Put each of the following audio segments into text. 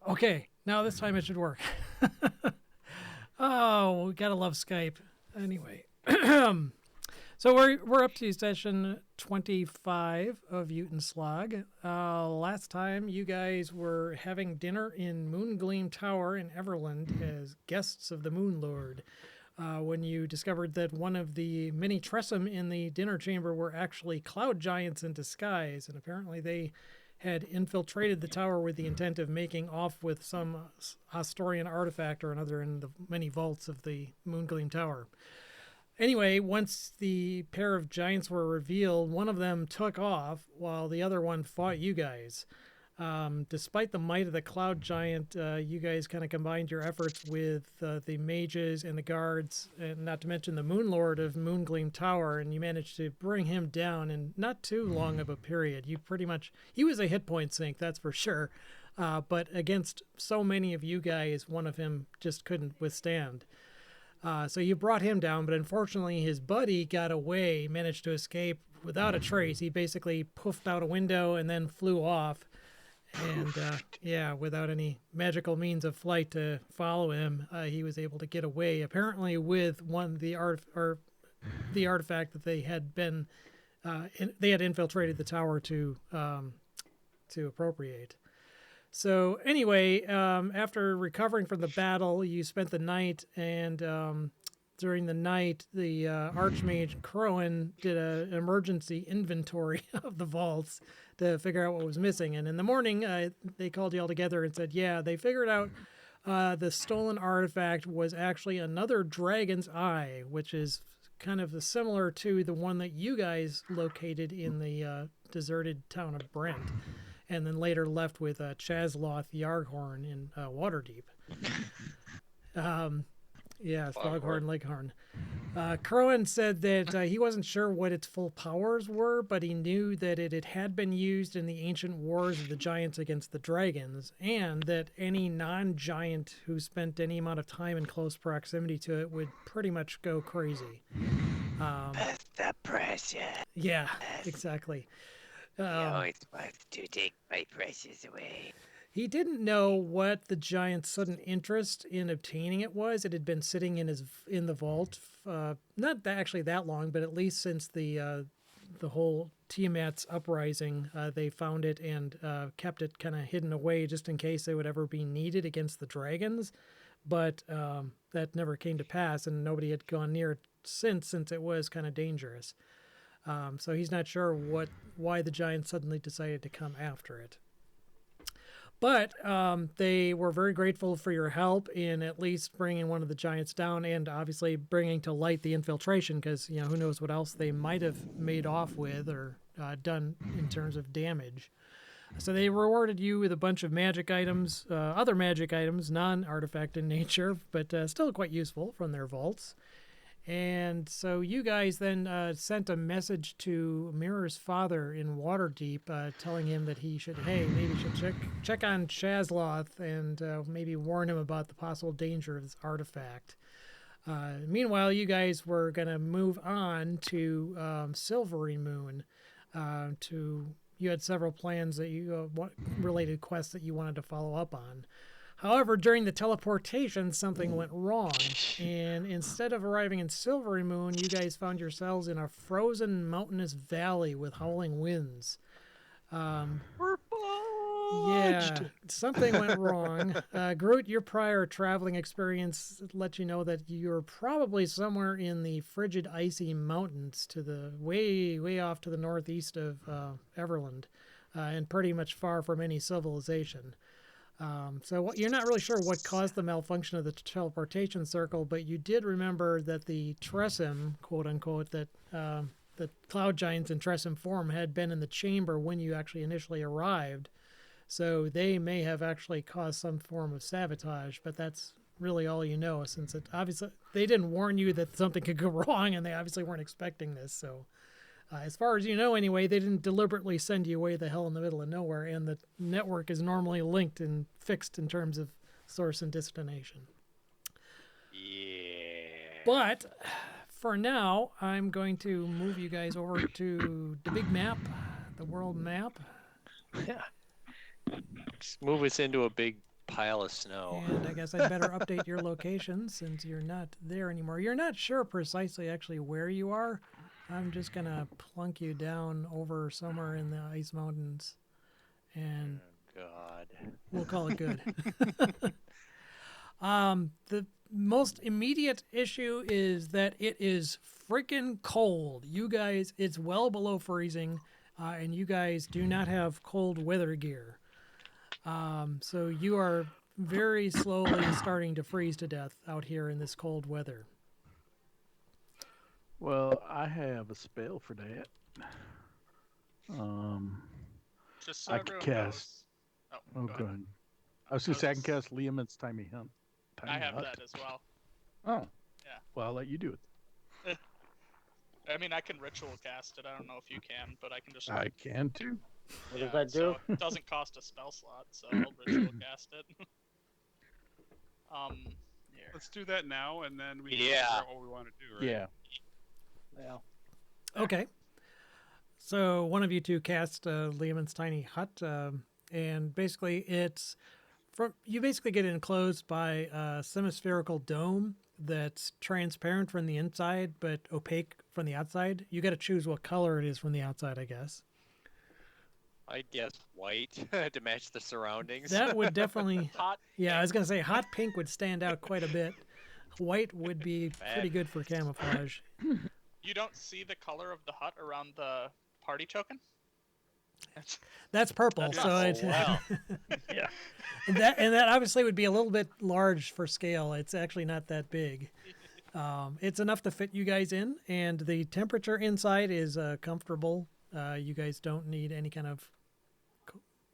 Okay, now this time it should work. Oh, we gotta love Skype. Anyway, so we're up to session 25 of Ute and Slog. Last time you guys were having dinner in Moongleam Tower in Everland as guests of the Moon Lord. When you discovered that one of the many Tressum in the dinner chamber were actually cloud giants in disguise, and apparently they had infiltrated the tower with the intent of making off with some Astorian artifact or another in the many vaults of the Moongleam Tower. Anyway, once the pair of giants were revealed, one of them took off while the other one fought you guys. Despite the might of the cloud giant, you guys kind of combined your efforts with the mages and the guards, and not to mention the Moon Lord of Moongleam Tower, and you managed to bring him down in not too long of a period. He was a hit point sink, that's for sure. But against so many of you guys, one of him just couldn't withstand. So you brought him down, but unfortunately his buddy got away, managed to escape without a trace. He basically poofed out a window and then flew off. And without any magical means of flight to follow him, he was able to get away. Apparently, with the artifact that they had infiltrated the tower to appropriate. So anyway, after recovering from the battle, you spent the night, and during the night, the Archmage Crowan did an emergency inventory of the vaults to figure out what was missing. And in the morning, they called you all together and said, yeah, they figured out the stolen artifact was actually another dragon's eye, which is kind of similar to the one that you guys located in the deserted town of Brent, and then later left with Chazloth Yarghorn in Waterdeep. Yeah, Foghorn Leghorn. Crowan said that he wasn't sure what its full powers were, but he knew that it had been used in the ancient wars of the giants against the dragons, and that any non-giant who spent any amount of time in close proximity to it would pretty much go crazy. That's the precious. Yeah, exactly. He always wants to take my precious away. He didn't know what the giant's sudden interest in obtaining it was. It had been sitting in the vault, not actually that long, but at least since the whole Tiamat's uprising. They found it and kept it kind of hidden away just in case it would ever be needed against the dragons. But that never came to pass, and nobody had gone near it since it was kind of dangerous. So he's not sure why the giant suddenly decided to come after it. But they were very grateful for your help in at least bringing one of the giants down, and obviously bringing to light the infiltration, because who knows what else they might have made off with or done in terms of damage. So they rewarded you with a bunch of magic items, other magic items, non-artifact in nature, but still quite useful from their vaults. And so you guys then sent a message to Mirror's father in Waterdeep, telling him that he should check on Chazloth and maybe warn him about the possible danger of this artifact. Meanwhile, you guys were going to move on to Silvery Moon. You had several plans that related quests that you wanted to follow up on. However, during the teleportation, something went wrong, and instead of arriving in Silvery Moon, you guys found yourselves in a frozen mountainous valley with howling winds. We're Yeah, something went wrong. Groot, your prior traveling experience let you know that you're probably somewhere in the frigid, icy mountains to the way off to the northeast of Everland, and pretty much far from any civilization. You're not really sure what caused the malfunction of the teleportation circle, but you did remember that the Tressum, quote unquote, that the cloud giants in Tressum form had been in the chamber when you actually initially arrived. So they may have actually caused some form of sabotage, but that's really all you know, since obviously they didn't warn you that something could go wrong, and they obviously weren't expecting this. So as far as you know anyway, they didn't deliberately send you away the hell in the middle of nowhere, and the network is normally linked and fixed in terms of source and destination. Yeah. But for now, I'm going to move you guys over to the big map, the world map. Yeah. Just move us into a big pile of snow. And I guess I'd better update your location since you're not there anymore. You're not sure precisely actually where you are. I'm just going to plunk you down over somewhere in the ice mountains, and God. we'll call it good. The most immediate issue is that it is freaking cold. You guys, it's well below freezing, and you guys do not have cold weather gear. So you are very slowly starting to freeze to death out here in this cold weather. Well, I have a spell for that. Just so I could everyone cast- knows. Oh, go go ahead. ahead. I was going to say I can cast Liam's Tiny Hunt. I Tiny have Hut. that as well. Oh. Yeah. Well, I'll let you do it. I mean, I can ritual cast it. I don't know if you can, but I can just. I can too. What yeah, does that do? So it doesn't cost a spell slot, so I'll ritual cast it. Here. Let's do that now, and then we can Yeah. figure out what we want to do. Right? Yeah. Yeah. Okay. So one of you two cast Liamon's Tiny Hut, and basically it's you basically get enclosed by a semispherical dome that's transparent from the inside but opaque from the outside. You got to choose what color it is from the outside, I guess. I guess white to match the surroundings. That would definitely, Hot. yeah, I was gonna say hot pink would stand out quite a bit. White would be pretty good for camouflage. You don't see the color of the hut around the party token? That's purple, That's- so Oh, it, wow. Yeah. and that obviously would be a little bit large for scale. It's actually not that big. It's enough to fit you guys in, and the temperature inside is comfortable. You guys don't need any kind of.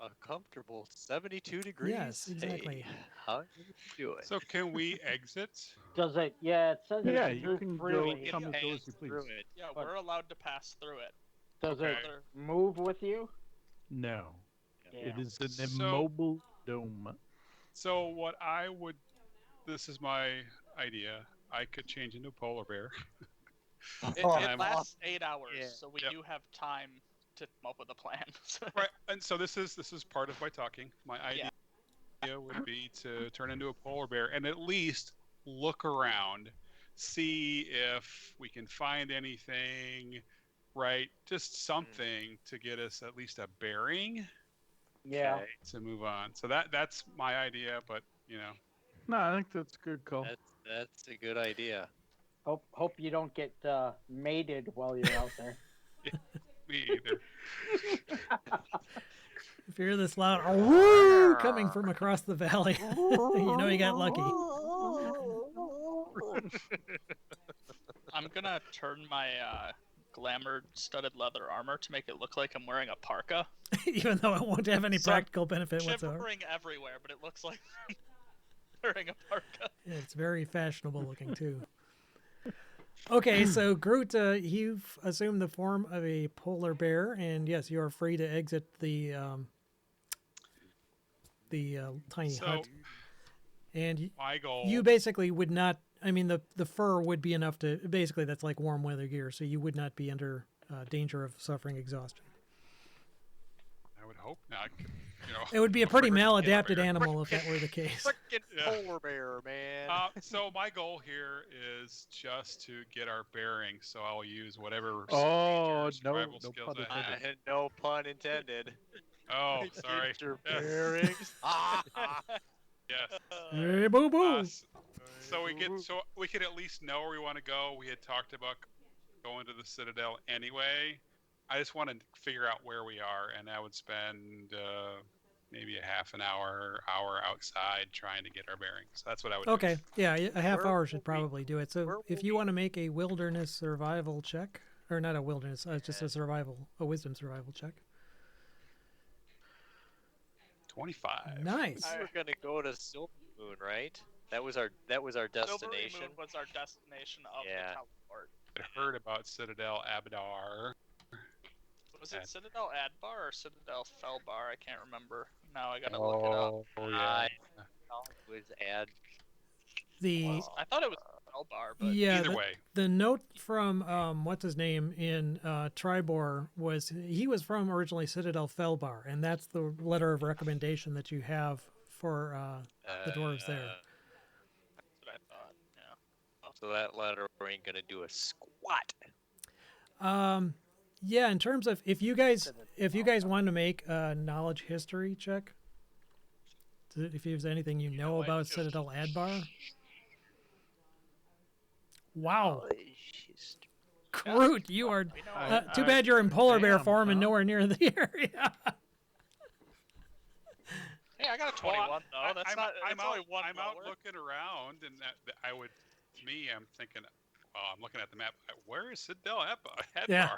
A comfortable 72 degrees. Yes, exactly. Hey, how do you do it? So can we exit? Does it? Yeah, it says Yeah, it you can go freely. come and Pass go as you through please. it. Yeah, But- we're allowed to pass through it. Does Okay. it move with you? No. Yeah. It is an So- immobile dome. So what I would, this is my idea. I could change into a polar bear. It I'm- lasts 8 hours, Yeah. so we Yep. do have time to come up with a plan. Right, and so this is part of my talking. My idea would be to turn into a polar bear and at least look around, see if we can find anything, right? Just something to get us at least a bearing Yeah. Okay. to move on. So that's my idea, but you know, No, I think that's a good call. That's a good idea. Hope you don't get mated while you're out there. me either. If you hear this loud "woo" coming from across the valley, you know you got lucky. I'm gonna turn my glamour studded leather armor to make it look like I'm wearing a parka. Even though it won't have any So I'm practical benefit whatsoever. Shivering everywhere, but it looks like I'm wearing a parka. It's very fashionable looking too. Okay, so Groot, you've assumed the form of a polar bear, and yes, you are free to exit the tiny So hut. And my goal. you basically would not. I mean, the fur would be enough to. Basically, that's like warm weather gear, so you would not be under danger of suffering exhaustion. I would hope not. You know. It would be a pretty Frickin' maladapted bear. animal if that were the case. Frickin' Yeah. polar bear, man. So my goal here is just to get our bearings. So I'll use whatever. Oh, speed no- or survival no skills pun I have. intended. No pun intended. Oh, sorry. Get your Yes. bearings. Yes. Hey, boo boo. So we could at least know where we want to go. We had talked about going to the Citadel anyway. I just want to figure out where we are, and I would spend maybe a half an hour outside trying to get our bearings. That's what I would do. Okay, yeah, a half Where hour will should we- probably do it. So where if will you we- want to make a wilderness survival check, or not a wilderness, just a wisdom survival check. 25. Nice. We were gonna go to Silver Moon, right? That was our destination. Silvery Moon was our destination of Yeah. the teleport. I heard about Citadel Abadar. Was Yeah. it Citadel Adbar or Citadel Felbar? I can't remember. Now I gotta look it up. Oh yeah. I thought it was The I thought it was Felbar, but yeah, Either way, the note from what's his name in Tribor was he was from originally Citadel Felbar, and that's the letter of recommendation that you have for the dwarves there. That's what I thought. Yeah. So that letter ain't gonna do a squat. Yeah, in terms of if you guys want to make a knowledge history check, if there's anything you know what? about Citadel Adbar. Wow, Groot, you are. We know Too bad you're in polar bear Damn, form and huh? nowhere near the area. Hey, I got a 21 though. That's not. I'm It's out, only one I'm out lower. looking around, and I would, to me, I'm thinking, well, I'm looking at the map. Where is Citadel Adbar Yeah.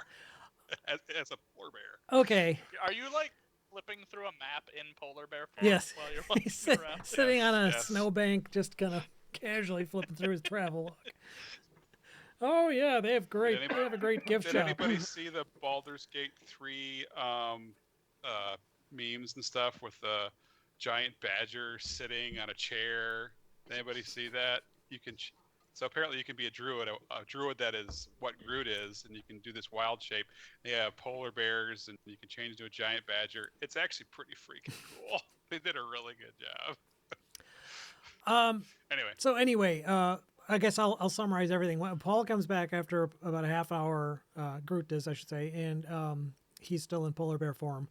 as a polar bear? Okay. Are you like flipping through a map in polar bear form Yes. while you're He's walking around? sitting on a yes. snowbank, just kind of casually flipping through his travel log. Oh yeah, they have a great gift Did shop. anybody see the Baldur's Gate 3 memes and stuff with the giant badger sitting on a chair? Did anybody see that? You can. So apparently you can be a druid that is what Groot is, and you can do this wild shape. They have polar bears, and you can change into a giant badger. It's actually pretty freaking cool. They did a really good job. Anyway, I guess I'll summarize everything. When Paul comes back after about a half hour, Groot does, I should say, and he's still in polar bear form.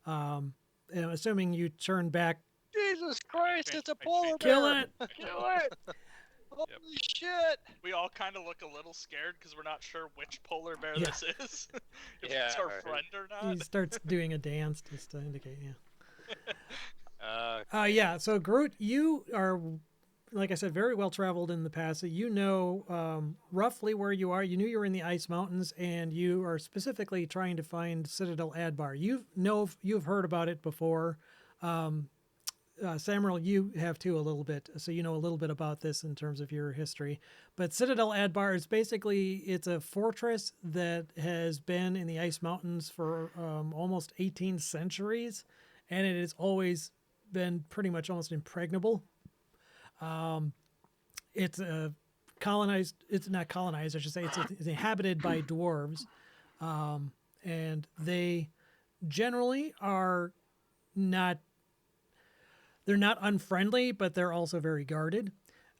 And I'm assuming you turn back. Jesus Christ, it's a I polar bear! Kill it! Kill it! Holy shit! We all kind of look a little scared because we're not sure which polar bear Yeah. this is. If Yeah, it's our right. friend or He not. starts doing a dance just to indicate, Uh, yeah. So Groot, you are, like I said, very well traveled in the past. So you know roughly where you are. You knew you were in the Ice Mountains, and you are specifically trying to find Citadel Adbar. You've heard about it before. Samuel, you have too a little bit, so you know a little bit about this in terms of your history. But Citadel Adbar is it's a fortress that has been in the Ice Mountains for almost 18 centuries, and it has always been pretty much almost impregnable. It's colonized. It's not colonized, I should say. It's inhabited by dwarves, and they generally are not. They're not unfriendly, but they're also very guarded.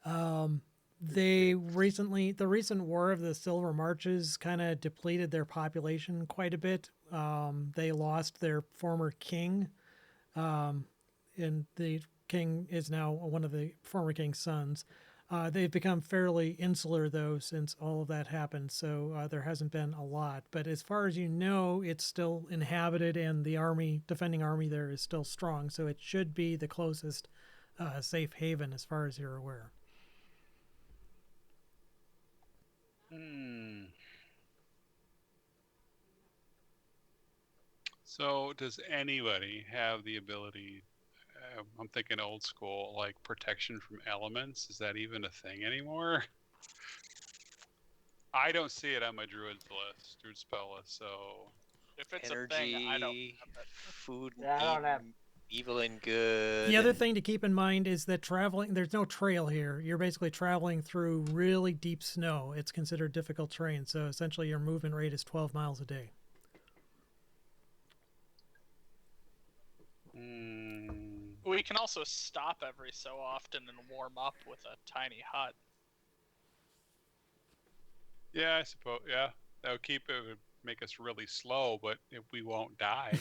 The recent War of the Silver Marches kind of depleted their population quite a bit. They lost their former king, and the king is now one of the former king's sons. They've become fairly insular, though, since all of that happened, so there hasn't been a lot. But as far as you know, it's still inhabited, and the defending army there is still strong, so it should be the closest safe haven as far as you're aware. So does anybody have the ability? I'm thinking old school, like protection from elements. Is that even a thing anymore? I don't see it on my druid spell list. So If it's energy, a thing, I don't have it. food, Yeah, I don't have- evil and good. The other thing to keep in mind is that there's no trail here. You're basically traveling through really deep snow. It's considered difficult terrain, so essentially your movement rate is 12 miles a day. We can also stop every so often and warm up with a tiny hut. yeah, I suppose. Yeah, that would would make us really slow, but if we won't die.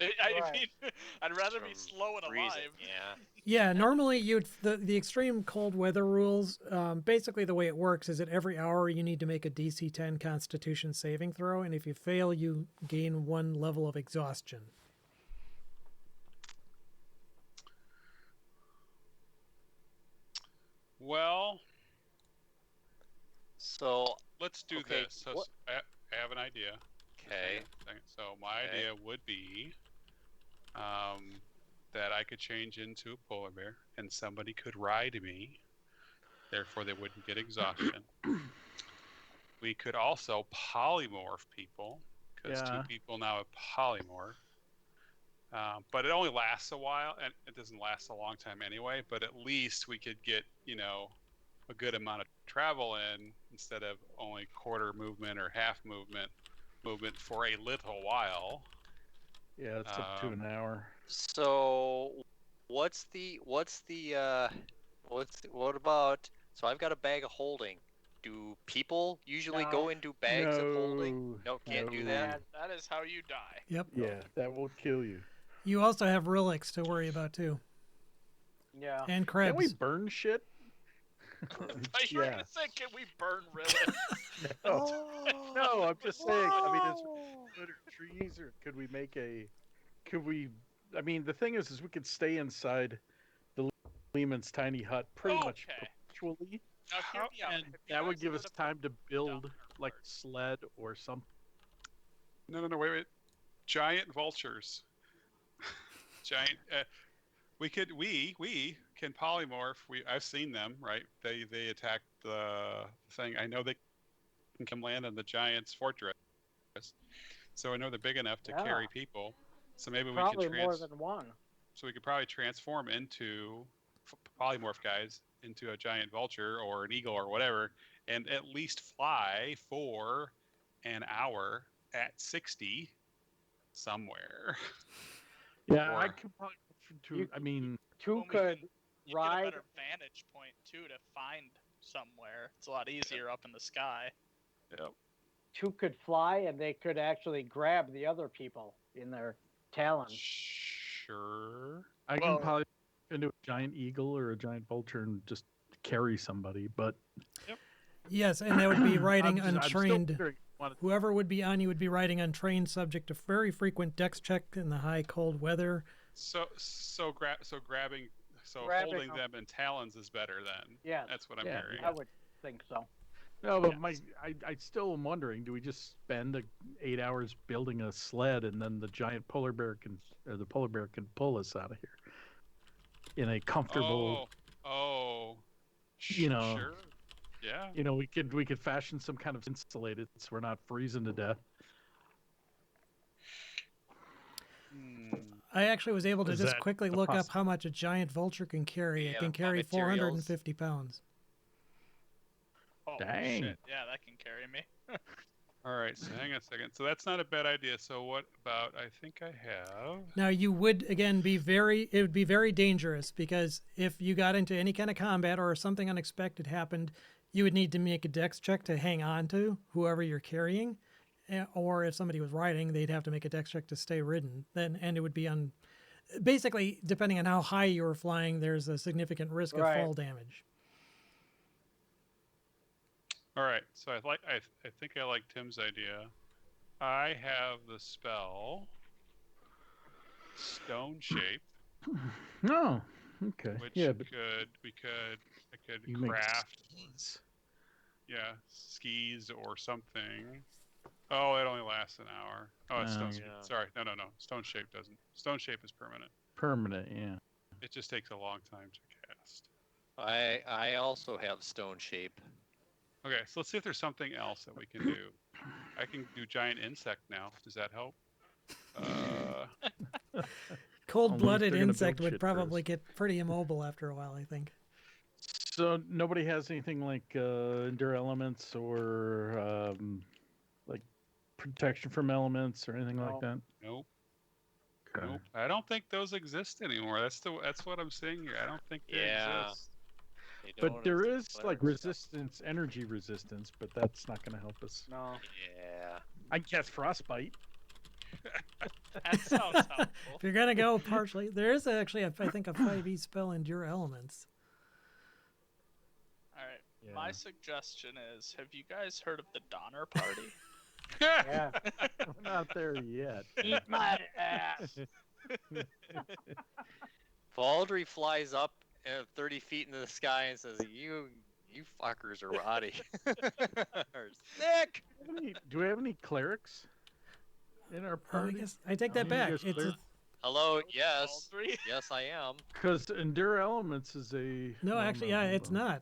I Right. mean, I'd rather be From slow and freezing, alive. Yeah. Yeah, normally the extreme cold weather rules. Basically, the way it works is that every hour you need to make a DC 10 Constitution saving throw, and if you fail, you gain 1 level of exhaustion. Well, So, let's do Okay, this. So what- I have an idea. okay. So my Okay. idea would be that I could change into a polar bear and somebody could ride me. Therefore, they wouldn't get exhaustion. We could also polymorph people because Yeah. 2 people now have polymorph. But it only lasts a while, and it doesn't last a long time anyway. But at least we could get, a good amount of travel in instead of only quarter movement or half movement for a little while. Yeah, it's up to an hour. So, What about? So I've got a bag of holding. Do people usually No. go into bags of holding? No, can't do that. That is how you die. Yep. Yeah, that will kill you. You also have relics to worry about too, Yeah. and Can we crabs. burn shit? Thought you were gonna say, "Can we burn relics?" No, no, I'm just saying. I mean, is wood or trees, or could we make a? Could we? I mean, the thing is we could stay inside the Lehman's tiny hut pretty much Okay. perpetually, Now, hear me out. and Have you that would guys give heard us of time to build Dumper like a bird? sled or something. No, wait. Giant vultures. Giant. We can polymorph. I've seen them. Right. They attack the thing. I know they can come land on the giant's fortress. So I know they're big enough to Yeah. carry people. So maybe Probably we can more than one. So we could probably transform into polymorph guys into a giant vulture or an eagle or whatever, and at least fly for an hour at 60 somewhere. Yeah, I Or- could probably. You- I mean, Two Well, we could You get a ride. better vantage point too to find somewhere. It's a lot easier up in the sky. Yep. Two could fly, and they could actually grab the other people in their talons. Sure. I Well- can probably into a giant eagle or a giant vulture and just carry somebody, but Yes, and that would be riding I'm still untrained. wondering, wanna- Whoever would be on you would be riding untrained, subject to very frequent dex check in the high cold weather. Grabbing, Grabbing holding them. them in talons is better then. Yeah, That's what I'm Yeah, hearing. I would think so. No, but I still am wondering: do we just spend 8 hours building a sled, and then the giant polar bear can pull us out of here in a comfortable? You know. know. Sure. Yeah. You know, we could fashion some kind of insulated so we're not freezing to death. I actually was able to Is just that quickly a look up how much a giant vulture can carry. Yeah, It can the carry materials. 450 pounds. Oh Dang. shit! Yeah, that can carry me. All right. So hang on a second. So that's not a bad idea. So what about? I think I have. Now you would again it would be very dangerous because if you got into any kind of combat or something unexpected happened, you would need to make a dex check to hang on to whoever you're carrying, or if somebody was riding, they'd have to make a dex check to stay ridden. And it would be on, basically depending on how high you were flying, there's a significant risk Right. of fall damage. All right. So I think I like Tim's idea. I have the spell Stone Shape, No, okay. which yeah, but I could you make craft. skis. Yeah, skis or something. Oh, it only lasts an hour. Oh, it's Oh, stone. yeah. Sorry, no. Stone Shape doesn't. Stone Shape is permanent. Permanent, yeah. It just takes a long time to cast. I also have stone shape. Okay, so let's see if there's something else that we can do. I can do giant insect now. Does that help? Cold-blooded they're gonna insect build would shit probably first. get pretty immobile after a while, I think. So nobody has anything like endure elements or like protection from elements or anything like No. that. Nope. Okay. Nope. I don't think those exist anymore. That's what I'm saying here. I don't think they Yeah. exist. They But don't there as is clever like stuff. resistance, energy resistance, but that's not going to help us. No. Yeah. I guess frostbite. That sounds helpful. If you're gonna go partially, there is actually I think a 5e spell, Endure Elements. All right. Yeah. My suggestion is: have you guys heard of the Donner Party? Yeah. We're not there yet. Eat my ass. Baldry flies up 30 feet into the sky and says, "You fuckers are out of here." Sick. Do we have any clerics in our I party? guess I take that You back. guys It's clear? Hello. All Yes. three? Yes, I am. Because endure elements is a no, actually, yeah, hold it's on. not.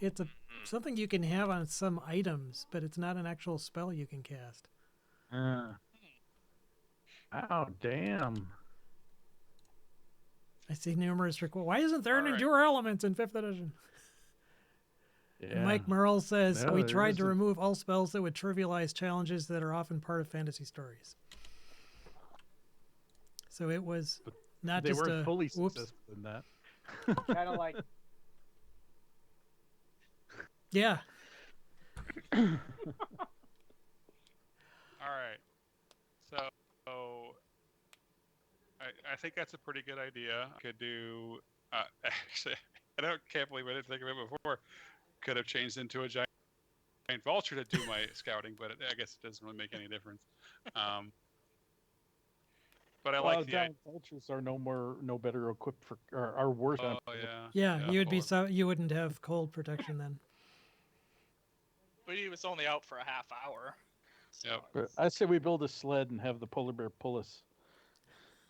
It's a something you can have on some items, but it's not an actual spell you can cast. Oh damn! I see numerous requests. Why isn't there an All right. Endure Elements in 5th edition? Yeah. And Mike Merle says, No, we there tried to isn't. remove all spells that would trivialize challenges that are often part of fantasy stories. So it was not they just weren't a fully whoops. successful in that. Kind of like Yeah. All right. So I think that's a pretty good idea. Could do actually. Can't believe I didn't think of it before. Could have changed into a giant vulture to do my scouting, but I guess it doesn't really make any difference. But I Well, like the giant vultures are no better equipped for, or are worse. Oh on- yeah. Yeah, you would be polar- you wouldn't have cold protection then. But he was only out for a half hour. So Yep. But I say we build a sled and have the polar bear pull us.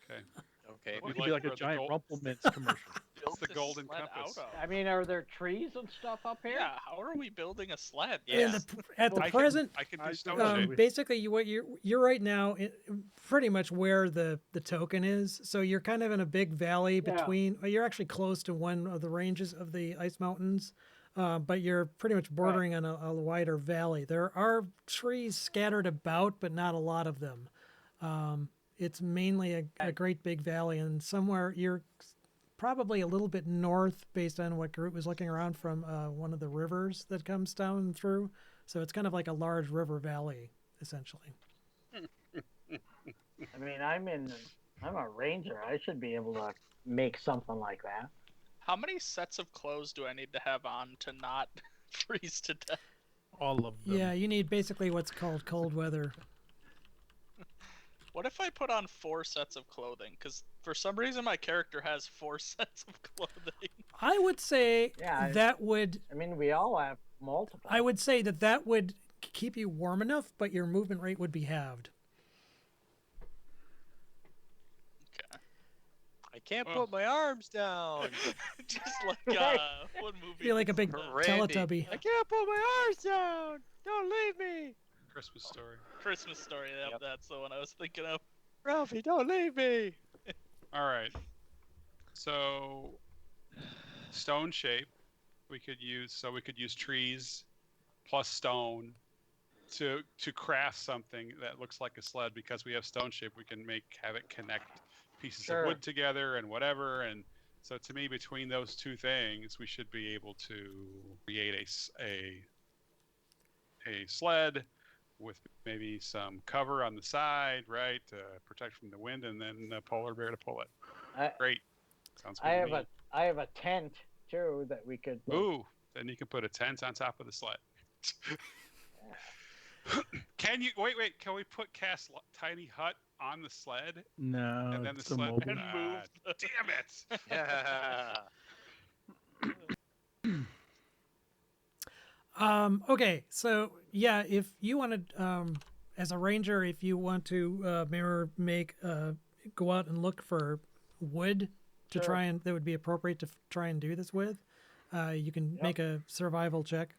Okay. Okay. We Like could be like where a the giant gold- Rumplemints commercial. It's the built this golden sled compass. out of? I mean, are there trees and stuff up here? Yeah, how are we building a sled? In Yeah. at the I present, I can I do stone don't shape. know. basically you're right now pretty much where the token is. So you're kind of in a big valley Yeah. between. You're actually close to one of the ranges of the ice mountains, but you're pretty much bordering on a wider valley. There are trees scattered about, but not a lot of them. It's mainly a great big valley, and somewhere you're probably a little bit north based on what Groot was looking around from one of the rivers that comes down through. So it's kind of like a large river valley, essentially. I mean, I'm a ranger. I should be able to make something like that. How many sets of clothes do I need to have on to not freeze to death? All of them. Yeah, you need basically what's called cold weather. What if I put on 4 sets of clothing? Because for some reason my character has 4 sets of clothing. I would say Yeah, that would I mean, we all have multiple. I would say that would keep you warm enough, but your movement rate would be halved. Okay. I can't Well. put my arms down. Just like what movie? Be like a big Randy. Teletubby. I can't put my arms down. Don't leave me. Christmas story. Christmas Story. Yep. That's the one I was thinking of. Ralphie, don't leave me. All right. So stone shape we could use. So we could use trees plus stone to craft something that looks like a sled. Because we have stone shape, we can have it connect pieces Sure. of wood together and whatever. And so to me, between those two things, we should be able to create a sled with maybe some cover on the side, right, to protect from the wind, and then a polar bear to pull it. I, Great. Sounds good I to have me. I have a tent too that we could. Ooh, then you can put a tent on top of the sled. Can you wait? Can we put Cass' tiny hut on the sled No, and then the it's a sled mobile. And move the- Damn it! Yeah. Okay, so yeah, if you wanted, as a ranger, if you want to go out and look for wood to Sure. try and that would be appropriate to try and do this with, you can Yep. make a survival check.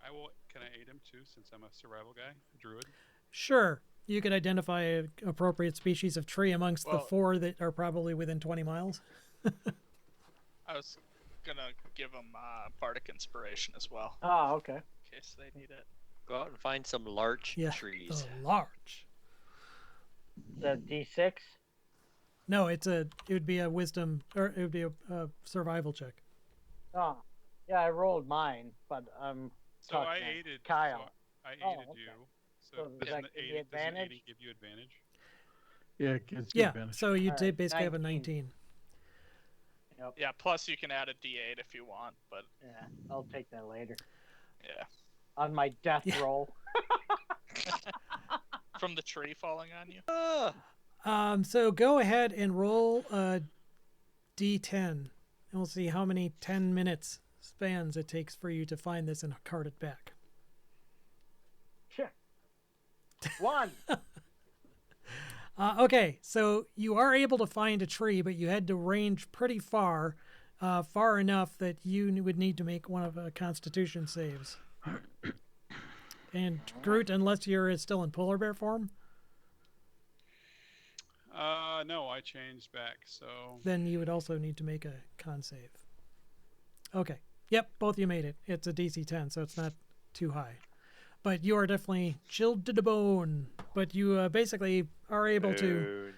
I will. Can I aid him too, since I'm a survival guy, a druid? Sure, you could identify an appropriate species of tree amongst the Well- 4 that are probably within 20 miles. I was gonna give them bardic inspiration as well, Oh, okay. in case they need it. Go out and find some larch Yeah, trees. the large. The D6. No, it would be a wisdom, or it would be a survival check. Oh, yeah, I rolled mine, but So I Talk, man. aided Kyle. So I aided Oh, okay. you. So So does doesn't that the give me aiding, doesn't advantage? aiding give you advantage? Yeah, it gives you Yeah, advantage. so you All did right, basically have a 19. 19. Yeah, plus you can add a D8 if you want, but yeah, I'll take that later yeah. on my death Yeah. roll. From the tree falling on you? Ah, So go ahead and roll a D10, and we'll see how many 10 minutes spans it takes for you to find this and cart it back. Sure. 1. Okay, so you are able to find a tree, but you had to range pretty far, far enough that you would need to make one of a Constitution saves. And Groot, unless you're still in polar bear form, No, I changed back. So then you would also need to make a con save. Okay. Yep, both you made it. It's a DC 10, so it's not too high. But you are definitely chilled to the bone. But you basically are able to dude.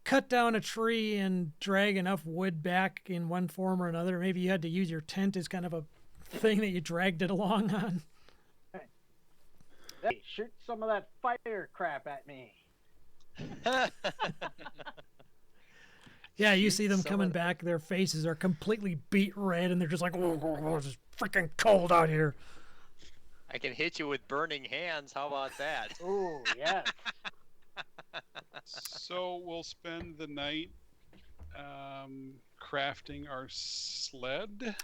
cut down a tree and drag enough wood back in one form or another. Maybe you had to use your tent as kind of a thing that you dragged it along on. Hey, shoot some of that fire crap at me. Yeah, you Shoot see them some coming of the- back. Their faces are completely beat red, and they're just like, "Oh, it's freaking cold out here." I can hit you with burning hands. How about that? Ooh, yes. So we'll spend the night crafting our sled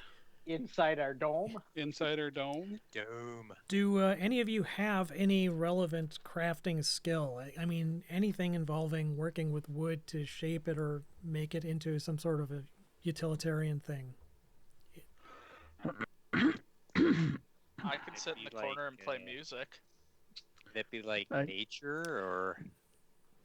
Inside our dome. inside our dome. Doom. Do any of you have any relevant crafting skill? I mean, anything involving working with wood to shape it or make it into some sort of a utilitarian thing? I could sit in the corner and play music. Would that be like I- nature or?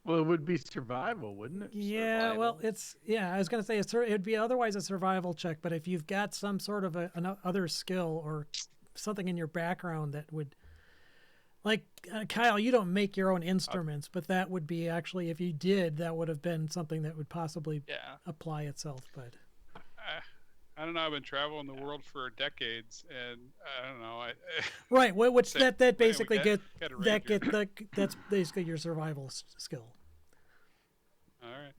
Well, it would be survival, wouldn't it? Yeah, well, Survival? I was going to say it'd be otherwise a survival check, but if you've got some sort of an other skill or something in your background that would, like Kyle, you don't make your own instruments, but that would be actually, if you did, that would have been something that would possibly Yeah. apply itself. But I don't know. I've been traveling the world for decades, and I don't know. right, which Say, that "Hey, we basically got a ranger." that's basically your survival skill. All right.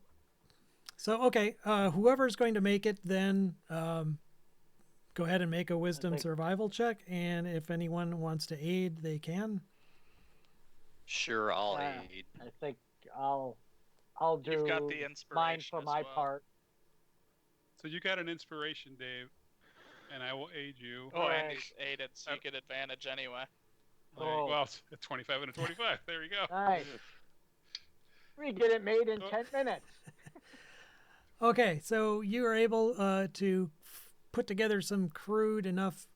So okay, whoever's going to make it, then go ahead and make a wisdom think- survival check, and if anyone wants to aid, they can. Sure, I'll Yeah. aid. I think I'll do You've got the inspiration mine for as my well. part. So you got an inspiration, Dave, and I will aid you. Oh, Right. Andy's aided, so you get advantage anyway. Oh. Well, it's a 25 and a 25. There you go. Nice. We get it made in 10 minutes. Okay, so you are able to put together some crude enough.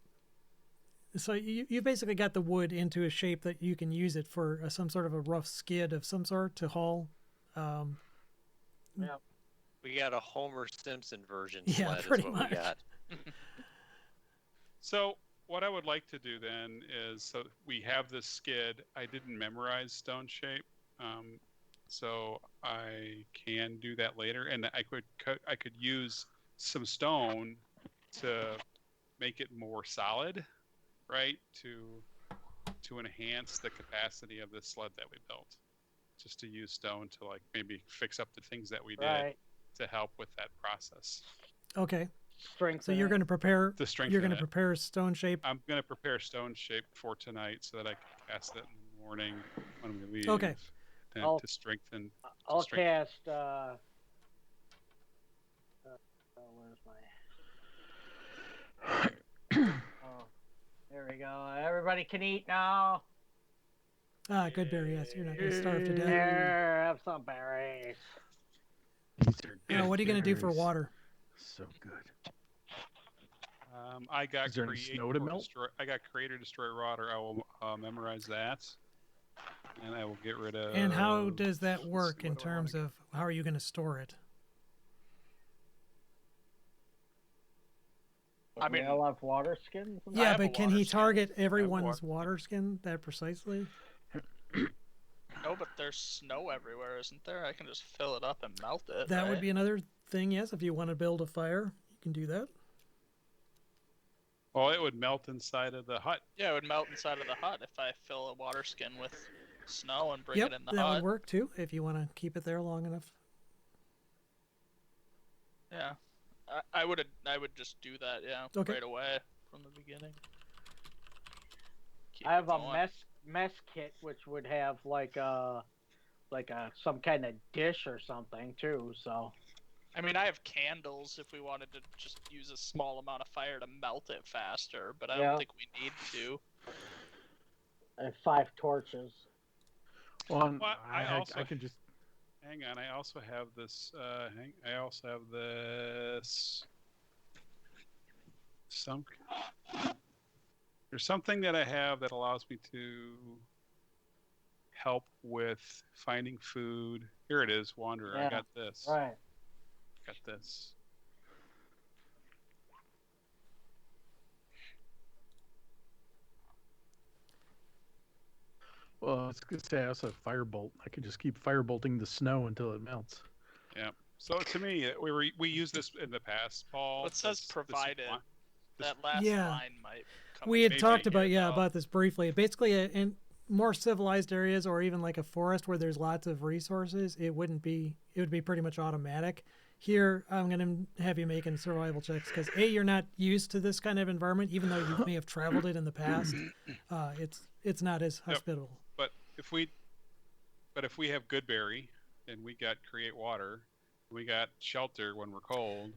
So you basically got the wood into a shape that you can use it for some sort of a rough skid of some sort to haul. We got a Homer Simpson version Yeah, sled is pretty what much. we got. So what I would like to do then is, so we have this skid. I didn't memorize stone shape, so I can do that later, and I could use some stone to make it more solid, right? To enhance the capacity of the sled that we built, just to use stone to like maybe fix up the things that we did Right. to help with that process. Okay, Strength. so you're going to prepare. The strength. You're going to prepare stone shape. I'm gonna prepare stone shape for tonight so that I can cast it in the morning when we leave. Okay. And I'll- to strengthen. I'll strength. cast. Where's my? Oh, there we go. Everybody can eat now. Ah, good berry. Yes, you're not going to starve to death. Here, have some berries. These are Now, good what are you going to do for berries. water? So good. I got Is there any create snow to or melt? destroy. I got create or destroy water. I will memorize that, and I will get rid of. And how does that let's see, work in what do I wanna terms of how are you going to store it? I mean- we all have water skins. and Yeah, have a but can he water skin. target everyone's water skin that precisely? No, but there's snow everywhere, isn't there? I can just fill it up and melt it. That would right? be another thing, yes. If you want to build a fire, you can do that. Well, it would melt inside of the hut. Yeah, it would melt inside of the hut if I fill a water skin with snow and bring Yep, it in the that hut. would work too if you want to keep it there long enough. Yeah, I would just do that. Yeah, Okay. right away from the beginning. Keep I have it a going. mess kit which would have like a some kind of dish or something too. So I mean, I have candles if we wanted to just use a small amount of fire to melt it faster, but I Yeah. don't think we need to. I have 5 torches. Well, Well, I also- I can just. Hang on, I also have this. I also have this. There's something that I have that allows me to help with finding food. Here it is, Wanderer. I Yeah, got this. Right. Got this. Well, I was gonna say I also have firebolt. I could just keep firebolting the snow until it melts. Yeah. So to me, we used this in the past, Paul. Well, it says this provided. line- That last Yeah. line might come We in had maybe talked here, about though. about this briefly. Basically, in more civilized areas or even like a forest where there's lots of resources, it would be pretty much automatic. Here, I'm going to have you making survival checks because you're not used to this kind of environment, even though you may have traveled it in the past. It's not as hospitable. But if we have Goodberry and we got create water, we got shelter when we're cold.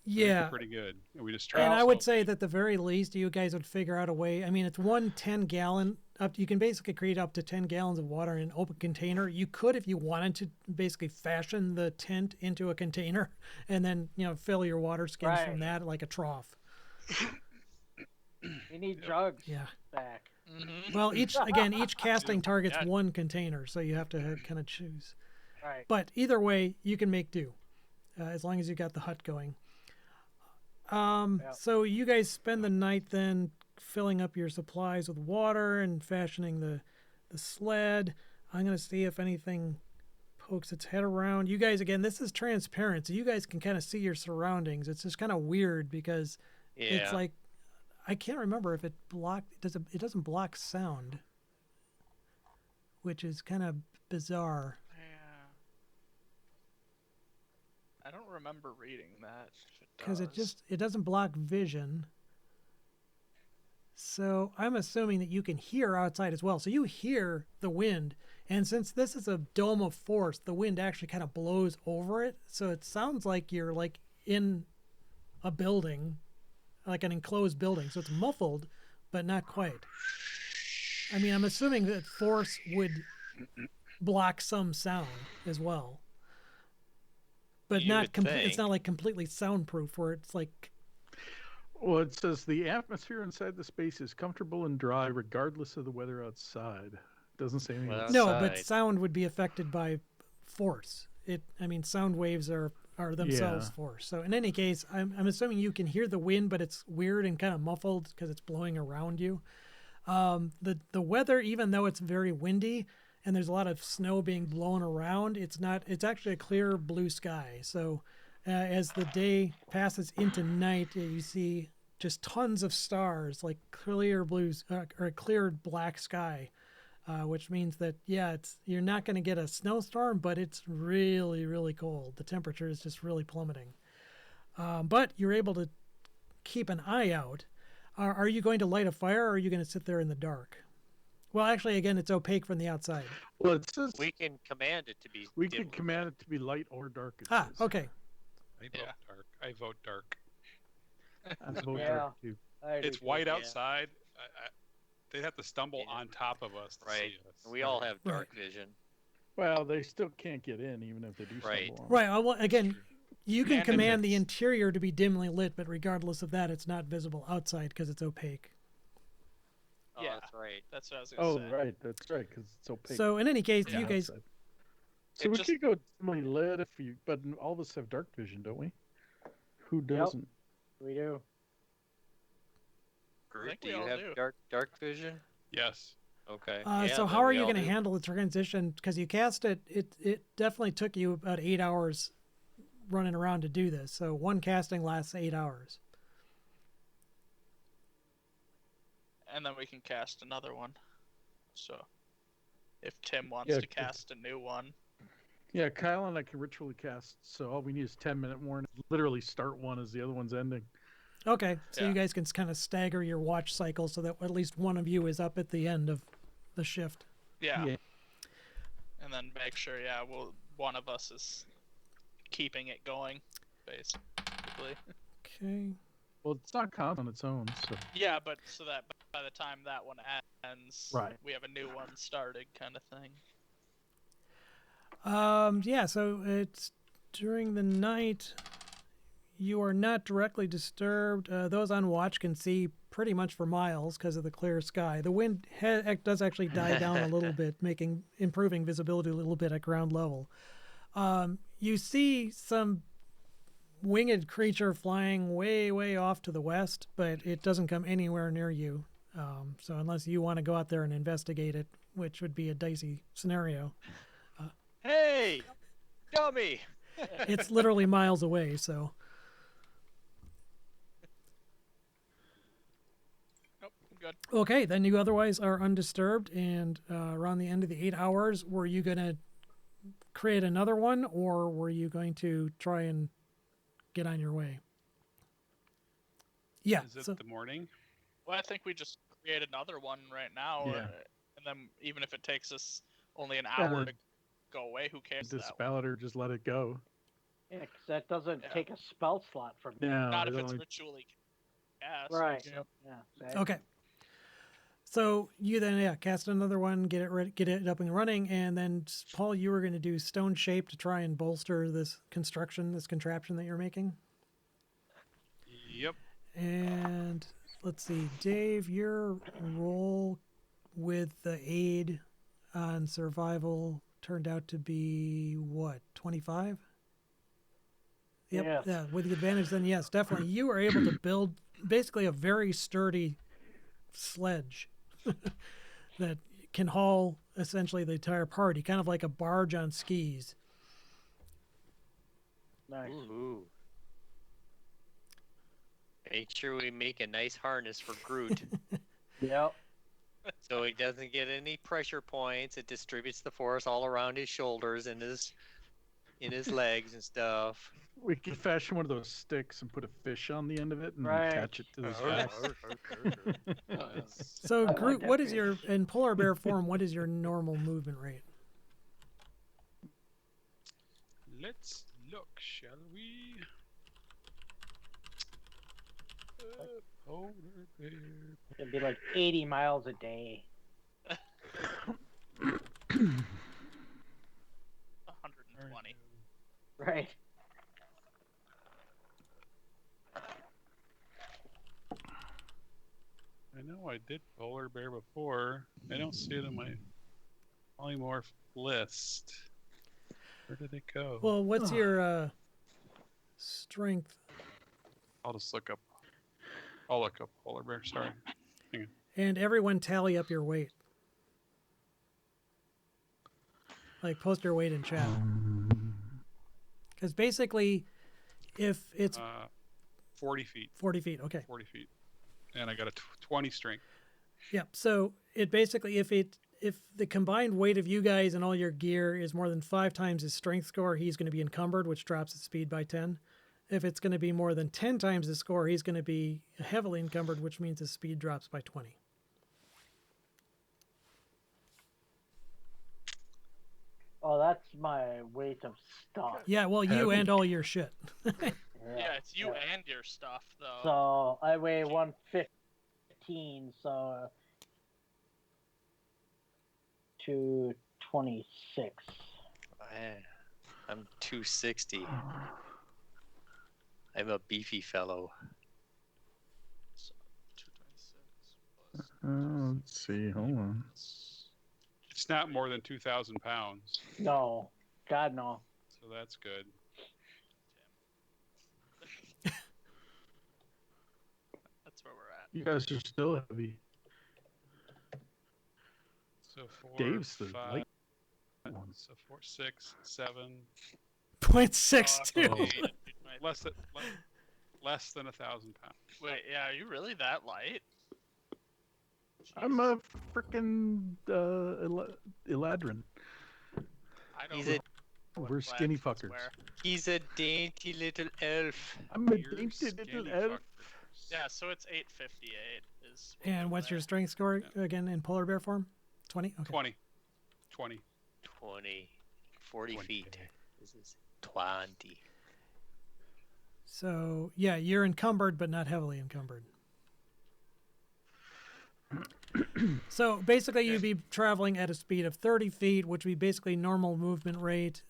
I think we're Yeah, pretty good. And we just and travel I would slowly. say that the very least you guys would figure out a way. I mean, it's 10-gallon. You can basically create up to 10 gallons of water in an open container. You could, if you wanted to, basically fashion the tent into a container and then fill your water skins from Right. that like a trough. You need jugs Yeah. back. Mhm. Well, each casting targets Yeah. one container, so you have to kind of choose. Right. But either way, you can make do, as long as you got the hut going. Yeah. So you guys spend the night then filling up your supplies with water and fashioning the sled. I'm gonna see if anything pokes its head around. You guys, again, this is transparent, so you guys can kind of see your surroundings. It's just kind of weird because it's Yeah. like I can't remember if it doesn't block sound, which is kind of bizarre. Yeah. I don't remember reading that. if Because does. it doesn't block vision. So I'm assuming that you can hear outside as well. So you hear the wind, and since this is a dome of force, the wind actually kind of blows over it. So it sounds like you're like in a building, like an enclosed building. So it's muffled, but not quite. I mean, I'm assuming that force would block some sound as well. But You not would complete. It's think. not like completely soundproof where it's like Well, it says the atmosphere inside the space is comfortable and dry regardless of the weather outside. Doesn't say anything. Well, about no, but outside. sound would be affected by force. I mean, sound waves are themselves Yeah. force. So in any case, I'm assuming you can hear the wind, but it's weird and kind of muffled because it's blowing around you. The weather, even though it's very windy and there's a lot of snow being blown around, it's not. It's actually a clear blue sky. So as the day passes into night, you see just tons of stars, like clear blues or a clear black sky. Which means that you're not going to get a snowstorm, but it's really, really cold. The temperature is just really plummeting. But you're able to keep an eye out. Are you going to light a fire, or are you going to sit there in the dark? Well, actually, again, it's opaque from the outside. Well, it says We can command it to be. we dim can command it to be light or dark. It Ah, says. okay. I vote Yeah. dark. I vote dark. I vote Yeah. dark too. I do It's too. white Yeah. outside. They'd have to stumble Yeah. on top of us to Right. see us. We all have Right. dark vision. Well, they still can't get in even if they do Right. stumble on. Right. Well, again, you can And command the it's- interior to be dimly lit, but regardless of that, it's not visible outside because it's opaque. Oh, Yeah. that's right. That's what I was gonna Oh, say. right. That's right. Because it's opaque. So in any case, Yeah. you guys, outside. So It we just- could go dimly lit if you, but all of us have dark vision, don't we? Who doesn't? We do. Groot, think do we you all have do. dark vision? Yes. Okay. so Yeah, how then are we you all going to do. handle the transition? Because you cast it, it definitely took you about 8 hours running around to do this. So one casting lasts 8 hours. And then we can cast another one. So, if Tim wants Yeah, to cast a new one, Yeah, Kyle and I can ritually cast, so all we need is 10-minute warning. Literally start one as the other one's ending. Okay, so Yeah. you guys can kind of stagger your watch cycle so that at least one of you is up at the end of the shift. yeah. Yeah. And then make sure, one of us is keeping it going, basically. Okay. Well, it's not counted on its own, so. Yeah, but so that by the time that one ends, Right. we have a new one started, kind of thing. Yeah, so it's during the night. You are not directly disturbed. Those on watch can see pretty much for miles because of the clear sky. The wind does actually die down a little bit, improving visibility a little bit at ground level. You see some winged creature flying way, way off to the west, but it doesn't come anywhere near you. So unless you want to go out there and investigate it, which would be a dicey scenario. Hey, dummy! It's literally miles away, so. Nope, I'm good. Okay, then you otherwise are undisturbed, and around the end of the 8 hours, were you going to create another one, or were you going to try and get on your way? Yeah. Is it So, the morning? Well, I think we just create another one right now, Yeah. and then even if it takes us only an Yeah, hour the- to go away, who cares? That one? Dispel it or just let it go. Yeah, 'cause that doesn't Yeah. take a spell slot from you. No, Not it if it's only- ritually cast. Right. Yep. Yeah. see? okay. So you then cast another one, get it ready, get it up and running, and then Paul, you were going to do stone shape to try and bolster this construction, this contraption that you're making. Yep. And let's see, Dave, your roll with the aid on survival turned out to be what, 25? Yep. Yes. Yeah, with the advantage, then yes, definitely. You were able to build basically a very sturdy sledge that can haul essentially the entire party, kind of like a barge on skis. Nice. Ooh. Make sure we make a nice harness for Groot, Yep. so he doesn't get any pressure points. It distributes the force all around his shoulders and his legs and stuff. We could fashion one of those sticks and put a fish on the end of it and Right. attach it to the sky. So, I like Groot, that what is fish. your, in polar bear form, what is your normal movement rate? Let's look, shall we? Polar bear. It'd be like 80 miles a day. 120. Right. I know I did polar bear before. I don't see it in my polymorph list. Where did it go? Well, what's your strength? I'll just look up. I'll look up polar bear. Sorry. And everyone tally up your weight. Like, post your weight in chat. Because basically, if it's 40 feet. 40 feet, okay. 40 feet. And I got a 20 strength. Yep. So it basically, if the combined weight of you guys and all your gear is more than 5 times his strength score, he's going to be encumbered, which drops his speed by 10. If it's going to be more than 10 times his score, he's going to be heavily encumbered, which means his speed drops by 20. Oh, that's my weight of stuff. Yeah, well, you Heavy. and all your shit. Yeah, it's you yeah. and your stuff, though. So I weigh 115, so 226. I'm 260. I'm a beefy fellow. So, 226 plus Let's see. Hold on. It's not more than 2,000 pounds. No, God no. So that's good. That's where we're at. You guys are still heavy. So 4, Dave's the 5, light one. so 4, 6, 7. 0.62. Oh. Wait, Less than 1,000 pounds. wait, yeah, are you really that light? I'm Jeez. a freaking Eladrin. I don't He's know a- what We're skinny Eladrin's fuckers. were. He's a dainty little elf. I'm a You're dainty skinny little elf. fuckers. Yeah, so it's 858 is. what And we're what's your at. strength score again in polar bear form? 20? Okay. 20. 20. 20. 40 20. feet. This is 20. So, yeah, you're encumbered, but not heavily encumbered. So basically, you'd be traveling at a speed of 30 feet, which would be basically normal movement rate.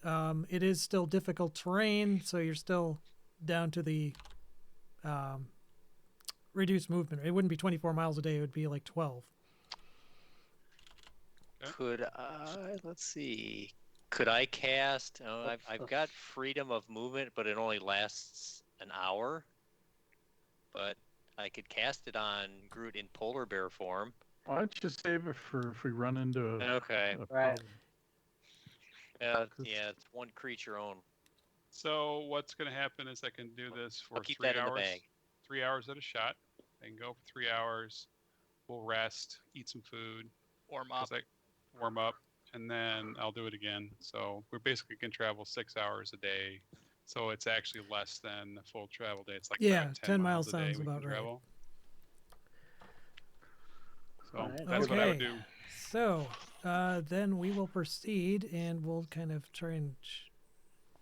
It is still difficult terrain, so you're still down to the reduced movement. It wouldn't be 24 miles a day; it would be like 12. Okay. Could I? Let's see. Could I cast? Oh, I've got freedom of movement, but it only lasts an hour. But I could cast it on Groot in polar bear form. Why don't you save it for if we run into a Okay. a Right. problem? Yeah, 'Cause- yeah, it's one creature own. So what's going to happen is I can do this for I'll keep 3 that in the hours. bag. 3 hours at a shot. I can go for 3 hours. We'll rest, eat some food, Warm up. warm up, and then I'll do it again. So we basically can travel 6 hours a day. So it's actually less than a full travel day. It's like Yeah, 10 miles a day sounds we can about right. travel. So Alright, that's what I would Okay. do. So then we will proceed, and we'll kind of try and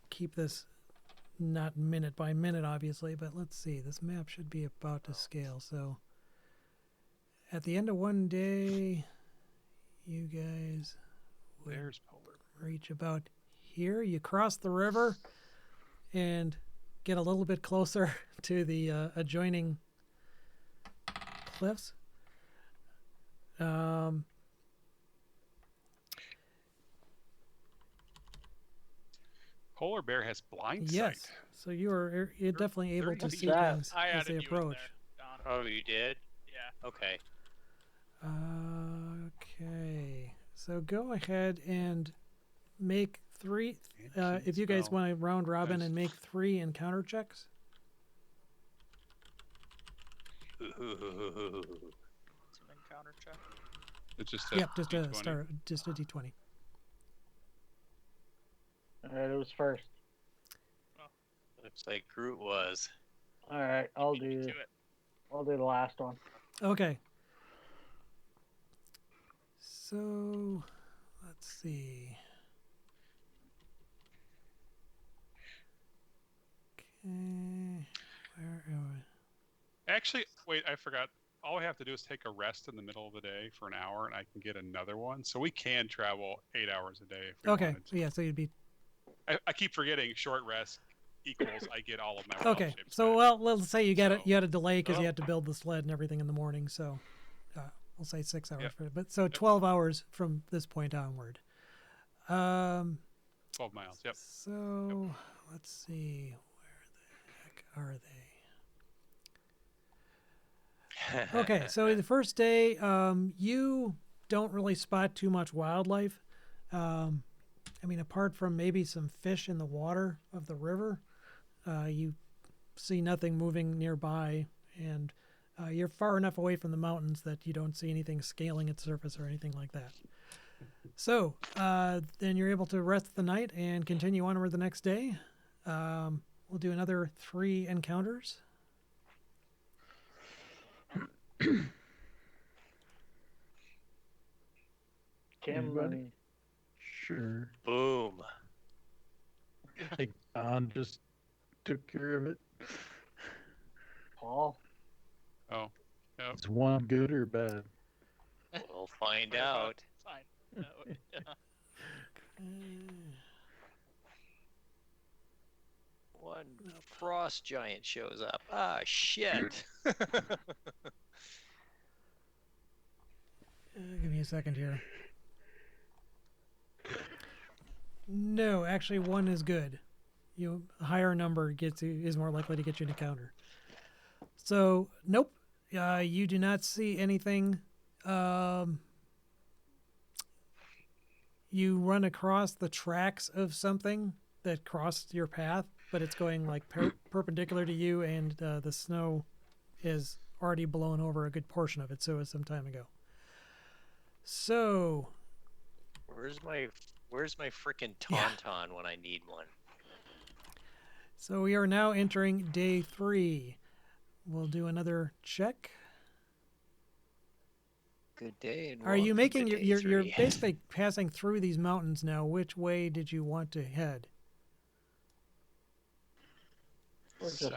keep this not minute by minute, obviously, but let's see. This map should be about to scale. So at the end of one day, you guys would There's polar. reach about here. You cross the river and get a little bit closer to the adjoining cliffs. Polar bear has blind Yes. sight. So you're definitely able to very see good. things I as added they you in approach. there, Don. Oh, you did? Yeah. Okay. Okay. So go ahead and make three. Can't If you guys smell. want to round robin Nice. and make 3 encounter checks. It's an encounter check. It's just Yep, just a D20. just a d20. Alright, it was first. Looks like Groot was. Alright, Do it. I'll do the last one. Okay. So let's see. Okay. Where am I? Actually, wait, I forgot. All I have to do is take a rest in the middle of the day for an hour, and I can get another one. So we can travel 8 hours a day if we Okay. wanted to. Yeah. So you'd be I keep forgetting short rest equals I get all of my wild okay. shapes So back. well, let's say you got So- you had a delay because you Oh. had to build the sled and everything in the morning. So we'll say 6 hours Yep. for it. But so 12 hours from this point onward. 12 miles. Yep. So let's see, where the heck are they? Okay, so the first day, you don't really spot too much wildlife. I mean, apart from maybe some fish in the water of the river, you see nothing moving nearby, and you're far enough away from the mountains that you don't see anything scaling its surface or anything like that. So then you're able to rest the night and continue onward the next day. We'll do another 3 encounters. Kim, Sure. Boom. Like Don just took care of it. Paul. Oh, yep. Is one good or bad? We'll find What about- out. Fine. Yeah. One frost giant shows up. Ah, shit. Give me a second here. No, actually, 1 is good. A higher number is more likely to get you an encounter. So, nope, you do not see anything. You run across the tracks of something that crossed your path, but it's going like perpendicular to you, and the snow is already blown over a good portion of it. So it was some time ago. So Where's my frickin' Yeah. tauntaun when I need one? So we are now entering day 3. We'll do another check. Good day. And Are you welcome making to day you're 3. basically passing through these mountains now? Which way did you want to head? We're just-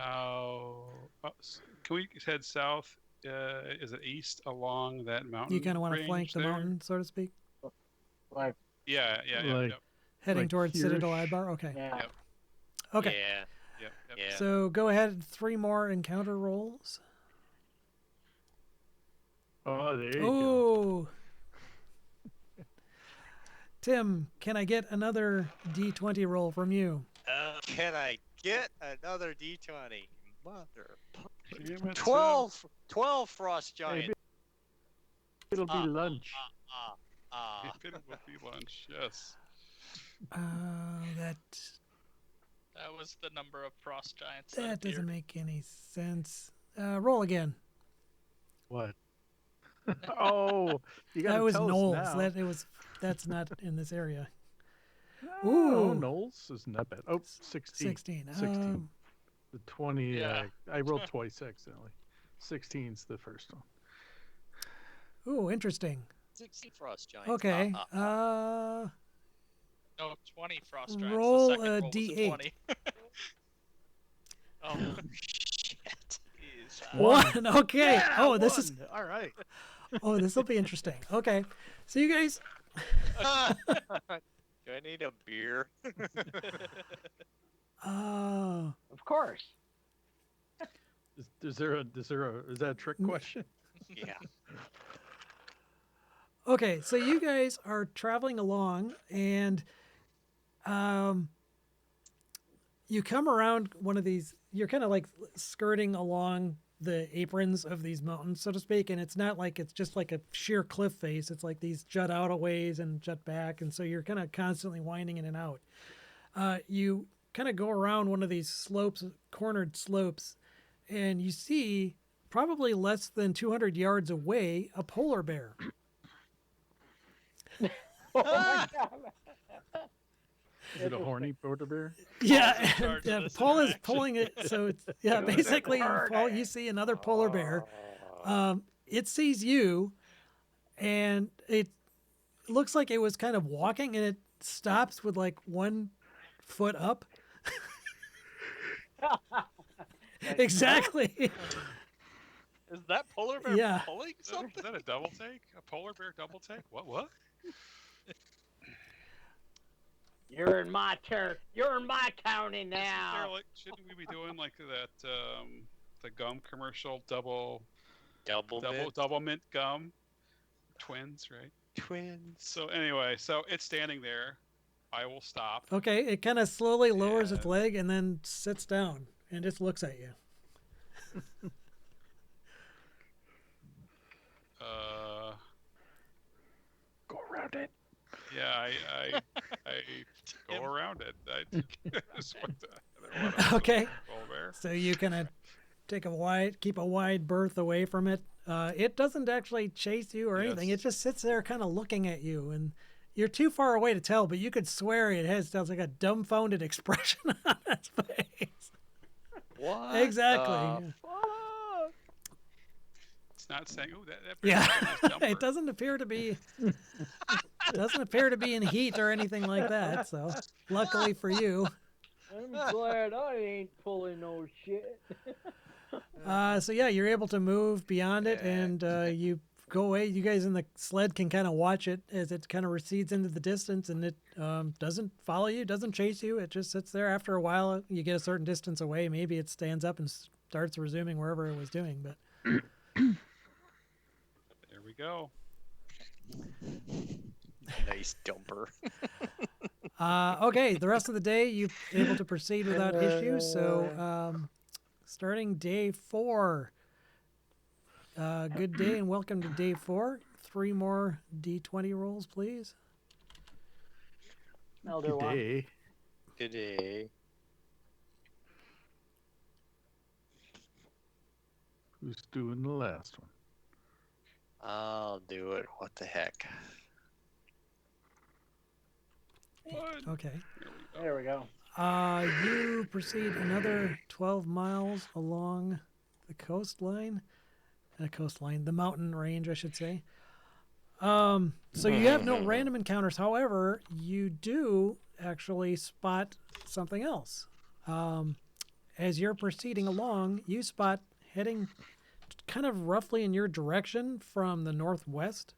Can we head south? Is it east along that mountain? You kind of want to range flank the there? mountain, so to speak, like, Yeah, yeah, Like- yep, heading Like towards Citadel here-ish? Idbar. Okay. yeah. Yep. Okay. Yeah. yep, yep. Yeah. So go ahead, 3 more encounter rolls. Oh, there you go. Oh. Tim, can I get another D20 roll from you? Can I get another D20? Mother. Damn it, 12 frost giant. It'll be Ah, lunch. Ah. Tim. It will be lunch. Yes. That That was the number of frost giants. That doesn't appeared. make any sense. Roll again. What? Oh, you got That to was tell Knowles. us now. That's not in this area. Oh, Ooh. Knowles isn't that bad. Oh, 16. 16. 16. The 20. Yeah. I rolled twice accidentally. 16's the first one. Ooh, interesting. 60 frost giants. Okay. No, 20 frost giants. Roll the second a roll was D8. 20. Oh, Shit. jeez. One. Okay. Yeah, oh, this is. one. All right. Oh, this will be interesting. Okay. So you guys. Do I need a beer? Of course. Is that a trick question? Yeah. Okay, so you guys are traveling along, and you come around one of these. You're kind of like skirting along the aprons of these mountains, so to speak, and it's not like it's just like a sheer cliff face. It's like these jut out a ways and jut back, and so you're kind of constantly winding in and out. You kind of go around one of these slopes, cornered slopes, and you see probably less than 200 yards away a polar bear. Oh my God. Is it a horny border bear? Yeah, Paul's in charge of yeah. this Paul is interaction. pulling it, so it's yeah. Basically, Paul, you see another polar bear. It sees you, and it looks like it was kind of walking, and it stops with like 1 foot up. Exactly. Is that polar bear Yeah. pulling Is something? that a double take? A polar bear double take? What? You're in my You're in my county Isn't there, now. like, shouldn't we be doing like that? The gum commercial, double mint gum, twins, right? Twins. So anyway, so it's standing there. I will stop. Okay, it kind of slowly lowers its Yeah. leg and then sits down and just looks at you. Go around it. Yeah, I go around it. That's what Okay. polar bear. So you kind of keep a wide berth away from it. It doesn't actually chase you or anything. It Yes. just sits there kind of looking at you, and you're too far away to tell, but you could swear it has like a dumbfounded expression on its face. What? Exactly. It's not saying, "Oh, that Yeah. bear's got a nice jumper." It doesn't appear to be in heat or anything like that. So luckily for you. I'm glad I ain't pulling no shit. So yeah, you're able to move beyond it, and you go away. You guys in the sled can kind of watch it as it kind of recedes into the distance, and it doesn't follow you, doesn't chase you. It just sits there. After a while, you get a certain distance away. Maybe it stands up and starts resuming wherever it was doing. But There we go. Nice dumper. okay, the rest of the day you're able to proceed without issue. So starting day 4. Good day and welcome to day 4. 3 more D20 rolls, please. I'll do one. Day. Good day. Who's doing the last one? I'll do it. What the heck? What? Okay. There we go. You proceed another 12 miles along the coastline. The mountain range, I should say. So you have no random encounters. However, you do actually spot something else. As you're proceeding along, you spot heading kind of roughly in your direction from the northwest,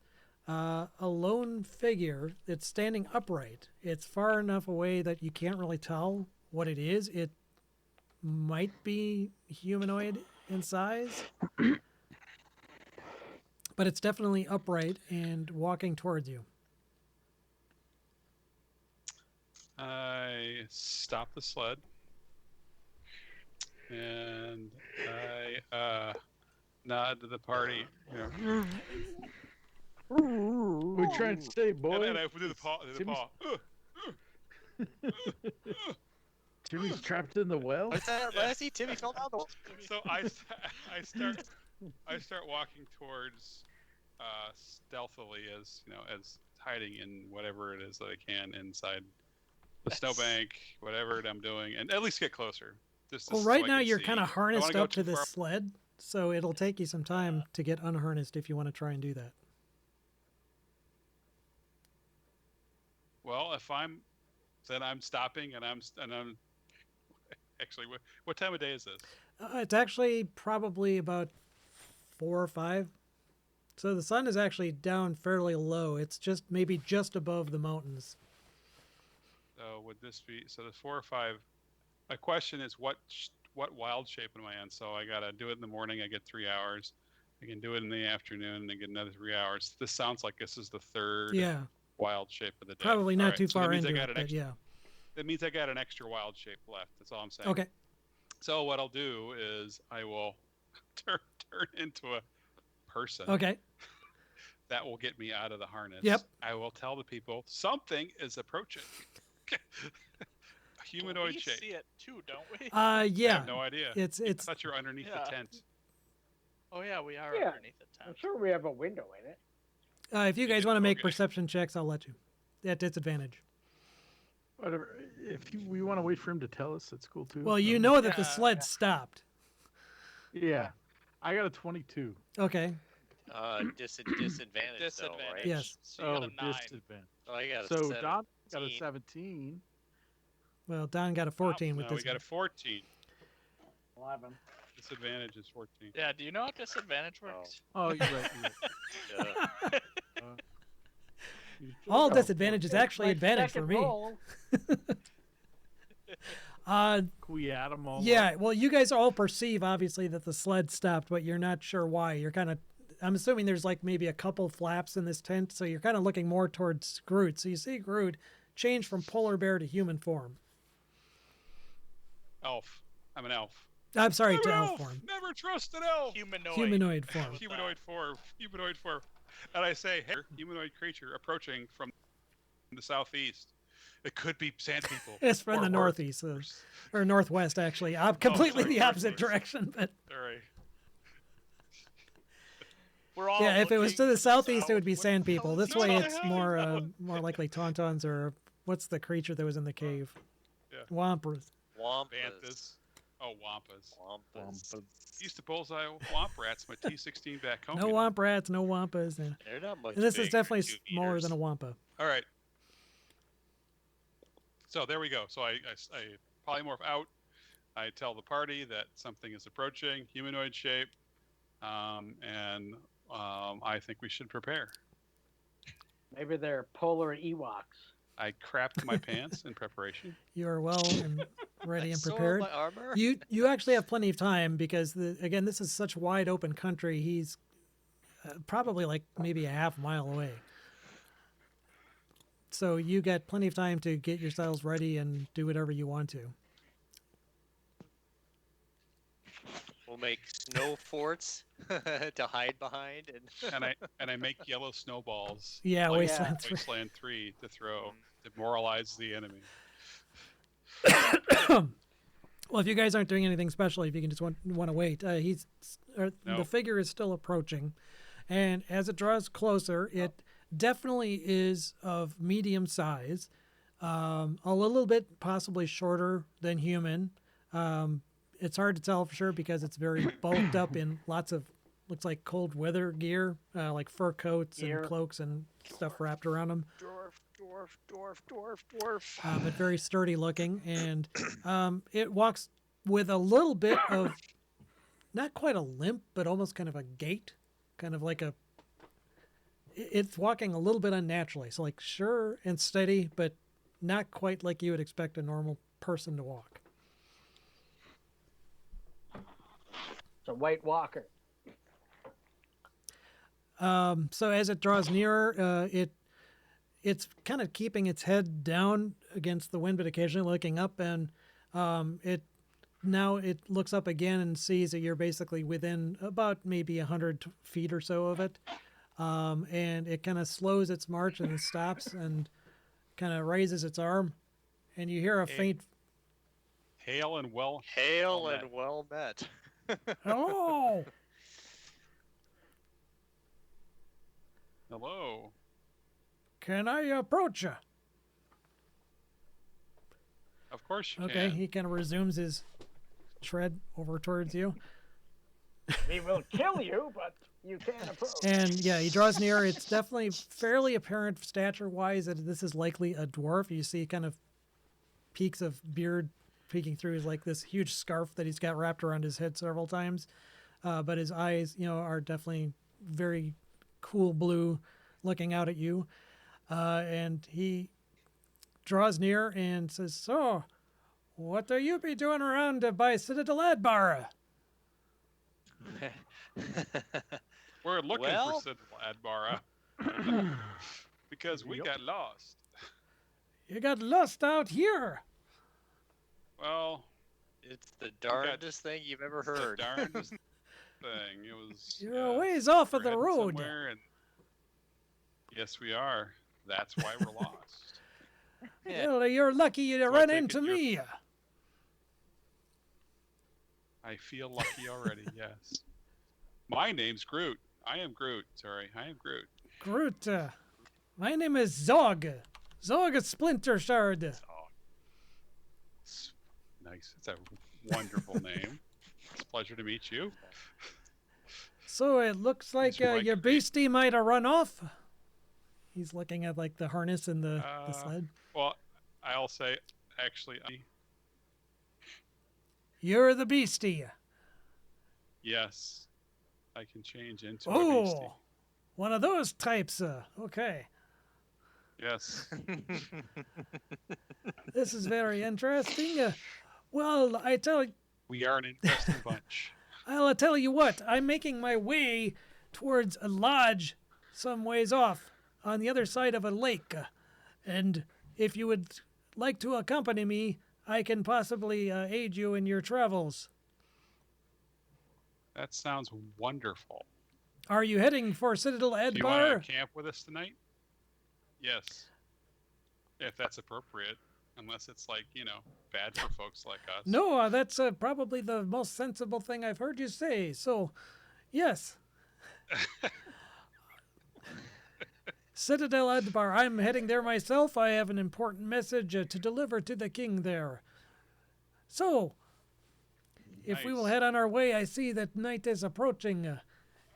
a lone figure that's standing upright. It's far enough away that you can't really tell what it is. It might be humanoid in size, but it's definitely upright and walking towards you. I stop the sled, and I nod to the party. You know, We trying to say, boy. and I do the paw. Do the Seems- paw. Jimmy's trapped in the well. What's that, Lassie? Timmy fell down the well. So I start walking towards stealthily, as as hiding in whatever it is that I can inside the snowbank, whatever I'm doing, and at least get closer. Just Well, so right I now can you're see. kind of I don't harnessed wanna go up to too this far. sled, so it'll take you some time to get unharnessed if you want to try and do that. Well, then I'm stopping, and I'm actually, what time of day is this? It's actually probably about 4 or 5. So the sun is actually down fairly low. It's just maybe just above the mountains. So would this be so? There's 4 or 5. My question is, what wild shape am I in? So I gotta do it in the morning. I get 3 hours. I can do it in the afternoon and get another 3 hours. This sounds like this is the third Yeah, wild shape of the day. probably not All right, too so that far means I into got it, an but extra, yeah. That means I got an extra wild shape left. That's all I'm saying. Okay. So what I'll do is I will turn into a person. Okay. That will get me out of the harness. Yep. I will tell the people something is approaching. A humanoid we shape. see it too, don't we? I Yeah. have no idea. It's I thought you were underneath Yeah. the tent. Oh yeah, we are Yeah. underneath the I'm tent. sure we have a window in it. if you You guys did- want to make okay. perception checks, I'll let you. At disadvantage. Whatever. If we want to wait for him to tell us, that's cool too. Well, you Um, know that the Yeah, sled yeah. stopped. Yeah, I got a 22. Okay. Disadvantage, though, Disadvantage. right? Yes. So you got a 9. disadvantage. Oh, I got a So 17. Don got a 17. Well, Don got a 14 with No, we this. got a 14. 11. Disadvantage is 14. Yeah, do you know how disadvantage works? Oh, you're right. You're right. Uh, All Oh, disadvantage is okay, actually my advantage for second me. roll. Uh, Can we add them all? yeah. Well, you guys all perceive obviously that the sled stopped, but you're not sure why. You're kind of. I'm assuming there's like maybe a couple flaps in this tent, so you're kind of looking more towards Groot. So you see Groot change from polar bear to human form. Elf. I'm an elf. I'm sorry, I'm to an elf elf. form. Never trust an elf. Humanoid. Humanoid form. Humanoid form. Humanoid form. And I say, hey, humanoid creature approaching from the southeast. It could be sand people. It's from or the worse. northeast or northwest, actually. Completely sorry, the opposite northwest. direction, but Sorry. We're all yeah, if it was to the looking southeast, it would be south. sand people. This No, way, no, it's no, more no. more likely tauntauns or what's the creature that was in the cave? Yeah. Wampas. Wampas. Banthas. Oh, wampas. Wampas. Used to bullseye womp rats my T16 back home. No you know. womp rats, no wampas. And They're not much this is bigger, definitely 2 smaller meters. than a wampa. All right. So there we go. So I polymorph out. I tell the party that something is approaching, humanoid shape, and I think we should prepare. Maybe they're polar Ewoks. I crapped my pants in preparation. You are well and ready and Soiled prepared. my armor? You actually have plenty of time because again this is such wide open country. He's probably like maybe a half mile away. So you got plenty of time to get yourselves ready and do whatever you want to. We'll make snow forts to hide behind, and I make yellow snowballs. Yeah, like Wasteland 3. Wasteland 3 to throw to demoralize the enemy. Well, if you guys aren't doing anything special, if you can just want to wait, the No. figure is still approaching, and as it draws closer, it definitely is of medium size, a little bit possibly shorter than human. It's hard to tell for sure because it's very bulked up in lots of looks like cold weather gear, like fur coats Gear. and cloaks and stuff wrapped around them. Dwarf. But very sturdy looking, and it walks with a little bit of not quite a limp, but almost kind of a gait, kind of like it's walking a little bit unnaturally. So like sure and steady, but not quite like you would expect a normal person to walk. It's a White Walker. So as it draws nearer, it's kind of keeping its head down against the wind, but occasionally looking up, and it looks up again and sees that you're basically within about maybe 100 feet or so of it, and it kind of slows its march and stops and kind of raises its arm, and you hear a faint. Hail and well. Hail Well and well met. Hello. Hello. Can I approach you? Of course you Okay, can. he kind of resumes his tread over towards you. We will kill you, but you can't approach. And yeah, he draws near. It's definitely fairly apparent stature-wise that this is likely a dwarf. You see kind of peaks of beard peeking through his like this huge scarf that he's got wrapped around his head several times. But his eyes, are definitely very cool blue, looking out at you. And he draws near and says, "So, what do you be doing around by Citadel Adbar?" We're looking Well- for Citadel Adbara because we Yep. got lost. You got lost out here. Well, It's the darndest thing you've ever the heard. darndest thing. It was. You're yeah, a ways off we're of the heading road. somewhere and- yes, we are. That's why we're lost. Yeah. Well, you're lucky you So I run take it into you're- me. I feel lucky already. Yes. My name's Groot. I am Groot. Sorry, I am Groot. Groot, my name is Zog. Zog Splinter Shard. Oh, nice. It's a wonderful name. It's a pleasure to meet you. So it looks like That's right. your beastie might have run off. He's looking at like the harness and the Uh, sled. Well, I'll say, actually, You're the beastie. yes, I can change into a beastie. Oh, one of those types. Okay, Yes. this is very interesting. Well, We are an interesting bunch. I'll tell you what. I'm making my way towards a lodge some ways off on the other side of a lake. And if you would like to accompany me, I can possibly aid you in your travels. That sounds wonderful. Are you heading for Citadel Do you want Adbar? to camp with us tonight? Yes. If that's appropriate. Unless it's like, bad for folks like us. No, that's probably the most sensible thing I've heard you say. So, yes. Citadel Adbar. I'm heading there myself. I have an important message to deliver to the king there. So, if we will Nice. head on our way, I see that night is approaching.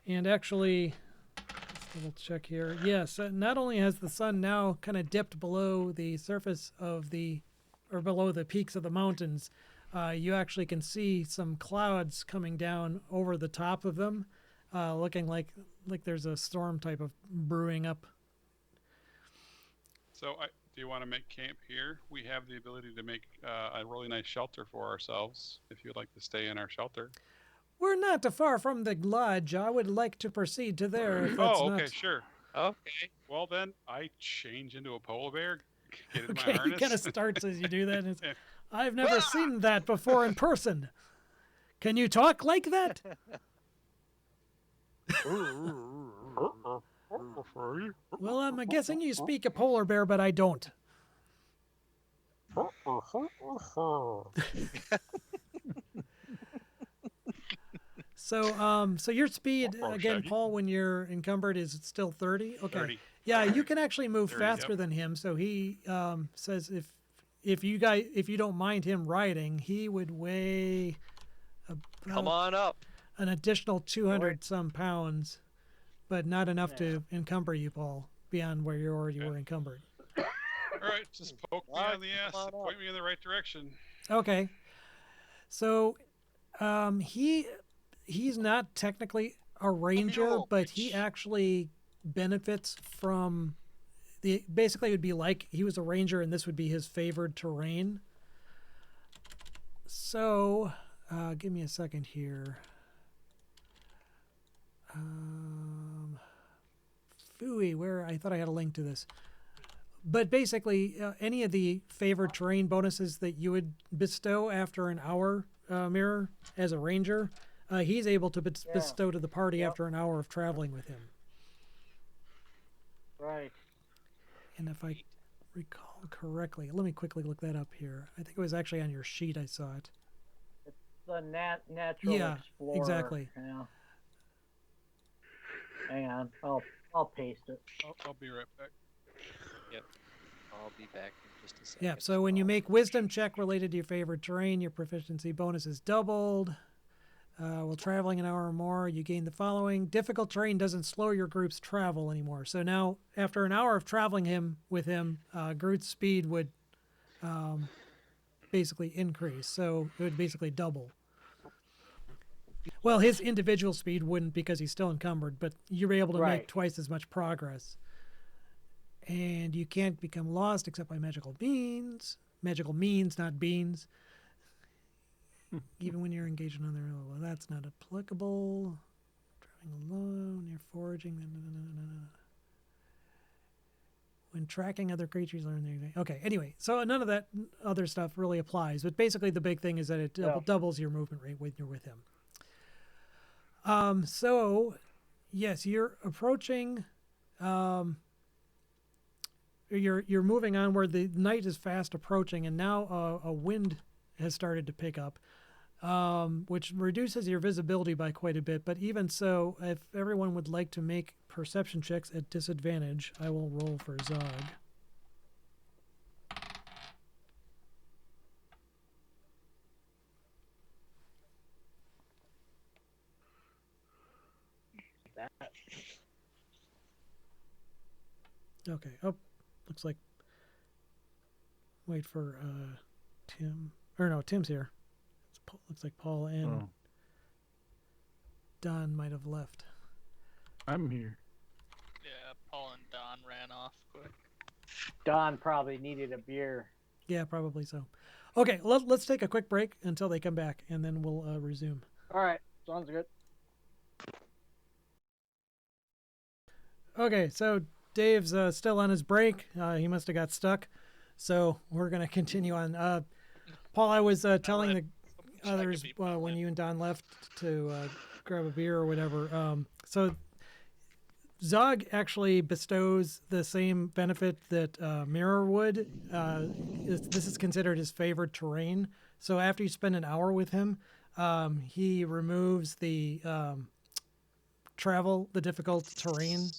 And actually, let's double check here. Yes, not only has the sun now kind of dipped below the surface of or below the peaks of the mountains, you actually can see some clouds coming down over the top of them, looking like there's a storm type of brewing up. So, do you want to make camp here? We have the ability to make a really nice shelter for ourselves if you'd like to stay in our shelter. We're not far from the lodge. I would like to proceed to there. If that's Oh, okay, not... sure. Okay. Well, then I change into a polar bear, get in Okay, my harness. he kind of starts as you do that. And I've never seen that before in person. Can you talk like that? Well, I'm guessing you speak a polar bear, but I don't. So your speed again, Shaggy. Paul, when you're encumbered, is still 30. Okay. 30. Yeah, you can actually move 30, faster yep. than him. So he says if you don't mind him riding, he would weigh Come on up. an additional 200 some pounds, but not enough to encumber you, Paul, beyond where you already were encumbered. All right, just poke me Alright, on the ass come on and point me in the right direction. Okay. So he's not technically a ranger, but he actually benefits from basically it would be like he was a ranger and this would be his favored terrain. So give me a second here. Phooey, where I thought I had a link to this. But basically, any of the favored terrain bonuses that you would bestow after an hour mirror as a ranger, he's able to bestow to the party after an hour of traveling with him. Right. And if I recall recall correctly. Let me quickly look that up here. I think it was actually on your sheet. I saw it. The natural Yeah, explorer. exactly. Yeah. Hang on, I'll paste it. I'll be right back. I'll be back in just a second. Yeah. So when you make wisdom check related to your favorite terrain, your proficiency bonus is doubled. While traveling an hour or more, you gain the following. Difficult terrain doesn't slow your group's travel anymore. So now, after an hour of traveling with him, Groot's speed would basically increase. So it would basically double. Well, his individual speed wouldn't because he's still encumbered, but you're able to make twice as much progress. And you can't become lost except by magical means. Magical means, not beans. Even when you're engaged in other, well, that's not applicable. Driving alone, you're foraging. When tracking other creatures, learn anything. Okay, anyway, so none of that other stuff really applies. But basically, the big thing is that it doubles your movement rate when you're with him. So, yes, you're approaching. You're moving on where the night is fast approaching, and now a wind has started to pick up, which reduces your visibility by quite a bit. But even so, if everyone would like to make perception checks at disadvantage, I will roll for Zog. Okay. Oh, looks like. Wait for Tim. Or no, Tim's here. Looks like Paul and Don might have left. I'm here. Yeah, Paul and Don ran off quick. Don probably needed a beer. Yeah, probably so. Okay, let's take a quick break until they come back, and then we'll resume. All right, sounds good. Okay, so Dave's still on his break. He must have got stuck. So we're going to continue on. Paul, I was telling the others when you and Don left to grab a beer or whatever. So Zog actually bestows the same benefit that Mirror would. This is considered his favored terrain. So after you spend an hour with him, he removes the the difficult terrain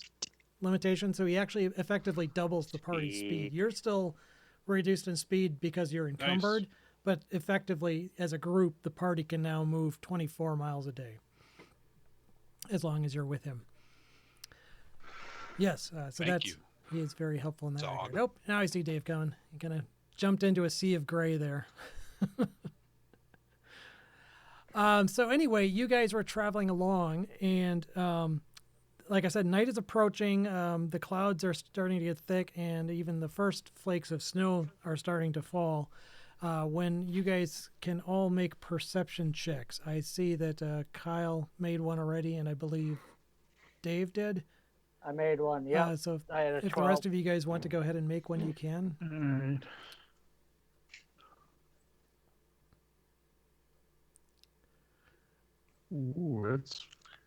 limitation. So he actually effectively doubles the party's speed. You're still reduced in speed because you're encumbered, but effectively as a group, the party can now move 24 miles a day as long as you're with him. Yes, so he is very helpful in that regard. Oh, now I see Dave coming. He kind of jumped into a sea of gray there. So anyway, you guys were traveling along, and like I said, night is approaching. The clouds are starting to get thick, and even the first flakes of snow are starting to fall. When you guys can all make perception checks. I see that Kyle made one already, and I believe Dave did. I made one, yeah. So I had a if 12. the rest of you guys want to go ahead and make one, you can. All right. Ooh, that's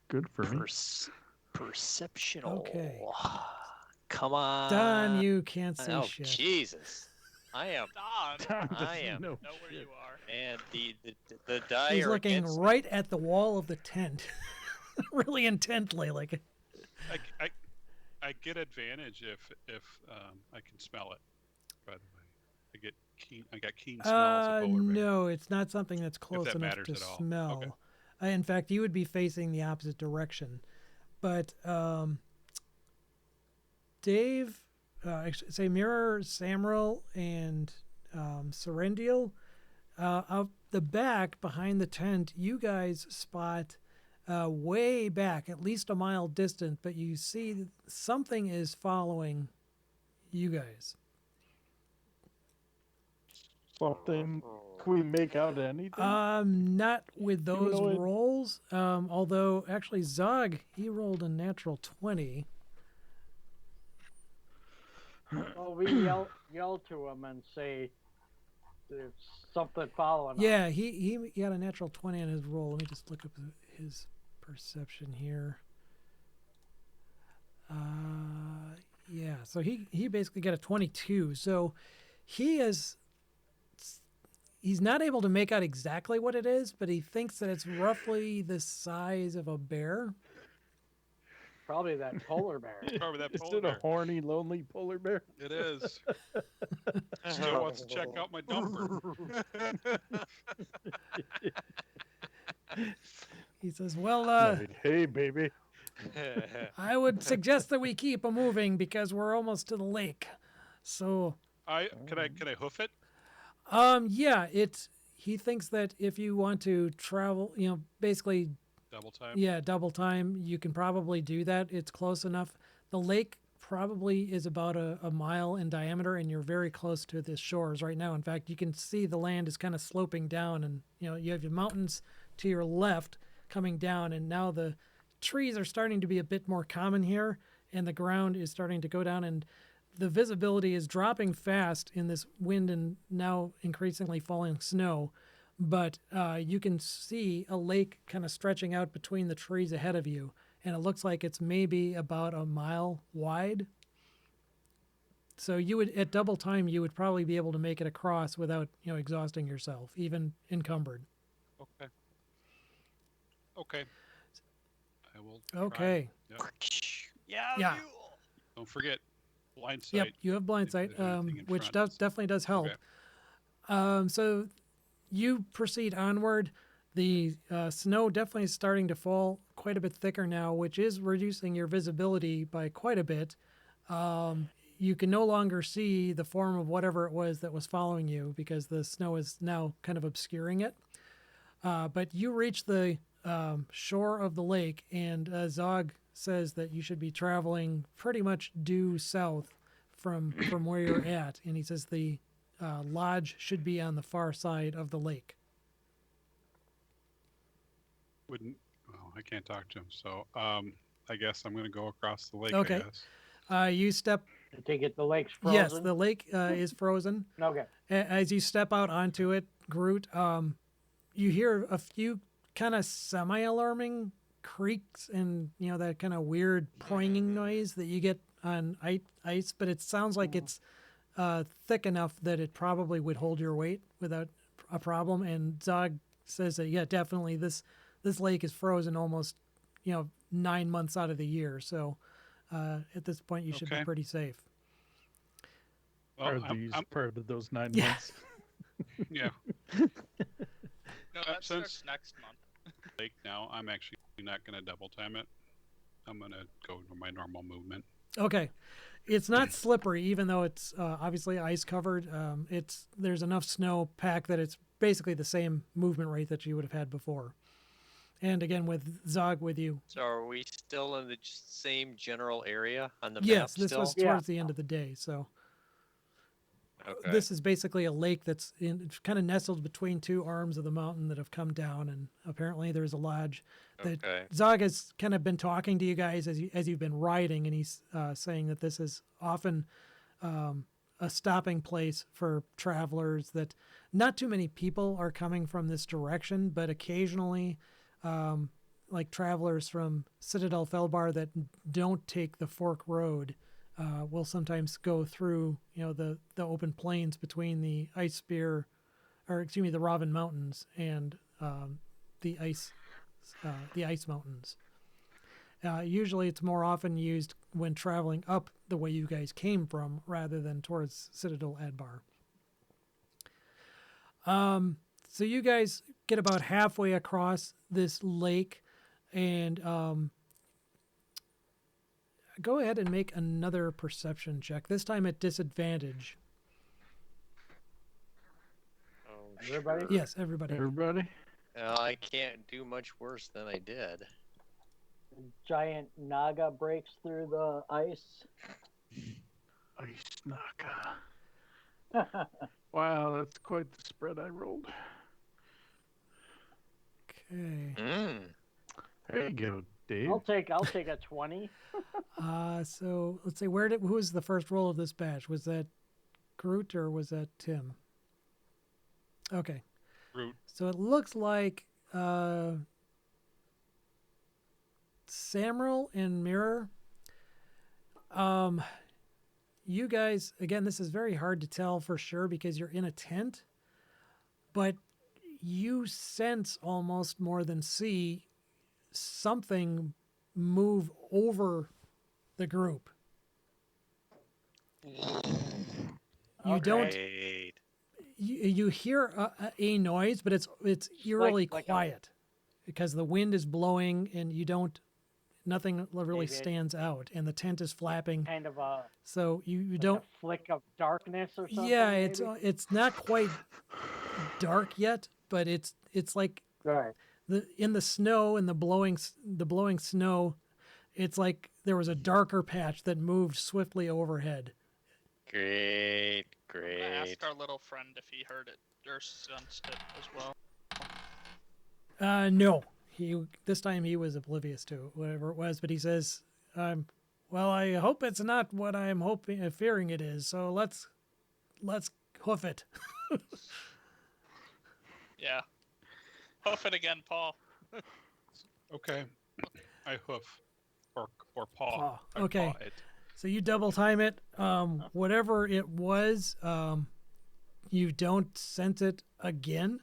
good for me. Perceptional. Okay. Come on. Don, you can't see Oh, shit. Jesus. I am. Don, I am. No know where shit. you are. And the die He's are looking against me. right at the wall of the tent, really intently, like. I get advantage if I can smell it. By the way, I got keen smells of polar bear. No, it's not something that's close that enough matters to at all. smell. Okay. In fact, you would be facing the opposite direction. But Dave, say Mirror, Samril, and Serendial, out the back behind the tent, you guys spot way back, at least a mile distant, but you see something is following you guys. Something. Can we make out anything? Not with those though it- rolls. Although actually Zog, he rolled a natural 20. Well, we yell to him and say there's something following us. Yeah, he got a natural 20 on his roll. Let me just look up his perception here. Yeah, so he basically got a 22. So he's not able to make out exactly what it is, but he thinks that it's roughly the size of a bear. Probably that polar bear. Probably that Is polar it a bear. horny, lonely polar bear? It is. Still wants to check out my dumper. He says, "Well, Like, hey, baby. I would suggest that we keep moving because we're almost to the lake." So, Can I hoof it? yeah, he thinks that if you want to travel, basically, Double time. yeah, double time, you can probably do that. It's close enough. The lake probably is about a mile in diameter, and you're very close to the shores right now. In fact, you can see the land is kind of sloping down, and you have your mountains to your left coming down, and now the trees are starting to be a bit more common here, and the ground is starting to go down, and the visibility is dropping fast in this wind and now increasingly falling snow. But you can see a lake kind of stretching out between the trees ahead of you, and it looks like it's maybe about a mile wide. So you would, at double time, you would probably be able to make it across without, exhausting yourself, even encumbered. Okay. Okay. I will. Okay. Try. Yep. Yeah. Don't forget, blind sight. Yep, you have blind if sight, there's anything in which front. definitely does help. Okay. So you proceed onward. The snow definitely is starting to fall quite a bit thicker now, which is reducing your visibility by quite a bit. You can no longer see the form of whatever it was that was following you because the snow is now kind of obscuring it. But you reach the shore of the lake, and Zog says that you should be traveling pretty much due south from where you're at. And he says the lodge should be on the far side of the lake. Wouldn't. Well, I can't talk to him, so I guess I'm going to go across the lake. Okay. I guess. You step. I take it the lake's frozen. Yes, the lake is frozen. Okay. As you step out onto it, Groot, you hear a few kind of semi-alarming creaks and that kind of weird poinging noise that you get on ice, but it sounds like it's thick enough that it probably would hold your weight without a problem. And Zog says that definitely this lake is frozen almost 9 months out of the year. So at this point, you should be Okay. pretty safe. Well, Are these part of those 9 Yeah. months? yeah. No, that Since- starts next month. Lake now. I'm actually not going to double time it. I'm going to go to my normal movement. Okay, it's not slippery, even though it's obviously ice covered. There's enough snow packed that it's basically the same movement rate that you would have had before. And again, with Zog with you. So are we still in the same general area on the Yes, map this still? was Yeah. towards the end of the day. So Okay. this is basically a lake that's kind of nestled between two arms of the mountain that have come down, and apparently there's a lodge. That Okay. Zog has kind of been talking to you guys as you've been riding, and he's saying that this is often a stopping place for travelers. That not too many people are coming from this direction, but occasionally, like travelers from Citadel Felbar that don't take the Fork Road, will sometimes go through the open plains between the the Raven Mountains and the ice mountains. Usually it's more often used when traveling up the way you guys came from rather than towards Citadel Adbar. So you guys get about halfway across this lake, and go ahead and make another perception check, this time at disadvantage. Oh, Everybody? sure. Yes, everybody. Everybody? I can't do much worse than I did. Giant Naga breaks through the ice. Ice Naka. Wow, that's quite the spread I rolled. Okay. There you go, Dave. I'll take a 20. So let's see, who was the first roll of this batch? Was that Groot or was that Tim? Okay. Groot. So it looks like Samral and Mirror. you guys, again, this is very hard to tell for sure because you're in a tent, but you sense almost more than see something move over the group. You don't. Great. You hear a noise, but it's eerily like a- quiet because the wind is blowing and you don't. Nothing really Maybe it- stands out, and the tent is flapping. Kind of a, So you like don't. a flick of darkness or something. Yeah, maybe? it's not quite dark yet, but it's like Right. in the snow and the blowing snow. It's like there was a darker patch that moved swiftly overhead. Great. I'm gonna Great. ask our little friend if he heard it or sensed it as well. No, this time he was oblivious to whatever it was, but he says, well, I hope it's not what I'm fearing it is. So let's hoof it." Yeah. Hoof it again, Paul. Okay. I hoof or paw. Paw. I Okay. paw it. So you double time it. Whatever it was, you don't sense it again.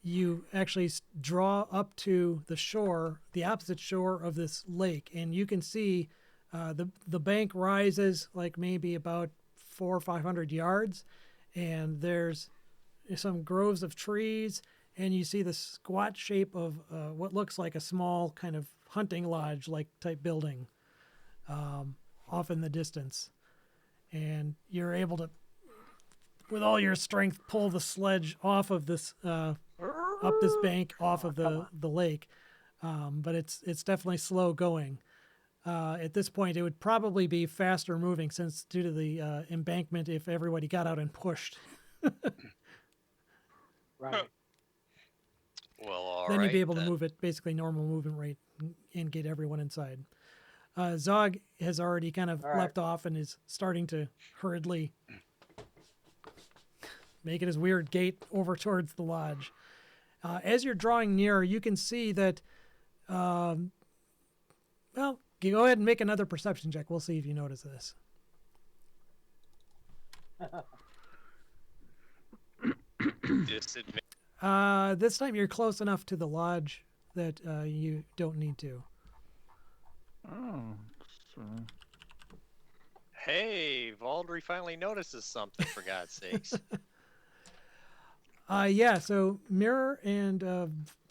You actually draw up to the shore, the opposite shore of this lake, and you can see the bank rises like maybe about 400 or 500 yards, and there's some groves of trees, and you see the squat shape of what looks like a small kind of hunting lodge like type building off in the distance. And you're able to, with all your strength, pull the sledge off of this up this bank off of the lake, but it's definitely slow going. At this point, it would probably be faster moving since due to the embankment if everybody got out and pushed. Right. Well, all Then right. you'd be able to then. move it basically normal movement rate and get everyone inside. Zog has already kind of All right. leapt off and is starting to hurriedly making his weird gait over towards the lodge. As you're drawing nearer, you can see that. Well, you go ahead and make another perception check. We'll see if you notice this. Disadvantage. This time you're close enough to the lodge that you don't need to. Oh, so Hey, Valdry finally notices something, for God's sakes. Yeah, so Mirror and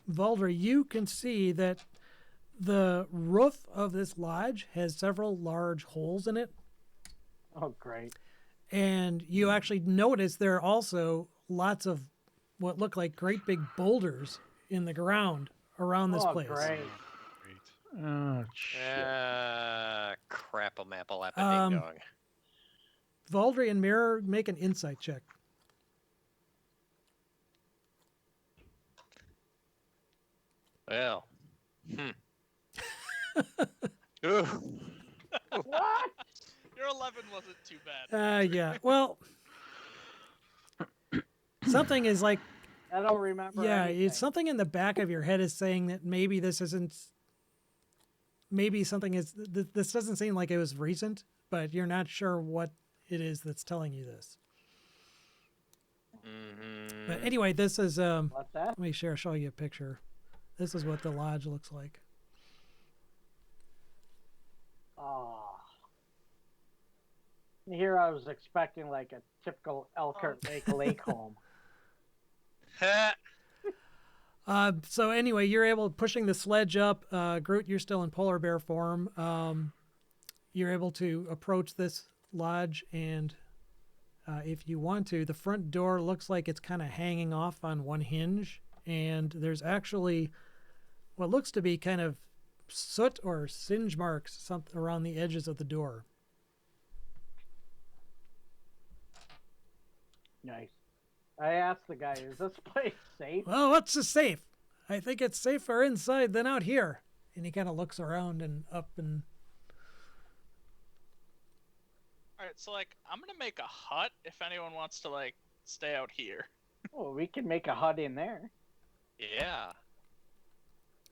Valdry, you can see that the roof of this lodge has several large holes in it. Oh, great. And you actually notice there are also lots of what look like great big boulders in the ground around this Oh, place. great. Great. oh shit. Crap-a-mappa Um, ding dong. Valdry and Mirror, make an insight check. Well. Ooh. What? Your 11 wasn't too bad. Yeah. Well, something is like, I don't remember. yeah, anything. it's something in the back of your head is saying that maybe this isn't. Maybe something is. This doesn't seem like it was recent, but you're not sure what it is that's telling you this. Mm-hmm. But anyway, this is. What's that? Let me show you a picture. This is what the lodge looks like. Oh. Here I was expecting like a typical Elkhart Lake home. So anyway, you're able pushing the sledge up. Groot, you're still in polar bear form. You're able to approach this lodge, and if you want to, the front door looks like it's kind of hanging off on one hinge, and there's actually what looks to be kind of soot or singe marks around the edges of the door. Nice. I asked the guy, "Is this place safe?" Well, what's the safe? I think it's safer inside than out here. And he kind of looks around and up and. Alright, so like, I'm gonna make a hut if anyone wants to like stay out here. Well, we can make a hut in there. Yeah.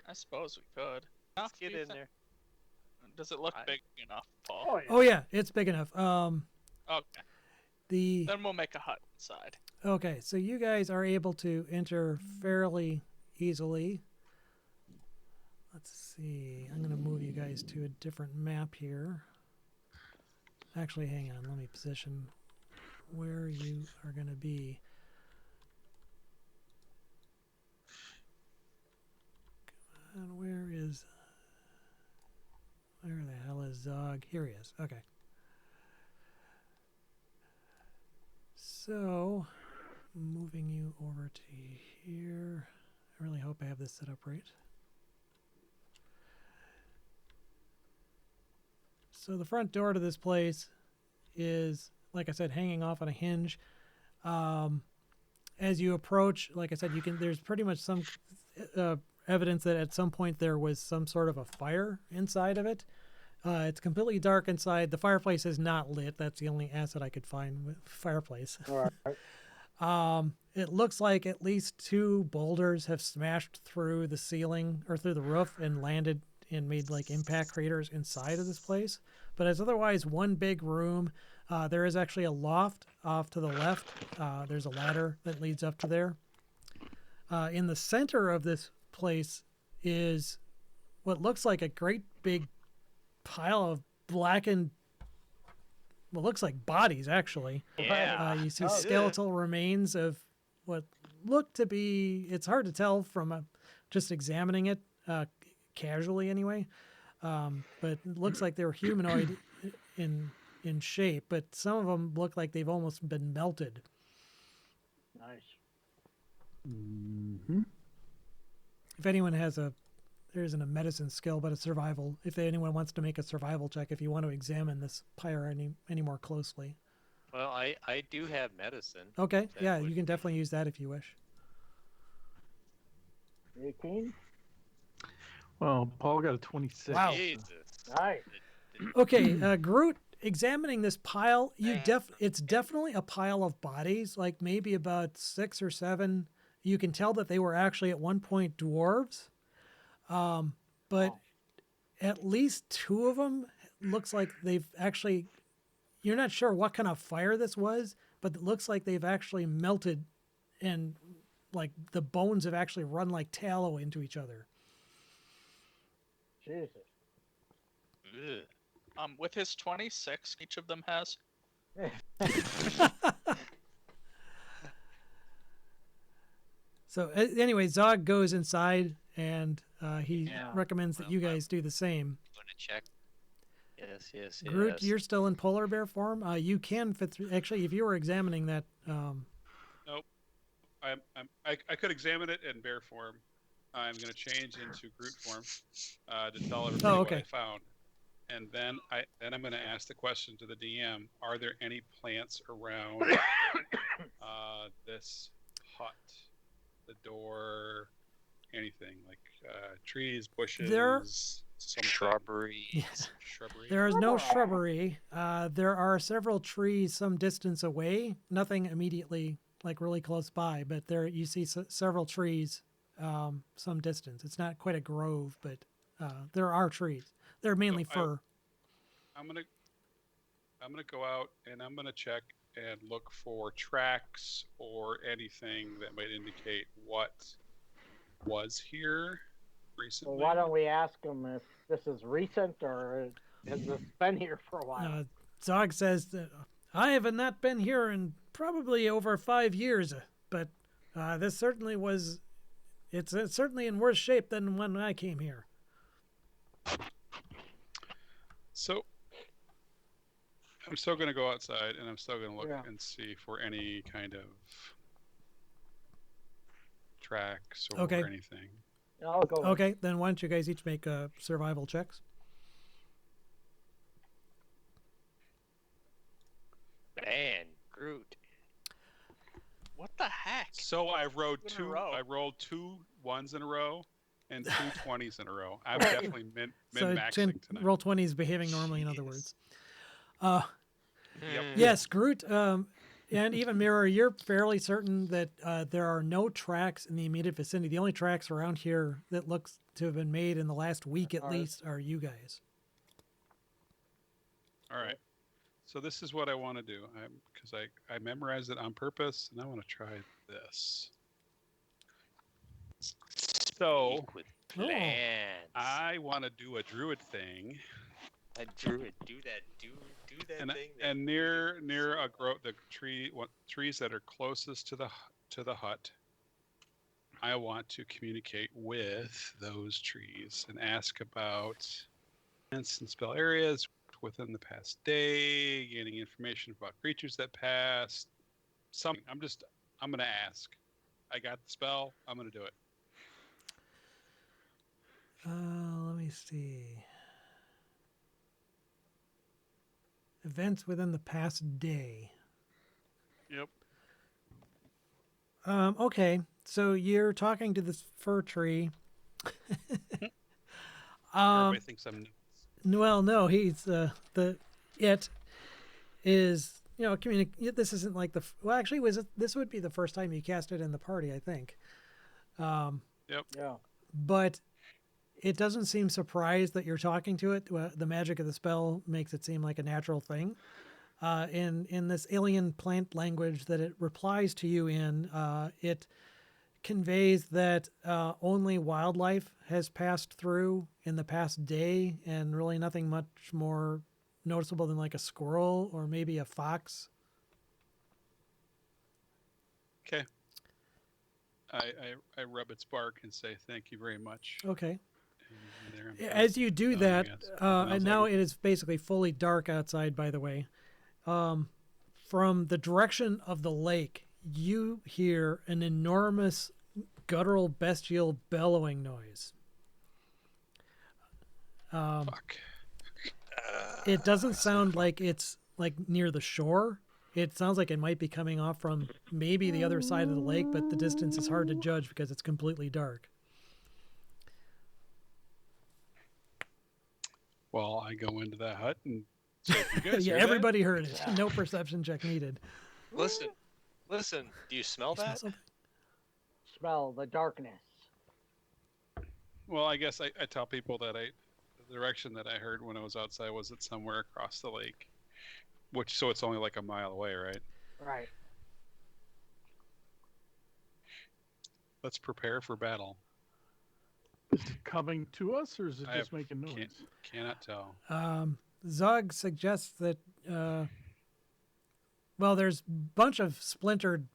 I suppose we could. Let's get in there. Does it look I- big enough, Paul? Oh yeah. Oh yeah, it's big enough. Okay. The Then we'll make a hut inside. Okay, so you guys are able to enter fairly easily. Let's see. I'm going to move you guys to a different map here. Actually, hang on. Let me position where you are going to be. Come on, where the hell is Zog? Here he is. Okay. So, moving you over to here. I really hope I have this set up right. So the front door to this place is, like I said, hanging off on a hinge. As you approach, like I said, there's pretty much some evidence that at some point there was some sort of a fire inside of it. It's completely dark inside. The fireplace is not lit. That's the only asset I could find with fireplace. All right. It looks like at least 2 boulders have smashed through the ceiling or through the roof and landed and made like impact craters inside of this place. But it's otherwise one big room. There is actually a loft off to the left. There's a ladder that leads up to there. In the center of this place is what looks like a great big pile of blackened, what looks like bodies, actually. Yeah. You see Oh, skeletal remains of what look to be, it's hard to tell from just examining it casually anyway, but it looks like they were humanoid in shape, but some of them look like they've almost been melted. Nice. Mm-hmm. If anyone there isn't a medicine skill, but a survival, if anyone wants to make a survival check, if you want to examine this pyre any more closely. Well, I do have medicine. Okay, That yeah, would you can definitely use that if you wish. 18. Well, Paul got a 26. Wow. Jesus. Nice. Okay, Groot, examining this pile, it's definitely a pile of bodies, like maybe about 6 or 7. You can tell that they were actually at one point dwarves, but at least 2 of them looks like they've actually. You're not sure what kind of fire this was, but it looks like they've actually melted, and like the bones have actually run like tallow into each other. Jesus. Ugh. With his 26, each of them has. So anyway, Zog goes inside and he Yeah. recommends that you guys do the same. Want to check? Yes, yes, Groot, yes. you're still in polar bear form. You can fit through. Actually, if you were examining that, I could examine it in bear form. I'm going to change into Groot form to tell everybody what okay. I found, and then I'm going to ask the question to the DM: are there any plants around this hut, the door, anything like trees, bushes, something? Shrubbery. yes, Shrubbery. there is no shrubbery. There are several trees some distance away. Nothing immediately, like really close by, but there you see several trees some distance. It's not quite a grove, but there are trees. They're mainly fir. I'm gonna go out and I'm gonna check and look for tracks or anything that might indicate what was here recently. Well, why don't we ask him if this is recent or has this been here for a while? Zog says that I have not been here in probably over 5 years, but this certainly was. It's certainly in worse shape than when I came here. So I'm still going to go outside and I'm still going to look Yeah. and see for any kind of tracks or Okay. anything. I'll go. Okay, then why don't you guys each make survival checks? Man, Groot. What the heck? So I rolled In a row. I rolled 2 1s in a row and 2 20s in a row. I'm definitely min So maxing tonight. roll 20 is behaving normally, in other Jeez. words. Yep. Yes, Groot, and even Mirror, you're fairly certain that there are no tracks in the immediate vicinity. The only tracks around here that looks to have been made in the last week at Ours. least are you guys. All right. So this is what I want to do. Because I memorized it on purpose, and I want to try this. So Speak with plants. I want to do a druid thing, I drew it. Do that and thing. that and you near do. near a the trees that are closest to the hut. I want to communicate with those trees and ask about events and spell areas within the past day, gaining information about creatures that passed. Something. I'm gonna ask. I got the spell. I'm gonna do it. Let me see. Events within the past day. Yep. Okay, so you're talking to this fir tree. Everybody thinks I'm nuts. Well, no, he's it is, this isn't like well, actually, this would be the first time you cast it in the party, I think. Yeah. But it doesn't seem surprised that you're talking to it. The magic of the spell makes it seem like a natural thing. In this alien plant language that it replies to you in, it conveys that only wildlife has passed through in the past day, and really nothing much more noticeable than like a squirrel or maybe a fox. Okay. I rub its bark and say thank you very much. Okay. And there I'm As you do done, I that, guess. and now Like it is basically fully dark outside, by the way. From the direction of the lake, you hear an enormous guttural bestial bellowing noise. fuck. It doesn't sound like it's like near the shore. It sounds like it might be coming off from maybe the other side of the lake, but the distance is hard to judge because it's completely dark. Well, I go into that hut and say, you guys Yeah, hear that? everybody heard it. No perception check needed. Listen. Do you smell You smell that? something? Smell the darkness. Well, I guess I tell people that the direction that I heard when I was outside was it somewhere across the lake, so it's only like a mile away, right? Right. Let's prepare for battle. Is it coming to us, or is it I just making noise? Cannot tell. Zog suggests that, well, there's a bunch of splintered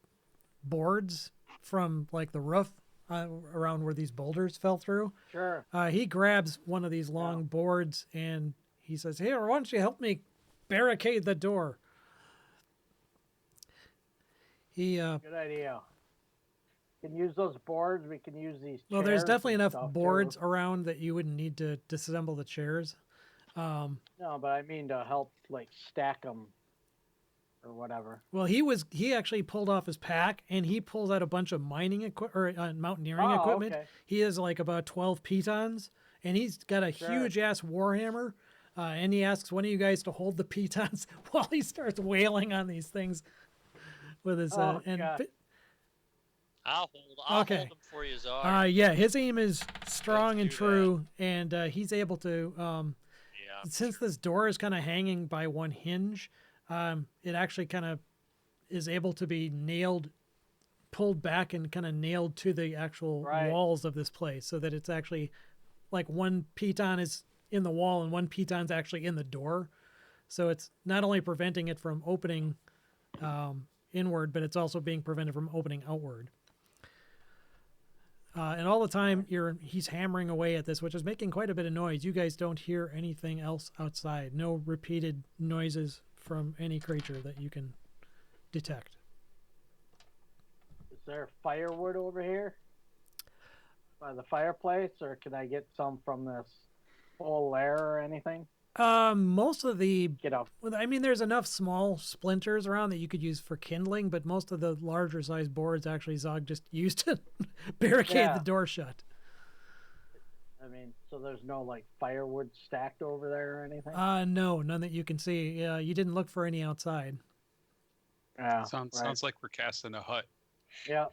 boards from like the roof around where these boulders fell through. Sure. He grabs one of these long boards and he says, "Here, why don't you help me barricade the door?" He, Good idea. Can use those boards. We can use these. well, there's chairs definitely and enough stuff, boards too. around that you wouldn't need to disassemble the chairs. No, but I mean to help like stack them or whatever. Well, he actually pulled off his pack and he pulls out a bunch of mining equipment or mountaineering Oh, equipment. okay. He has like about 12 pitons and he's got a Sure. huge ass warhammer. And he asks one of you guys to hold the pitons while he starts wailing on these things with his Oh, God. I'll hold Okay. them for you, Zog. yeah, his aim is strong Let's and do that. true, and he's able to. Yeah. Since this door is kind of hanging by one hinge, it actually kind of is able to be pulled back and kind of nailed to the actual Right. walls of this place, so that it's actually like one piton is in the wall and one piton's actually in the door. So it's not only preventing it from opening inward, but it's also being prevented from opening outward. And all the time he's hammering away at this, which is making quite a bit of noise. You guys don't hear anything else outside. No repeated noises from any creature that you can detect. Is there firewood over here by the fireplace, or can I get some from this whole lair or anything? Most of the, Get up. well, I mean, there's enough small splinters around that you could use for kindling, but most of the larger size boards actually Zog just used to barricade Yeah. the door shut. I mean, so there's no like firewood stacked over there or anything. No, none that you can see. You didn't look for any outside. Yeah. Sounds like we're casting a hut. Yeah.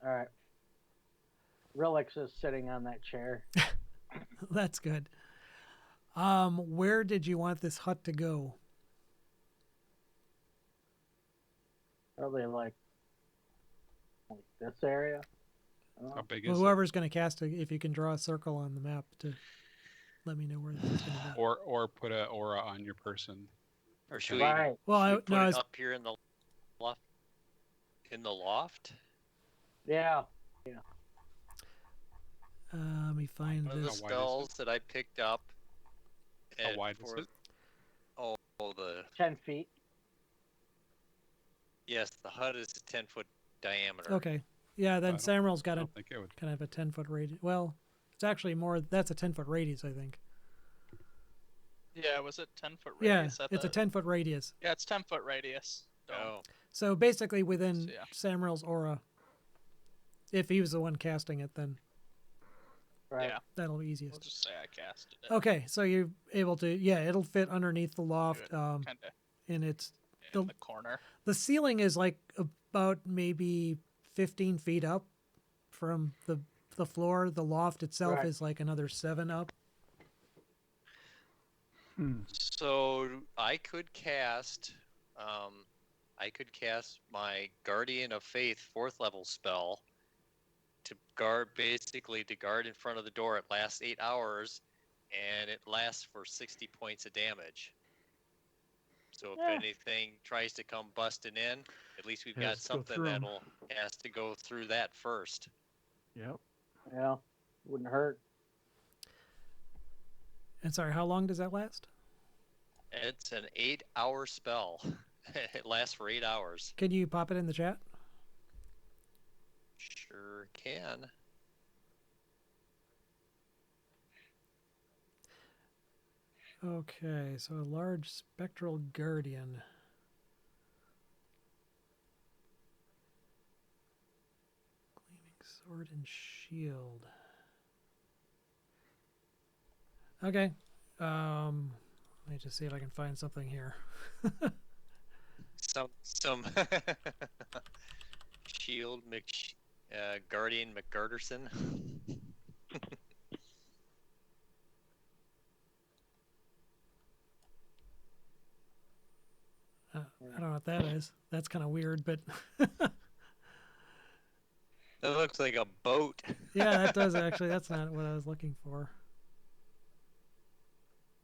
All right. Relix is sitting on that chair. That's good. Where did you want this hut to go? Probably like this area. I don't How know. big Well, is it? whoever's going to cast it, if you can draw a circle on the map to let me know where this is going to be. Or put a aura on your person. Or should we, Right. Well, should I, we put no, I it was, up here in the loft? In the loft? Yeah. let me find One of the this. How wide is it? spells that I picked up. How and wide is for- it? Oh, the 10 feet. yes, the hut is a 10-foot diameter. Okay. Yeah, then I don't- Samuel's got I a don't think it would. kind of a 10-foot radius. Well, it's actually more. That's a 10-foot radius, I think. Yeah, was it 10-foot Yeah, radius? at it's a the- 10-foot radius. Yeah, it's 10-foot radius. So, Oh, So basically, within So, yeah. Samuel's aura, if he was the one casting it, then Right. Yeah. that'll be we'll easiest. just say I casted it. Okay, so you're able to. Yeah, it'll fit underneath the loft. Good. Kind of And it's in The- the corner. the ceiling is like about maybe 15 feet up from the floor. The loft itself Right. is like another 7 up. so I could cast my Guardian of Faith 4th level spell to guard in front of the door. It lasts 8 hours and it lasts for 60 points of damage. So if Yeah. anything tries to come busting in, at least we've Has got to go something through 'em. that'll has to go through that first. Yep. Yeah. Wouldn't hurt. And sorry, how long does that last? It's an 8-hour spell. It lasts for 8 hours. Can you pop it in the chat? Sure can. Okay, so a large spectral guardian. Gleaming sword and shield. Okay. Let me just see if I can find something here. Some Shield Guardian McGarderson. I don't know what that is. That's kind of weird, but That looks like a boat. yeah, that does actually. That's not what I was looking for.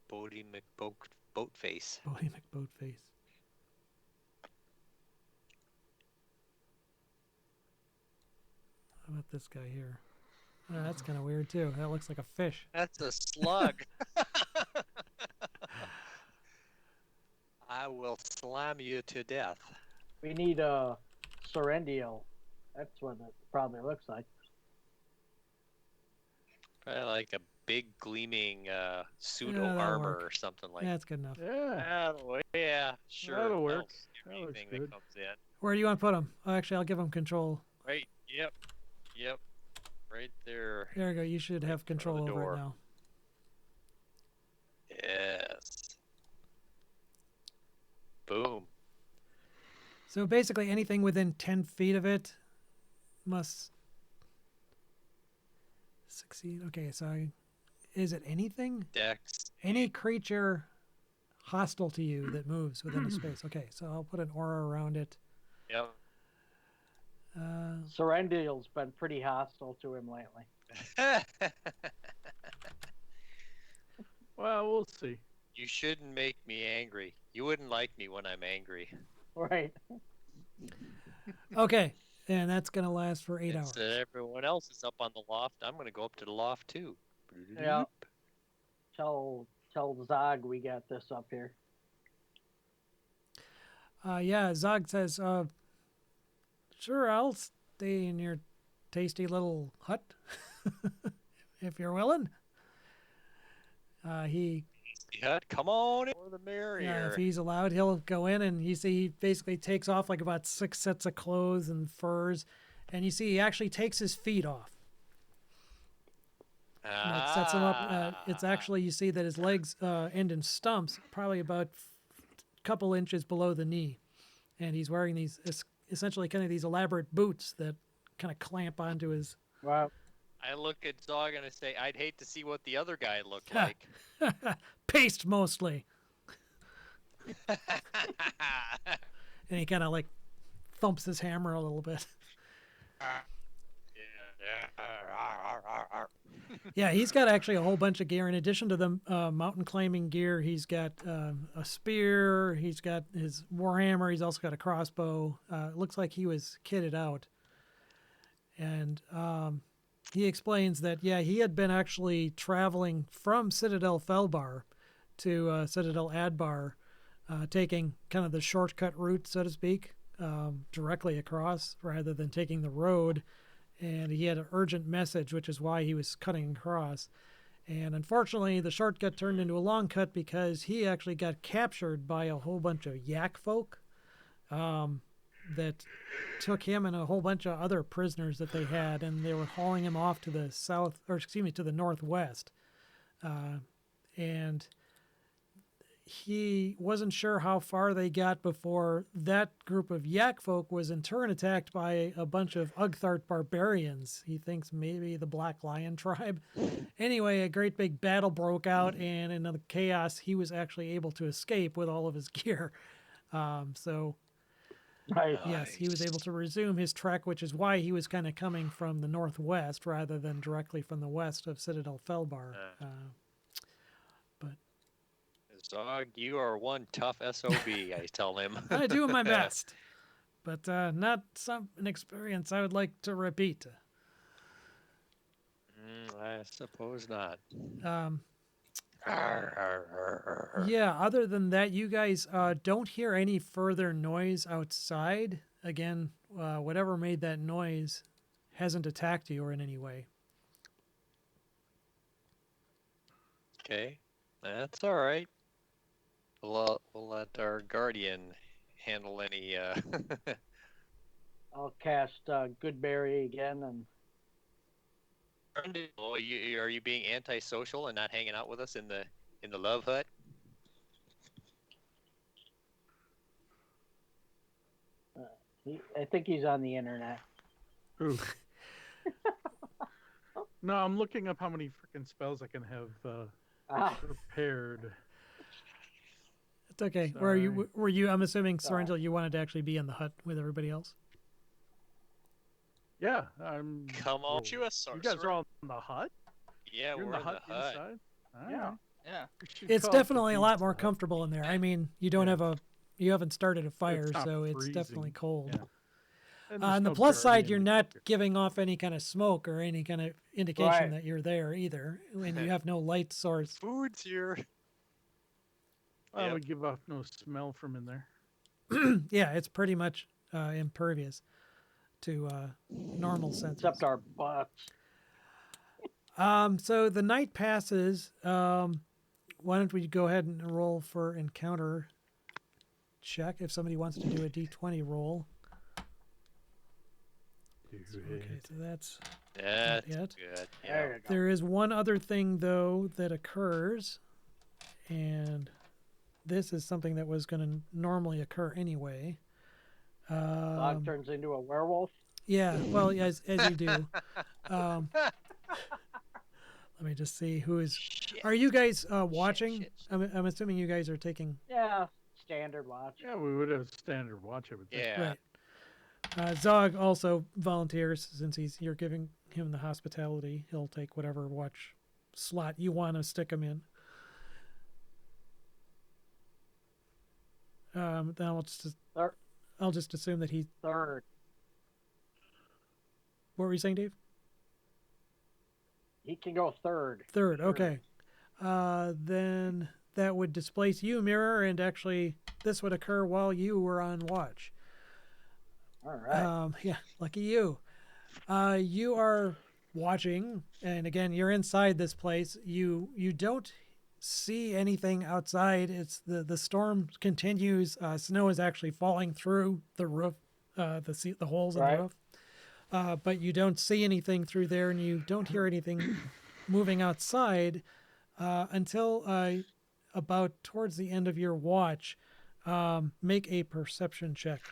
Bodie McBoatface. Bodie McBoatface. How about this guy here? Oh, that's kind of weird too. That looks like a fish. That's a slug. I will slam you to death. We need a Serendial. That's what it probably looks like. Probably like a big gleaming pseudo that'll armor work. or something like Yeah, that's good enough. Yeah. yeah, sure. That'll work. suit That looks anything that good. comes in. Where do you want to put him? Oh, actually, I'll give him control. Right. Yep. Right there. There we go. You should have in front of control the over door. it now. Yes. Boom. So basically, anything within 10 feet of it must succeed. Okay, so is it anything? Dex. Any creature hostile to you that moves within a space. Okay, so I'll put an aura around it. Yep. Serendial's been pretty hostile to him lately. Well, we'll see. You shouldn't make me angry. You wouldn't like me when I'm angry. Right. Okay, and that's going to last for 8 hours. Since everyone else is up on the loft, I'm going to go up to the loft too. Yeah. Tell Zog we got this up here. Yeah, Zog says, sure, I'll stay in your tasty little hut if you're willing. Yeah, come on in. More the Yeah, merrier. if he's allowed, he'll go in, and you see he basically takes off like about 6 sets of clothes and furs, and you see he actually takes his feet off. And it sets him up. It's actually, you see that his legs end in stumps, probably about a couple inches below the knee, and he's wearing these essentially kind of these elaborate boots that kind of clamp onto his Wow. I look at Zog and I say, I'd hate to see what the other guy looked like. Paste mostly. And he kind of like thumps his hammer a little bit. Yeah, he's got actually a whole bunch of gear. In addition to the mountain climbing gear, he's got a spear, he's got his warhammer, he's also got a crossbow. It looks like he was kitted out. And he explains that, yeah, he had been actually traveling from Citadel Felbar to Citadel Adbar, taking kind of the shortcut route, so to speak, directly across rather than taking the road. And he had an urgent message, which is why he was cutting across. And unfortunately, the shortcut turned into a long cut because he actually got captured by a whole bunch of yak folk that took him and a whole bunch of other prisoners that they had, and they were hauling him off to the south, or excuse me, to the northwest. And he wasn't sure how far they got before that group of yak folk was in turn attacked by a bunch of Ugthart barbarians. He thinks maybe the Black Lion tribe. Anyway, a great big battle broke out, and in the chaos, he was actually able to escape with all of his gear. So, Nice. yes, he was able to resume his trek, which is why he was kind of coming from the northwest rather than directly from the west of Citadel Felbar. Zog, you are one tough SOB, I tell him. I do my best, but not an experience I would like to repeat. I suppose not. Yeah, other than that, you guys don't hear any further noise outside. Again, whatever made that noise hasn't attacked you or in any way. Okay, that's all right. We'll let our guardian handle any. I'll cast Goodberry again, and Oh, are you being antisocial and not hanging out with us in the love hut? I think he's on the internet. Ooh. No, I'm looking up how many freaking spells I can have prepared. It's okay. Were you? I'm assuming, Sorrento, you wanted to actually be in the hut with everybody else. Yeah, I'm. Come on. Aren't you a You sorcerer? guys are all in the hut? Yeah, You're we're in the hut hut. inside? All Yeah. right. Yeah. We should It's call it the definitely a lot Beast more Hut. comfortable in there. I mean, you don't have you haven't started a fire, not so it's freezing. definitely cold. Yeah. And On there's the no plus side, guardian you're to not keep your- giving off any kind of smoke or any kind of indication Right. that you're there either, and you have no light source. Food's here. I Yep. would give off no smell from in there. Yeah, it's pretty much impervious to normal senses. Except our butts. So the night passes. Why don't we go ahead and roll for encounter check if somebody wants to do a D20 roll. Okay, so that's That's yet. good. Yeah. There you go. There is one other thing though that occurs, and this is something that was going to normally occur anyway. Dog turns into a werewolf. Yeah, well, as you do. Let me just see who is. Shit. Are you guys watching? shit. I'm assuming you guys are taking. Yeah, standard watch. Yeah, we would have standard watch. I would think. Yeah. Right. Zog also volunteers since you're giving him the hospitality. He'll take whatever watch slot you want to stick him in. Then I'll just assume that he. Third. What were you saying, Dave? He can go third. Third. Sure. Okay. Then that would displace you, Mirror, and actually this would occur while you were on watch. All right. Yeah, lucky you. You are watching, and again, you're inside this place. You don't see anything outside. It's the storm continues. Snow is actually falling through the roof, the holes in Right. the roof. But you don't see anything through there, and you don't hear anything moving outside until about towards the end of your watch. Make a perception check.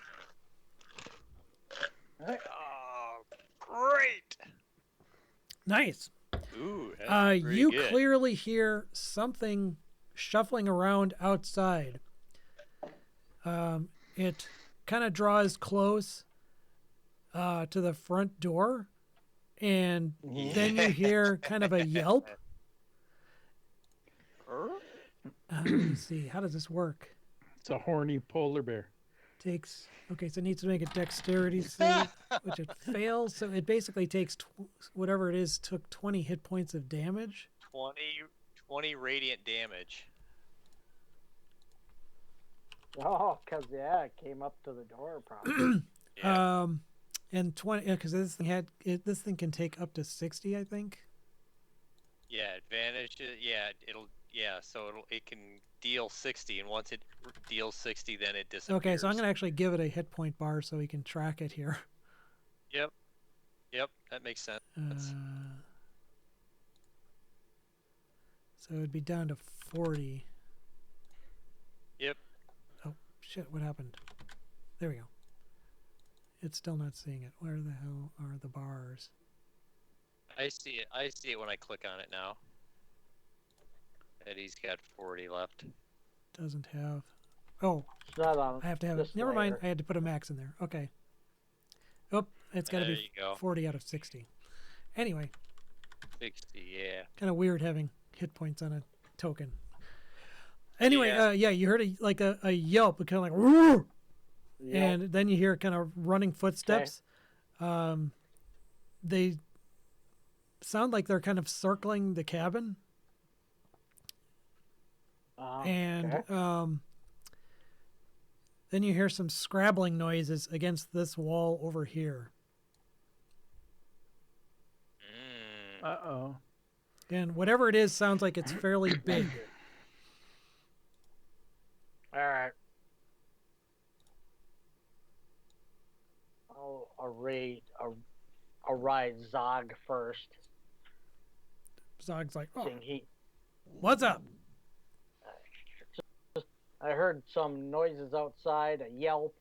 Oh, great. Nice. Ooh, that's pretty You good. clearly hear something shuffling around outside. It kind of draws close to the front door, and then you hear kind of a yelp. Let me see. How does this work? It's a horny polar bear. Takes okay, so it needs to make a dexterity save, which it fails. So it basically takes whatever it is took 20 hit points of damage. 20 radiant damage. Oh, cause yeah, it came up to the door probably. Yeah. And 20 because this thing can take up to 60, I think. Yeah, advantage. So it can deal 60, and once it deals 60, then it disappears. Okay, so I'm gonna actually give it a hit point bar so we can track it here. Yep, that makes sense. So it'd be down to 40. Yep. Oh shit! What happened? There we go. It's still not seeing it. Where the hell are the bars? I see it when I click on it now. Eddie's got 40 left. Doesn't have. Oh, It's not on. I have to have it. this Never mind. layer. I had to put a max in there. Okay. Oh, it's got to There be you go. 40 out of 60. Anyway, 60, yeah. kind of weird having hit points on a token. Anyway, Yeah. you heard a yelp, kind of like, "Roar!" Yeah. And then you hear kind of running footsteps. They sound like they're kind of circling the cabin, and okay. then you hear some scrabbling noises against this wall over here. Mm. Uh-oh. And whatever it is sounds like it's fairly big. All right. I'll ride Zog first. Zog's like, oh, Seeing he, what's up? I heard some noises outside, a yelp,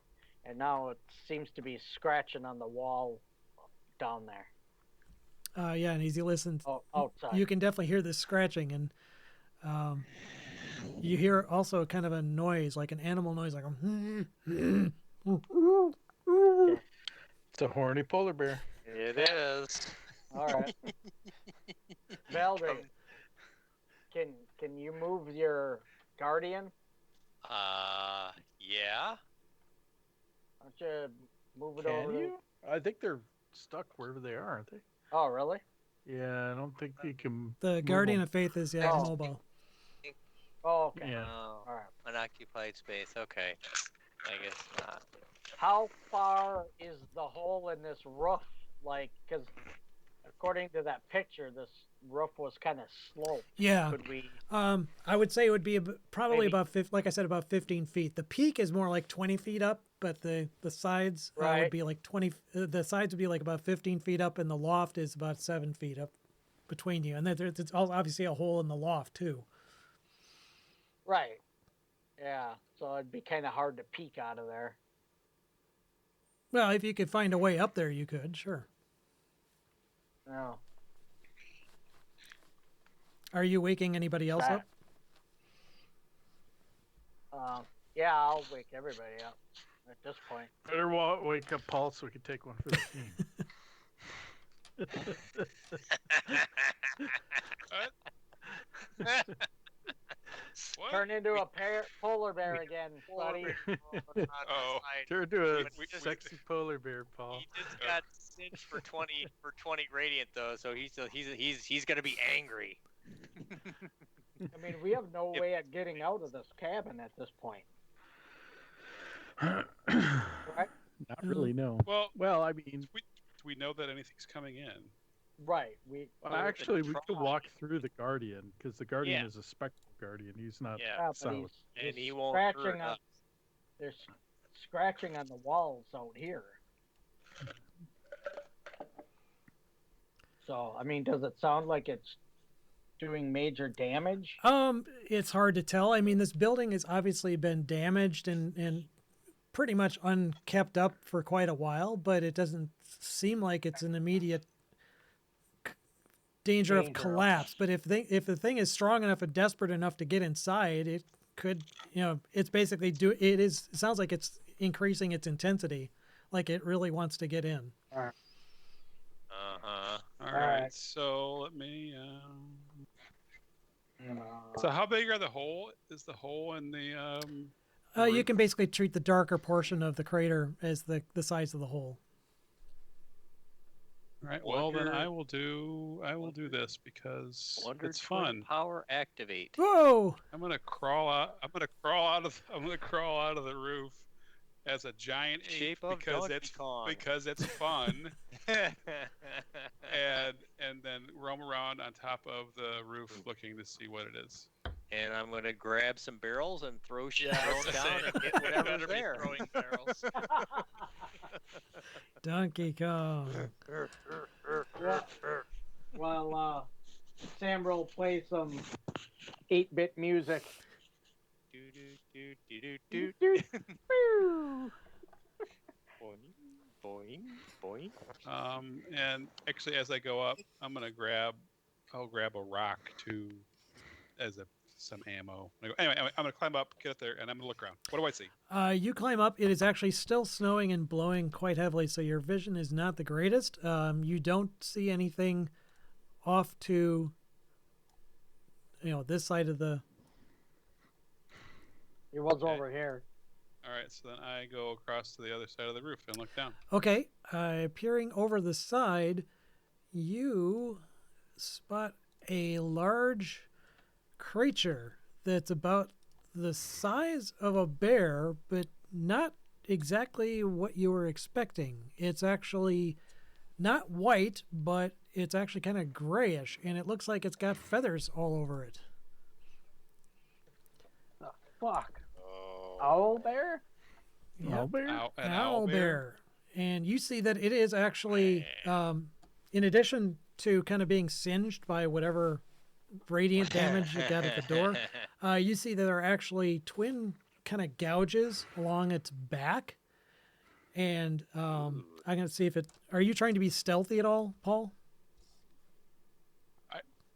and now it seems to be scratching on the wall down there. Yeah, and as you listen, Outside. you can definitely hear this scratching, and you hear also kind of a noise, like an animal noise, like a. It's a horny polar bear. It is. All right. Valdry, can you move your guardian? Yeah. Why don't you move it Can over? you? I think they're stuck wherever they are, aren't they? Oh, really? Yeah, I don't think you can. The move Guardian them. of Faith is Oh. mobile. Oh, okay. Yeah. Oh, All right. unoccupied space. Okay. I guess not. How far is the hole in this roof? Like, because according to that picture, this roof was kind of sloped. Yeah. Could we? I would say it would be probably Maybe. about like I said, about 15 feet. The peak is more like 20 feet up, but the sides would Right. be like 20. The sides would be like about 15 feet up, and the loft is about 7 feet up between you. And then there's obviously a hole in the loft too. Right. Yeah. So it'd be kind of hard to peek out of there. Well, if you could find a way up there, you could, sure. No. Are you waking anybody else up? Yeah, I'll wake everybody up at this point. Better wake up Paul so we can take one for the team. What? Turn into a polar bear again, buddy. Oh. Turn into a We- sexy polar bear, Paul. He just got cinched for 20 radiant though, so he's gonna be angry. I mean, we have no way of getting out of this cabin at this point. Right? Not really, no. Well, Well, I mean, do we know that anything's coming in? Right. actually, we could walk through the Guardian because the Guardian Yeah. is a spectral Guardian. He's not Yeah. Yeah, but south. he's And he won't hurt scratching on. us. There's scratching on the walls out here. So, I mean, does it sound like it's doing major damage? It's hard to tell. I mean, this building has obviously been damaged and pretty much unkept up for quite a while, but it doesn't seem like it's an immediate danger of Danger. collapse. But if the thing is strong enough and desperate enough to get inside, it could, it's basically it sounds like it's increasing its intensity, like it really wants to get in. Uh-huh. All Alright. right. So let me. You know, So how big are the hole? Is the hole in the You roof? can basically treat the darker portion of the crater as the size of the hole. All right. Well, then Wonder- I will do this because Wonder it's Twin fun. Power activate. Whoa! I'm gonna crawl out. I'm gonna crawl out of the roof as a giant ape Shape of because Donkey it's Kong. fun, and then roam around on top of the roof looking to see what it is. And I'm gonna grab some barrels and throw shit Yeah, I was down gonna say, and hit you whatever's better be there. throwing barrels. Donkey Kong. well, Sam will play some 8-bit music. Do, do, do, do, do, do. Boing, boing, boing. And actually, as I go up, I'll grab a rock too, as some ammo. Anyway, I'm gonna climb up, get up there, and I'm gonna look around. What do I see? You climb up. It is actually still snowing and blowing quite heavily, so your vision is not the greatest. You don't see anything off to, this side of the. He was Okay. over here. All right, so then I go across to the other side of the roof and look down. Okay, peering over the side, you spot a large creature that's about the size of a bear, but not exactly what you were expecting. It's actually not white, but it's actually kind of grayish, and it looks like it's got feathers all over it. The fuck? Oh. Owl bear? Yep. An Owl bear. And you see that it is actually, in addition to kind of being singed by whatever radiant damage it got at the door, you see that there are actually twin kind of gouges along its back. And I'm going to see if it. Are you trying to be stealthy at all, Paul?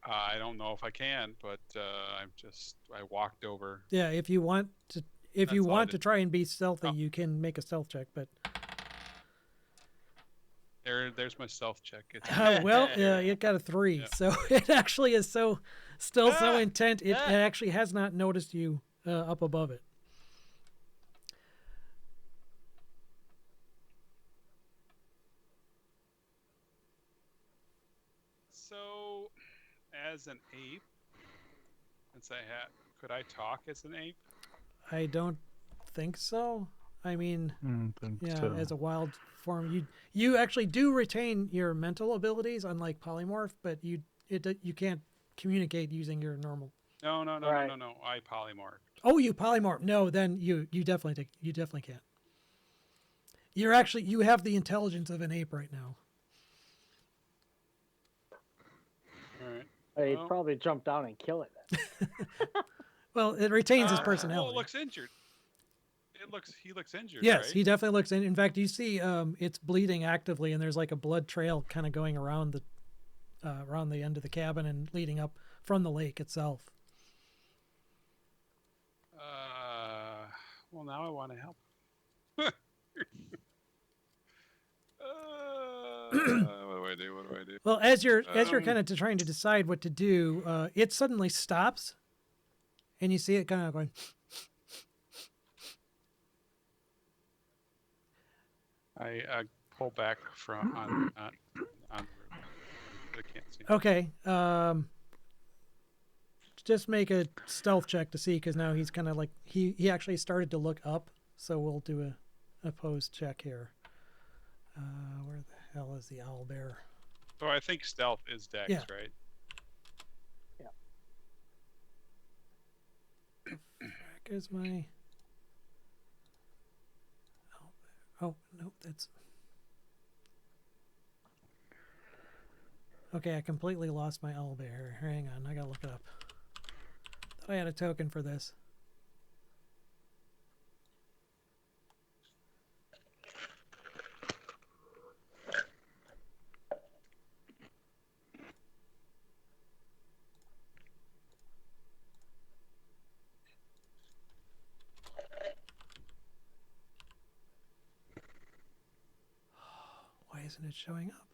I don't know if I can, but I walked over. Yeah, if you want to. If That's you all I want to did. try and be stealthy, Oh. you can make a stealth check. But There's my stealth check. It's it got a 3, Yeah. so it actually is so Ah! intent. It Ah! actually has not noticed you up above it. So, as an ape, could I talk as an ape? I don't think so. I mean, yeah, as a wild form, you actually do retain your mental abilities, unlike polymorph, but you can't communicate using your normal. No. Right. I polymorphed. Oh, you polymorph? No, then you definitely can't. You have the intelligence of an ape right now. All right. He'd Well- probably jump down and kill it. Well, it retains his Well, personality. it looks injured. He looks injured. Yes, right? he definitely looks in. In fact, you see, it's bleeding actively, and there's like a blood trail kind of going around the end of the cabin and leading up from the lake itself. Well, now I want to help. What do I do? Well, as you're Um, kind of trying to decide what to do, it suddenly stops, and you see it kind of going. I pull back from on the roof. I can't see. Okay, just make a stealth check to see, because now he's kind of like he actually started to look up. So we'll do a opposed check here. Where the hell is the owl bear? So I think stealth is dex, Yeah. right? Frack is my. Oh no, that's. Okay, I completely lost my owl bear. Hang on, I gotta look it up. Thought I had a token for this. Why isn't it showing up?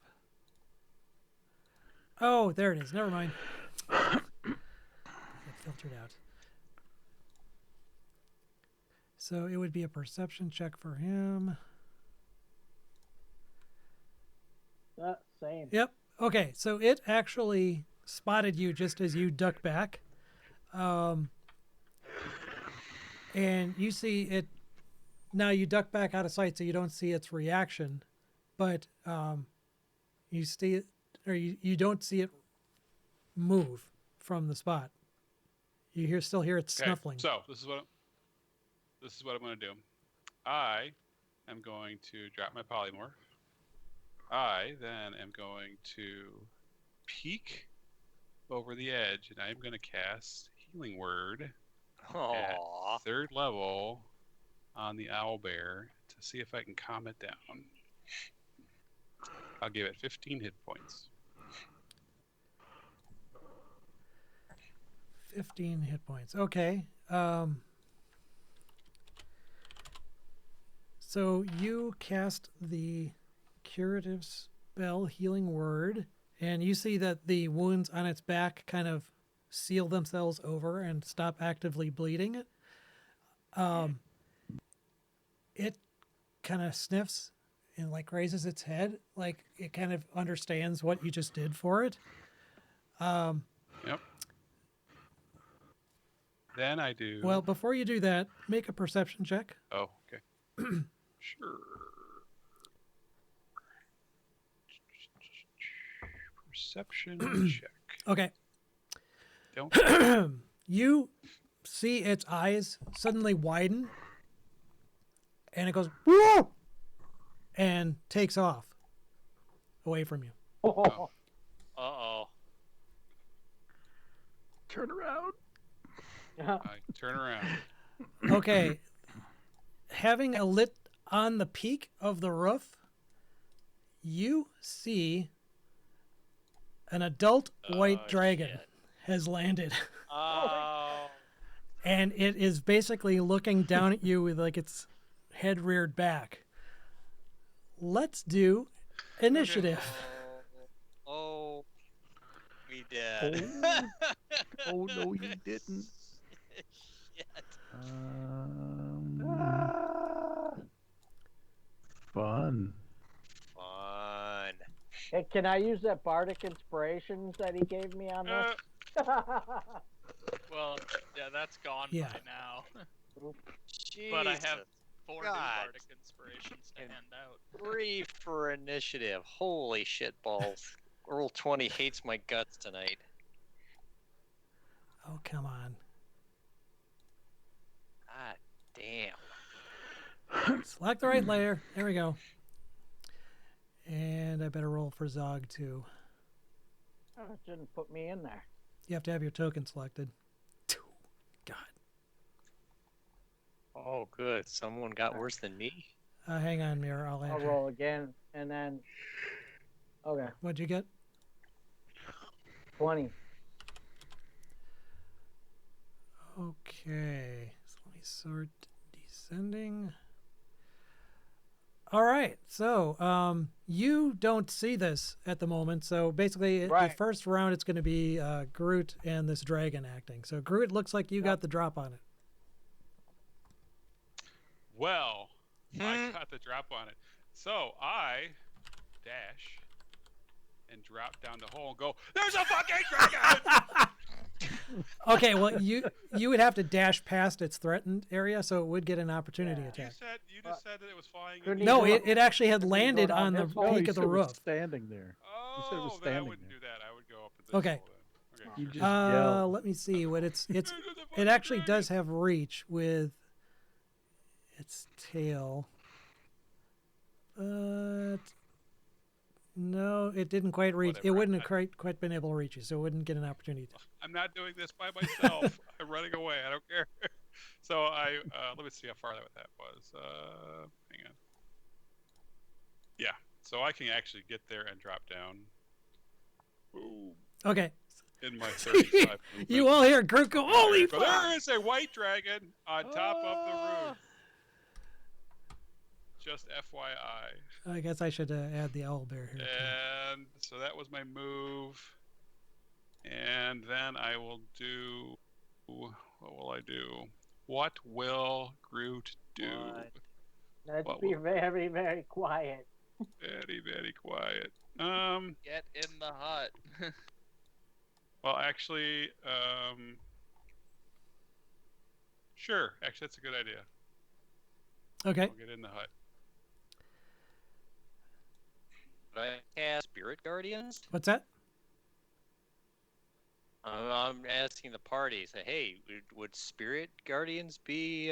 Oh, there it is. Never mind. It filtered out. So it would be a perception check for him. Same. Yep. Okay. So it actually spotted you just as you ducked back. And you see it. Now you duck back out of sight, so you don't see its reaction. But you see it, or you don't see it move from the spot. You still hear it Okay, snuffling. so this is what I'm going to do. I am going to drop my polymorph. I then am going to peek over the edge, and I'm going to cast Healing Word at Aww. 3rd level on the owlbear to see if I can calm it down. I'll give it 15 hit points. 15 hit points. Okay. So you cast the curative spell, Healing Word, and you see that the wounds on its back kind of seal themselves over and stop actively bleeding. It kind of sniffs and like raises its head, like it kind of understands what you just did for it. Yep. Then I do. Well, before you do that, make a perception check. Oh, okay. Sure. Perception check. Okay. Don't. You see its eyes suddenly widen and it goes, whoa! And takes off away from you. Oh, Uh-oh. Turn around. yeah. I turn around. Okay. Having a lit on the peak of the roof, you see an adult white Oh, dragon shit. has landed. Oh. And it is basically looking down at you with like its head reared back. Let's do initiative. Oh. We did. Oh no, you didn't. Shit. Fun. Fun. Hey, can I use that bardic inspirations that he gave me on this? Well, yeah, that's gone Yeah. by now. Jesus. But I have 4 new God. bardic inspirations to And- hand out. 3 for initiative. Holy shit balls. Roll 20 hates my guts tonight. Oh, come on. God damn. Select the right layer. There we go. And I better roll for Zog too. Oh, it didn't put me in there. You have to have your token selected. God. Oh, good. Someone got worse than me. Hang on, Mirror. I'll I'll add you. roll again, and then. Okay, What'd you get? 20. Okay. So let me sort descending. All right. So you don't see this at the moment. So basically, the Right. first round, it's going to be Groot and this dragon acting. So Groot, looks like you got the drop on it. Well, I Hmm. got the drop on it. So I dash and drop down the hole and go, there's a fucking dragon! Okay. Well, you would have to dash past its threatened area, so it would get an opportunity Yeah. attack. You just said that it was flying. Couldn't in he the No, do air. it actually had Couldn't he go landed down on the this way? peak of the said it was roof. standing there. Oh, said it was then I standing wouldn't there. do that. I would go up to this Okay. hole then. Okay, You sure. just yell. Let me see what it's There's a it fucking actually dragon! does have reach with its tail. But no, it didn't quite reach. It Whatever, wouldn't have quite been able to reach you, so it wouldn't get an opportunity. I'm not doing this by myself. I'm running away. I don't care. So I let me see how far that was. Hang on. Yeah, so I can actually get there and drop down. Boom. Okay, In my 35 movement. you all hear Groot go, "Holy But fuck!" there is a white dragon on top of the roof. just FYI. I guess I should add the owl bear here. Too. And so that was my move. And then I will do. What will I do? What will Groot do? What? Let's What be will- very, very quiet. Very, very quiet. Get in the hut. Well, actually, sure. Actually, that's a good idea. Okay. I'll get in the hut. Could I cast Spirit Guardians? What's that? I'm asking the party. Say, hey, would Spirit Guardians be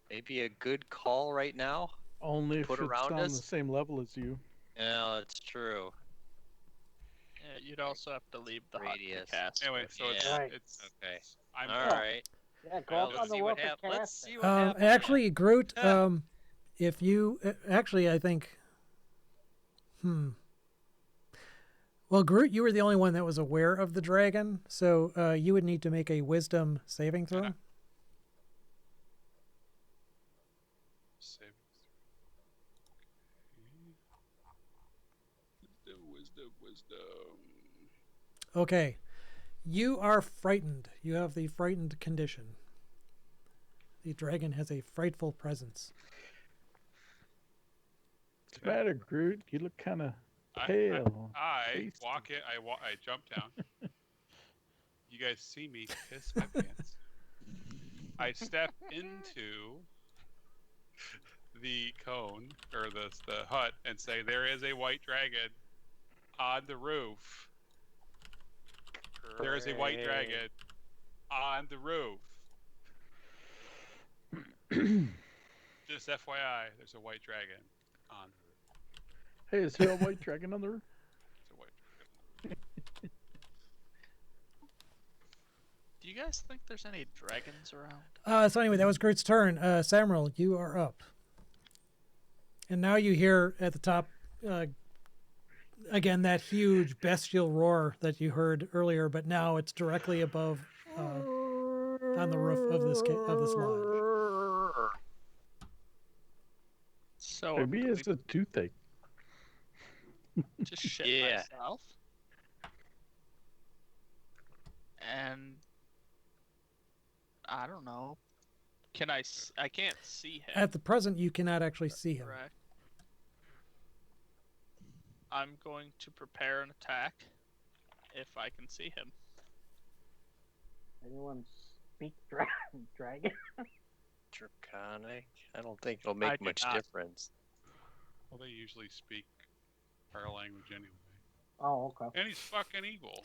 maybe a good call right now? Only if Put it's around on us? the same level as you. Yeah, that's true. Yeah, you'd also have to leave the hut Radius. to cast. Anyway, so Yeah. Right. it's Okay. I'm All right. Yeah, go Well, up let's on the see roof what and happens. Let's cast it. see what happens. Actually, Groot, Yeah. if you actually, I think, well, Groot, you were the only one that was aware of the dragon, so you would need to make a Wisdom saving throw. saving throw. Wisdom. Okay, you are frightened. You have the frightened condition. The dragon has a frightful presence. What's the matter, Groot? You look kind of I pale. I Tasty. walk it. I jump down. You guys see me piss my pants. I step into the cone or the hut and say, "There is a white dragon on the roof. There is a white dragon on the roof. Just FYI, there's a white dragon on the roof. Hey, is there a white dragon on the roof? There's a white dragon. Do you guys think there's any dragons around? So anyway, that was Groot's turn. Samuel, you are up. And now you hear at the top, again, that huge bestial roar that you heard earlier, but now it's directly above, on the roof of this lodge. So Maybe do it's a toothache. we just shit Yeah. myself. And I don't know. Can I can't see him. At the present, you cannot actually see him. Correct. I'm going to prepare an attack if I can see him. Anyone speak dragon? Draconic. I don't think it'll I make do much not. difference. Well, they usually speak our language anyway. Oh, okay. And he's fucking evil.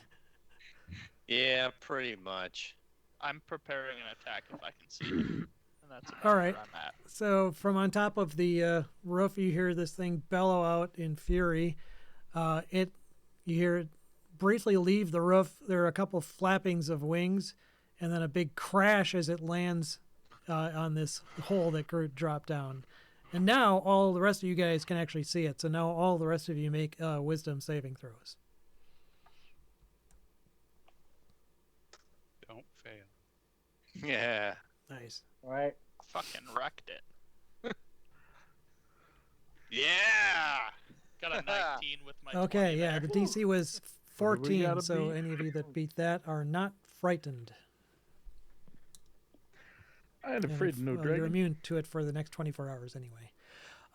Yeah, pretty much. I'm preparing an attack if I can see him. And that's about All right. where I'm at. So from on top of the roof, you hear this thing bellow out in fury. You hear it briefly leave the roof. There are a couple flappings of wings, and then a big crash as it lands on this hole that Groot dropped down. And now all the rest of you guys can actually see it. So now all the rest of you make Wisdom saving throws. Don't fail. Yeah. Nice. All right. Fucking wrecked it. Yeah. Got a 19 with my Okay, 20 yeah, there. the DC was What do we 14, gotta so beat? any of you that beat that are not frightened. I ain't And afraid of no you're dragon. immune to it for the next 24 hours anyway.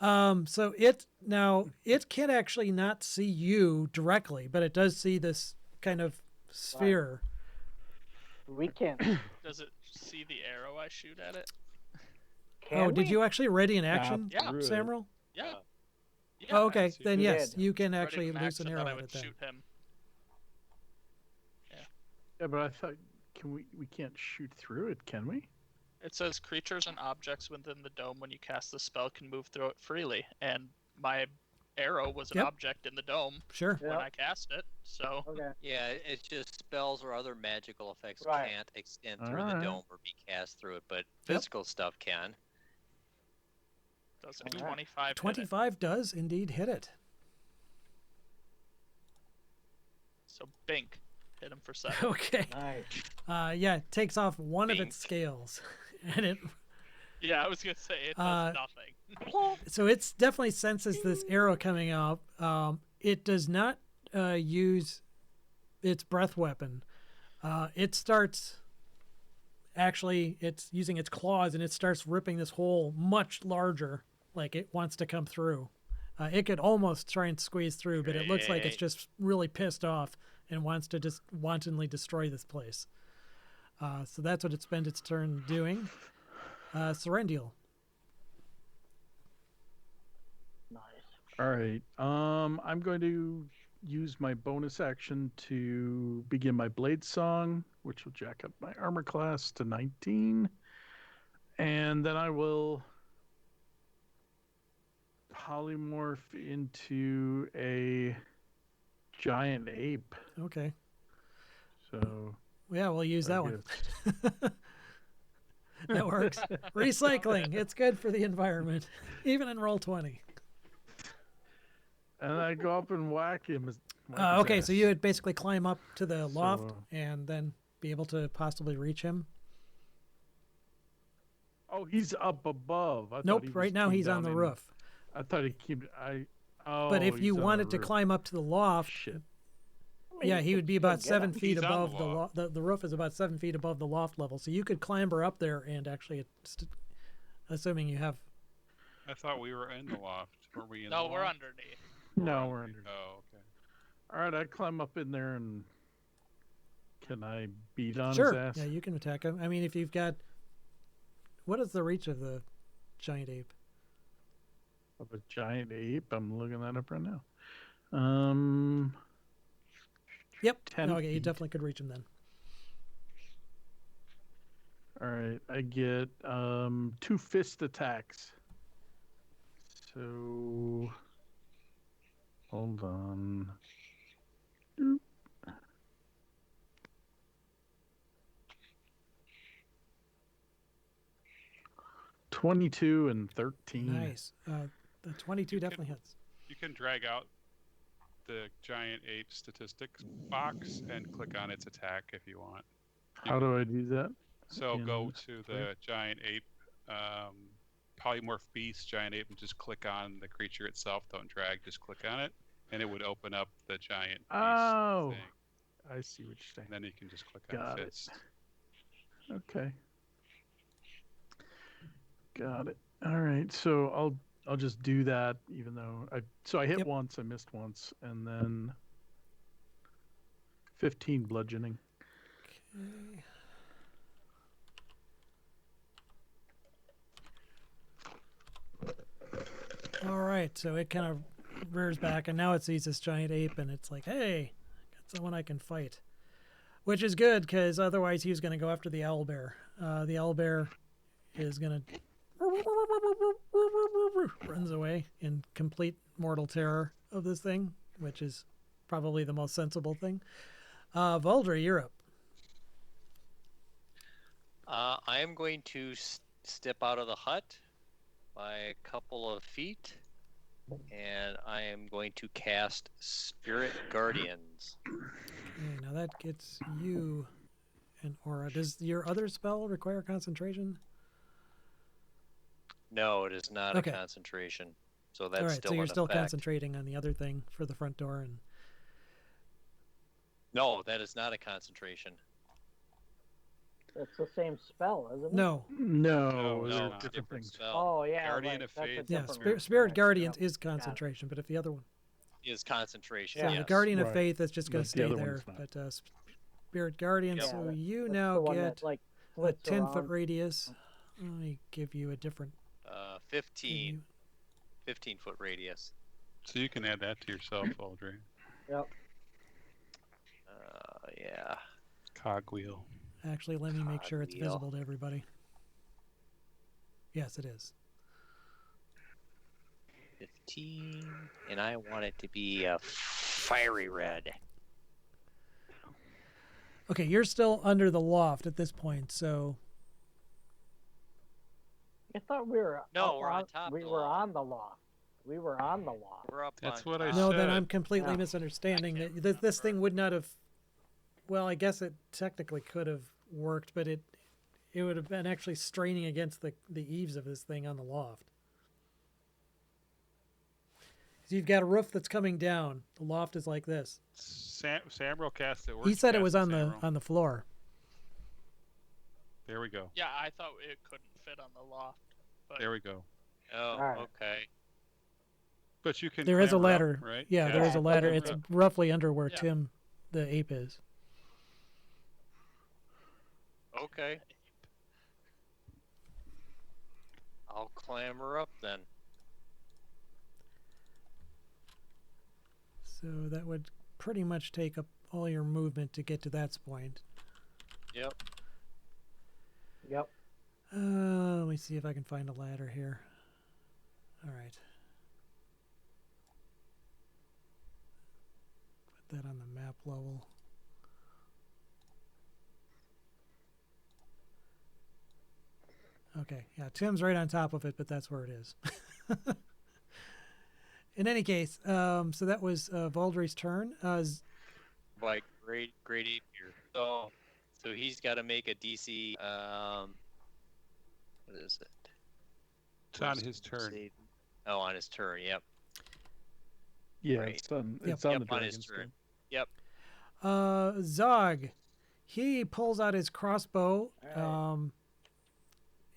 So it can actually not see you directly, but it does see this kind of sphere. We can't. Does it see the arrow I shoot at it? Can Oh, did we? you actually ready in action, Yeah. Good. Samuel? Yeah. Yeah. Oh, okay, see then you yes, did. you can Ready actually to loose an action arrow that I at would it then. shoot him. Yeah, but I thought, we can't shoot through it, can we? It says creatures and objects within the dome when you cast the spell can move through it freely. And my arrow was an Yep. object in the dome Sure. when Yep. I cast it. So Okay. Yeah, it's just spells or other magical effects Right. can't extend through the Alright. dome or be cast through it, but physical stuff can. does a Alright. 25 hit it? 25 does indeed hit it. So bink. Hit him for 7. Okay. Nice. Yeah, it takes off one of Bink. its scales, and it Yeah, I was gonna say it does Uh, nothing. So it's definitely senses this arrow coming up. It does not use its breath weapon. It starts. Actually, it's using its claws, and it starts ripping this hole much larger, like it wants to come through. It could almost try and squeeze through, but it looks like it's Great. just really pissed off and wants to just wantonly destroy this place. So that's what it spent its turn doing. Serendial. Nice. All right. I'm going to use my bonus action to begin my blade song, which will jack up my armor class to 19. And then I will polymorph into a giant ape. Okay. So Yeah, we'll use I that one. guess- That works. Recycling. It's good for the environment, even in roll 20. And I go up and whack him. whack his Okay, so ass. you would basically climb up to the loft So, and then be able to possibly reach him. Oh, he's up above. I thought Nope, he was right now came he's on down the in- roof. I thought he came. But if he's you on the wanted to roof. climb up to the loft, Shit. yeah, he would be about still get 7 him. feet He's on above the the loft. the roof is about 7 feet above the loft level, so you could clamber up there and actually, assuming you have. I thought we were in the loft. Were we in No, the we're loft? underneath. No, we're under. Oh, okay. All right, I climb up in there and can I beat on Sure, his ass? yeah, you can attack him. I mean, if you've got, what is the reach of the giant ape? Of a giant ape. I'm looking that up right now. Yep. 10 Okay, you feet. definitely could reach him then. All right, I get 2 fist attacks. So hold on. Oop. $22 and 13. Nice. The 22 definitely hits. You can drag out the giant ape statistics box and click on its attack if you want. How do I do that? So go In to the giant ape, polymorph beast, giant ape, and just click on the creature itself. Don't drag, just click on it, and it would open up the giant beast Oh, thing. I see what you're saying. And then you can just click Got on it. fist. Okay. Got it. All right. So I'll just do that even though I hit Yep. once, I missed once, and then 15 bludgeoning. Okay. All right, so it kind of rears back, and now it sees this giant ape, and it's like, "Hey, got someone I can fight," which is good because otherwise he was going to go after the owlbear. The owlbear is going to runs away in complete mortal terror of this thing, which is probably the most sensible thing. Voldra, you're up. I am going to step out of the hut by a couple of feet, and I am going to cast Spirit Guardians. Okay, now that gets you an aura. Does your other spell require concentration? No, it is not Okay. a concentration, so that's All right, still so you're in still effect. concentrating on the other thing for the front door, and No, that is not a concentration. It's the same spell, isn't it? no, No, No, they're no, different different things. spell. Oh yeah, Guardian right. of That's a Faith. yeah, different one. Spirit Right, Guardians yep. is concentration, but if the other one, Is concentration. so Yeah. the Guardian of Right. Faith is just going But to the stay other there, one's not. but Spirit Guardians. Yep. So Yeah, you That's now the one get that, like, a flits 10-foot around. radius. Let me give you a different. 15 foot radius. So you can add that to yourself, Aldrey. Yep. Yeah. Cogwheel. Actually, let me make sure it's Cogwheel. visible to everybody. Yes, it is. 15, and I want it to be a fiery red. Okay, you're still under the loft at this point, so I thought we were. No, up we're on top of We the were loft. on the loft. We were on the loft. We're up That's on what I top. no, then said. I'm completely Yeah. misunderstanding. I That can't this thing remember. would not have. Well, I guess it technically could have worked, but it would have been actually straining against the eaves of this thing on the loft. So you've got a roof that's coming down. The loft is like this. Samro cast it. He Where's said it cast was it, on the Samro? floor. There we go. Yeah, I thought it couldn't fit on the loft. But There we go. Oh, Alright. okay. But you can. There is a clamber up, ladder, right? Yeah, there is a Yeah, ladder. clamber It's up. roughly under where Yeah. Tim, the ape, is. Okay. I'll clamber up then. So that would pretty much take up all your movement to get to that point. Yep. Yep. Let me see if I can find a ladder here. All right. Put that on the map level. Okay, yeah, Tim's right on top of it, but that's where it is. In any case, so that was Valdry's turn. Like great ape here. So he's got to make a DC. What is it? It's on Where's his turn. save? Oh, on his turn. Yep. Yeah, Right. it's on. Yep. It's on Yep, the on his dragon's turn. turn. Yep. Zog, he pulls out his crossbow Alright.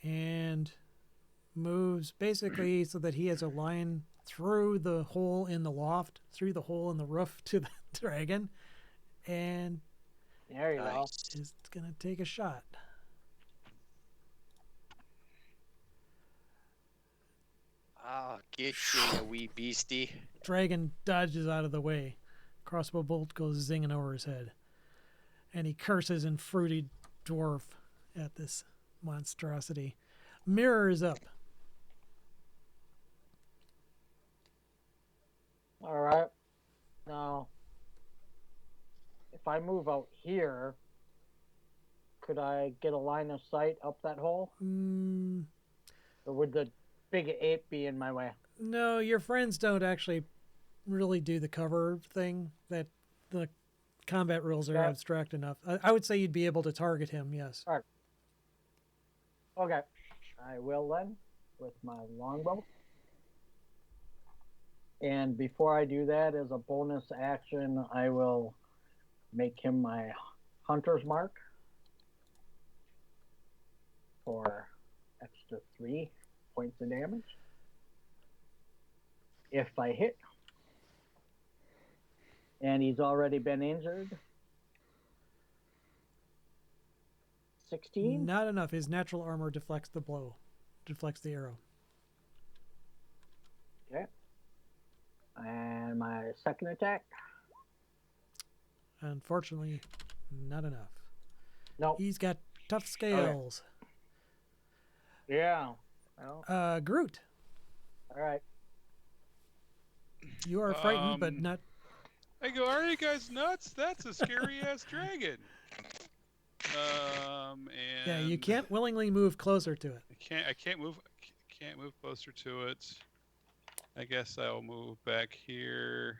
and moves basically so that he has a line through the hole in the loft, through the hole in the roof to the dragon, and There you go. Nice. is gonna take a shot. Ah, get you, you wee beastie. Dragon dodges out of the way. Crossbow bolt goes zinging over his head, and he curses in fruity dwarf at this monstrosity. Mirror is up. All right. Now, if I move out here, could I get a line of sight up that hole? Mm, Or would the big ape be in my way? no, your friends don't actually really do the cover thing. That the combat rules are Yeah. abstract enough. I would say you'd be able to target him. Yes. Okay. I will then, with my longbow. And before I do that, as a bonus action, I will make him my hunter's mark for extra 3 points of damage. If I hit, and he's already been injured. 16? Not enough. His natural armor deflects the blow, deflects the arrow. Okay. And my second attack? Unfortunately, not enough. Nope. He's got tough scales. Yeah. Well, Groot, all right. you are frightened, but Um, not. I go, are you guys nuts? That's a scary ass dragon. And Yeah, you can't willingly move closer to it. I can't move closer to it. I guess I'll move back here.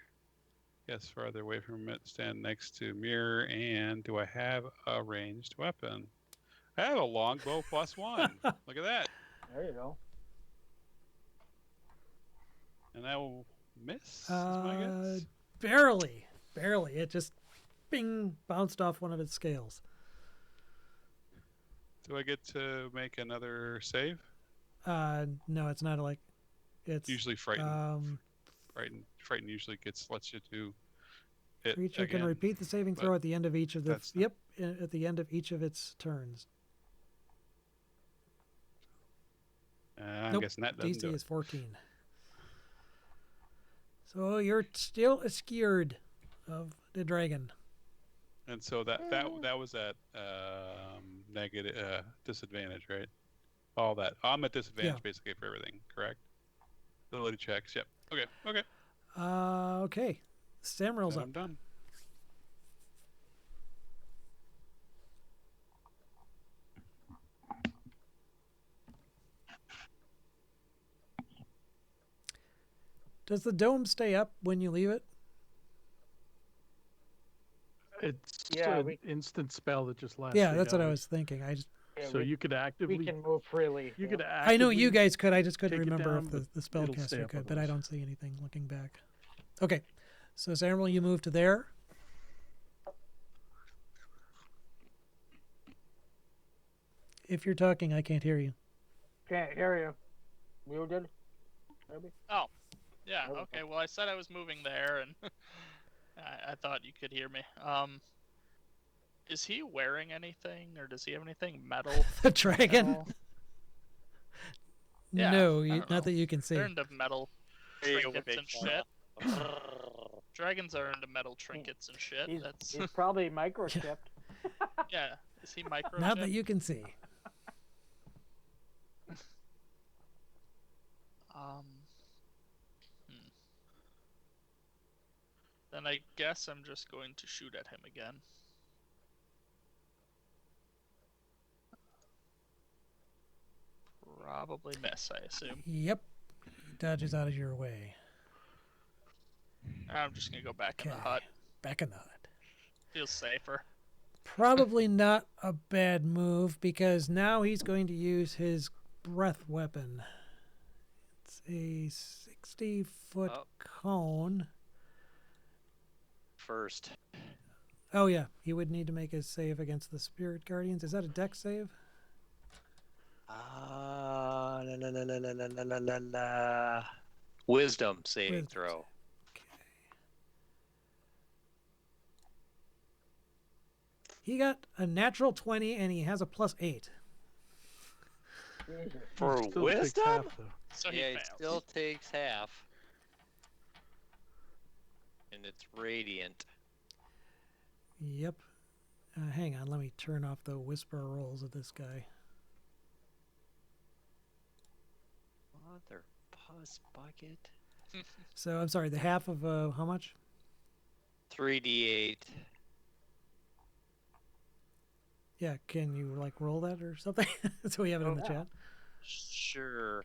Guess farther away from it. Stand next to mirror. And do I have a ranged weapon? I have a longbow +1. Look at that. There you go. And I will miss. Is my guess. Barely. It just, bing, bounced off one of its scales. Do I get to make another save? No, it's not like. It's Usually frightened. Frightened usually lets you do it creature again. can repeat the saving but throw at the end of each of the. that's not- Yep, at the end of each of its turns. I'm Nope, guessing that doesn't DC do is it. 14. So you're still scared of the dragon. And so that was at negative disadvantage, right? All that. I'm at disadvantage Yeah. basically for everything, correct? Ability checks. Yep. Okay. Okay. Samril's Then up. I'm done. Does the dome stay up when you leave it? It's Yeah, an we- instant spell that just lasts. Yeah, 8 that's what I hours. was thinking. I just Yeah, so you could actively. we can move freely. You yeah. could. I know you actively- guys could. I just couldn't take it remember down, if but the it'll stay spellcaster up could, but I otherwise. don't see anything looking back. Okay, so Samuel, you move to there. If you're talking, I can't hear you. Can't hear you. Muted? Maybe? Oh, yeah. Oh, Okay. Well, I said I was moving there, and I thought you could hear me. Is he wearing anything, or does he have anything metal? The dragon? at all? Yeah, No, I you, don't not know. that you can see. They're into metal There you go, trinkets big and fella. shit. Dragons are into metal trinkets and shit. He's, That's he's probably microchipped. yeah. Is he microchipped? Not that you can see. Hmm. Then I guess I'm just going to shoot at him again. Probably miss, I assume. Yep. He dodges out of your way. I'm just gonna go back in Okay. the hut. Back in the hut. Feels safer. Probably not a bad move because now he's going to use his breath weapon. It's a 60-foot Oh. cone. First. Oh yeah, he would need to make his save against the Spirit Guardians. Is that a dex save? La. Wisdom saving Wisdom throw. Okay. He got a natural 20 and he has a +8. Jesus. For Still takes wisdom? half, though. So Yeah, he it fails. still takes half. And it's radiant. Yep. Hang on, let me turn off the whisper rolls of this guy. Mother puss bucket. So I'm sorry, the half of how much? 3d8. Yeah, can you like roll that or something? So we have it in the Oh, chat. Sure.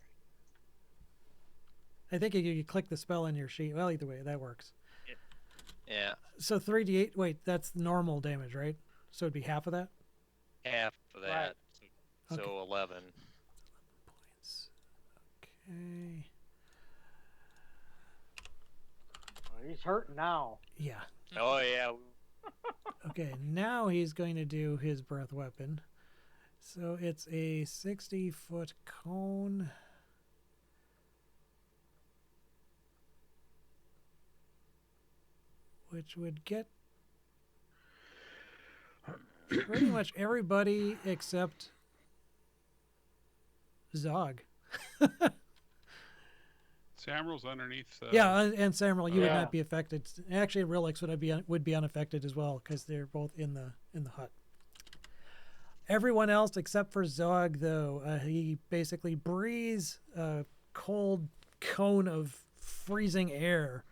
I think you click the spell in your sheet. Well, either way, that works. Yeah, So 3d8. Wait, that's normal damage, right? So it'd be half of that. half of that. So Okay. 11. Points. Okay. Oh, he's hurting now. Yeah. Oh, yeah. Okay. Now he's going to do his breath weapon. So it's a 60-foot cone. Which would get pretty much everybody except Zog. Samuel's underneath. Yeah, and Samuel, you would Yeah. not be affected. Actually, Relix would be unaffected as well because they're both in the hut. Everyone else except for Zog, though, he basically breathes a cold cone of freezing air.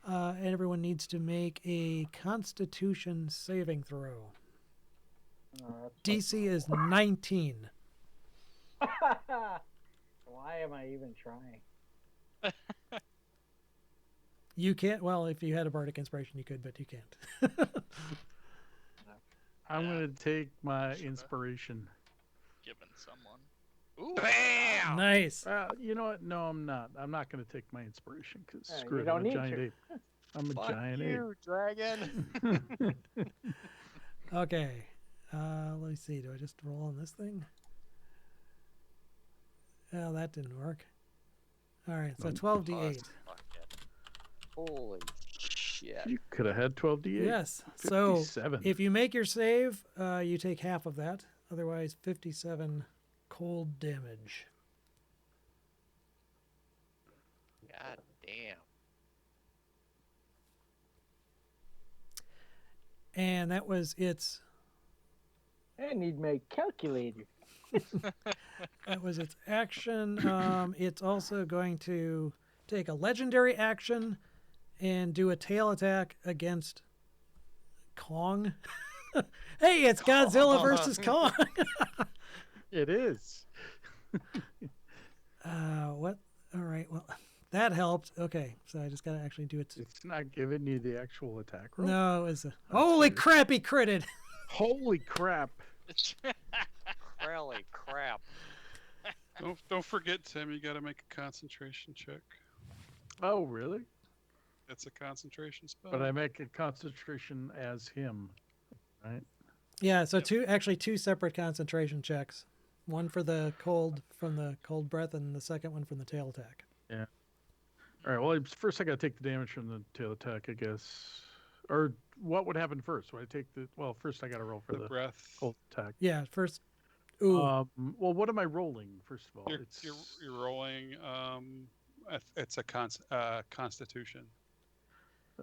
And everyone needs to make a Constitution saving throw. Oh, DC is 19. Why am I even trying? You can't. Well, if you had a bardic inspiration, you could, but you can't. I'm Yeah. gonna take my inspiration. Given someone. Ooh. Bam! Nice. You know what? No, I'm not. I'm not gonna take my inspiration because Yeah, screw you it. don't I'm a need giant to. ape. I'm a Fuck giant you, dragon. Okay. Let me see. Do I just roll on this thing? Oh, that didn't work. All right. So Nope. 12d8. Holy shit. ape. You could have had 12d8. Yes. So 57. if you make your save, you take half of that. Otherwise, 57 cold damage. God damn. And that was its. I need my calculator. That was its action. It's also going to take a legendary action and do a tail attack against Kong. Hey, it's Godzilla versus Kong. It is. What? All right. Well, that helped. Okay, so I just got to actually do it. It's not giving you the actual attack roll. No, it's a. Holy weird. crap! He critted. Holy crap. Holy crap. Don't forget, Tim. You got to make a concentration check. Oh, really? It's a concentration spell. But I make a concentration as him, right? Yeah, so Yep. two separate concentration checks. One for the cold from the cold breath, and the second one from the tail attack. All right. Well, first I got to take the damage from the tail attack, I guess. Or what would happen first? Would I take the? Well, first I got to roll for the the breath. cold attack. Yeah, first. Ooh, Well, what am I rolling? First of all, You're rolling. It's a constitution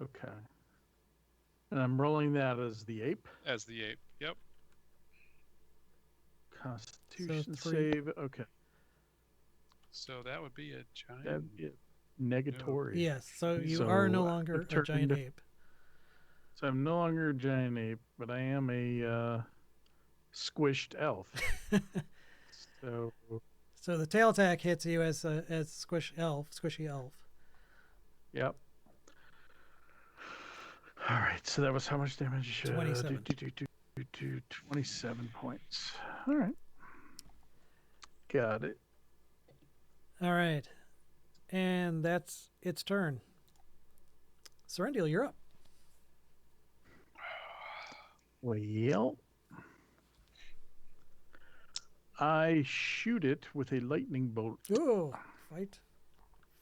okay. And I'm rolling that as the ape. as the ape. Yep. Constitution three. save. Okay. So that would be a giant. That'd be a negatory. yes. So you So are no I'm longer a turned giant into- ape. So I'm no longer a giant ape, but I am a squished elf. So So the tail attack hits you as squishy elf. yep. All right. So that was how much damage? 27. 27 points. All right. Got it. All right, and that's its turn. Serendil, you're up. Well, I shoot it with a lightning bolt. Ooh, fight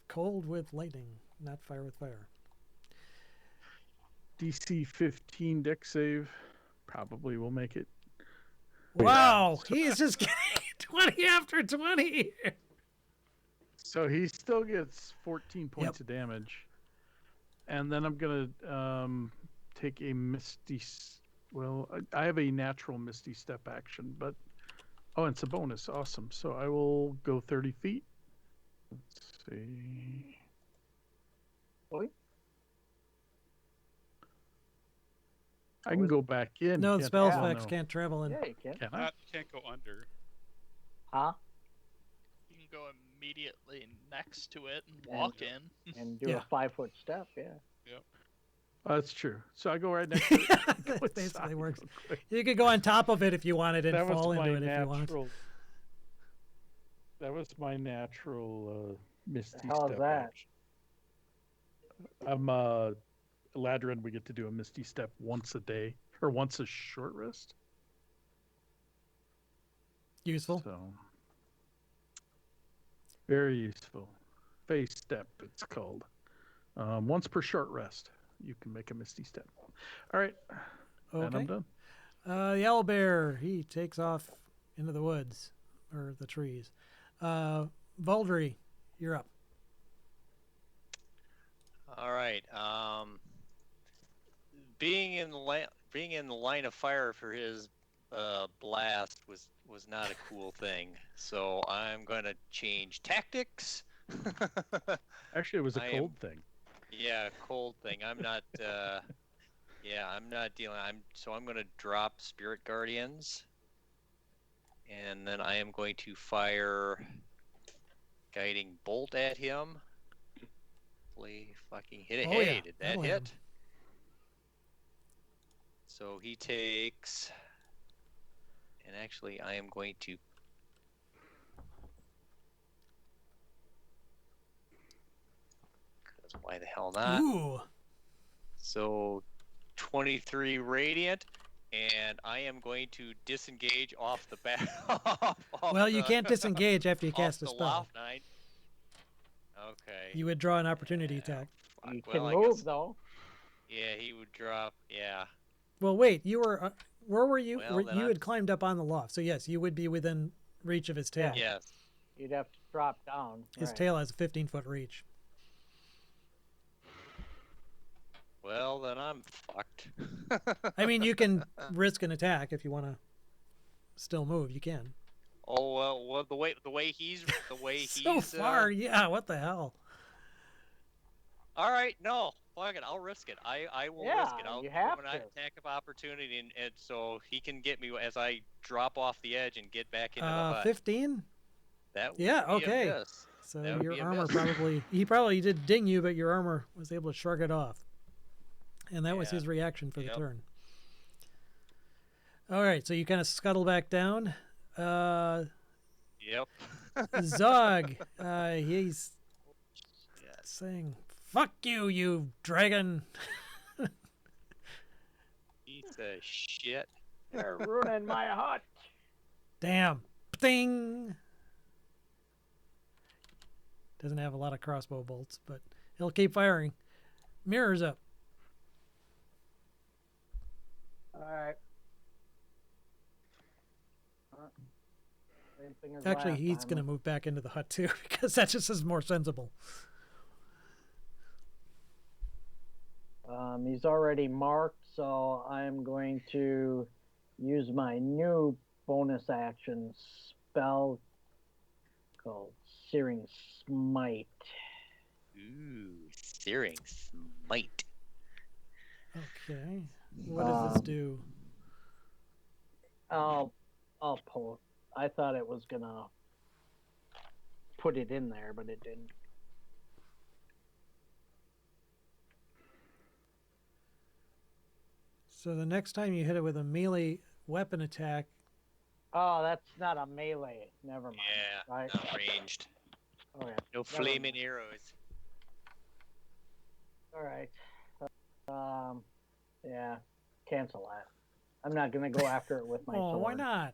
cold with lightning, not fire with fire. DC 15 deck save. Probably will make it. Wow, he is just getting 20 after 20. So he still gets 14 points of damage. And then I'm going to take a Misty... Well, I have a natural Misty Step action, but... Oh, and it's a bonus. Awesome. So I will go 30 feet. Let's see... Oi. I can go back in. No, the can't spell I? effects can't travel in. Yeah, you can. Can I? You can't go under. Huh? You can go immediately next to it and And- walk in. And do Yeah. a 5-foot step, yeah. Oh, that's true. So I go right next to it. Go That basically inside works. real quick. You could go on top of it if you wanted and That was fall into my it if you want. natural. That was my natural Misty The hell is Step that? action. I'm Ladrin. We get to do a Misty Step once a day or once a short rest. Useful. So very useful. Phase Step, it's called. Once per short rest, you can make a Misty Step. All right, and I'm Okay. done. The owlbear, he takes off into the woods or the trees. Valdry, you're up. All right. Being in the line of fire for his blast was not a cool thing. So I'm going to change tactics. Actually, it was a I cold thing. Yeah, cold thing. I'm not. Yeah, I'm not dealing. I'm going to drop Spirit Guardians, and then I am going to fire Guiding Bolt at him. Hopefully, fucking hit it. Oh, Hey, yeah, did that that'll hit hit? him. So he takes, and actually, I am going to. Because why the hell not? Ooh. So 23 radiant, and I am going to disengage off the back. Well, you can't disengage after you off cast a the spell. loft nine. Okay. You would draw an opportunity attack. Fuck, You well, can I move, guess- though. Yeah, he would drop. Yeah. Well, wait, you were. Where were you? Well, then You I'm- had climbed up on the loft, so yes, you would be within reach of his tail. Yes. You'd have to drop down. His right. tail has a 15-foot reach. Well, then I'm fucked. I mean, you can risk an attack if you want to still move. You can. Oh well, the way he's So far, yeah. What the hell? All right, no, fuck it, I'll risk it. I will risk it. Yeah, I'll you give him have an to. attack of opportunity, and so he can get me as I drop off the edge and get back into the hut. 15. That would Yeah, be a okay. miss. So That would your be a armor miss. he probably did ding you, but your armor was able to shrug it off. And that was Yeah. his reaction for the Yep. turn. All right, so you kind of scuttle back down. Yep. Zog, he's Yes. saying, "Fuck you, you dragon." Piece of shit. You're ruining my hut. Damn. Ding. Doesn't have a lot of crossbow bolts, but he'll keep firing. Mirrors up. All right. Same thing as Actually, last he's time. going to move back into the hut too because that just is more sensible. He's already marked, so I'm going to use my new bonus action spell called Searing Smite. Ooh, Searing Smite. Okay. What does this do? I'll pull. I thought it was gonna put it in there, but it didn't. So the next time you hit it with a melee weapon attack, Oh, that's not a melee. Never mind. Yeah, Right. not ranged. Okay. No flaming arrows. All right. Yeah. Cancel that. I'm not gonna go after it with my oh, sword. why not?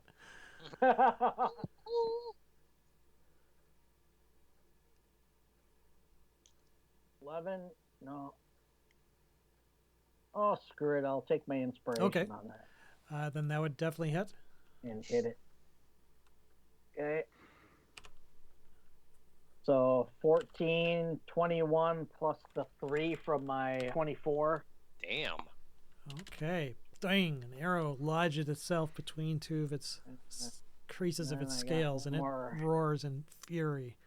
11? No. Oh, screw it. I'll take my inspiration Okay. on that Then that would definitely hit. and hit it. Okay. So 14, 21 plus the 3 from my 24. Damn. Okay. Dang, an arrow lodges itself between two of its creases of And its I got scales, and it more. roars in fury.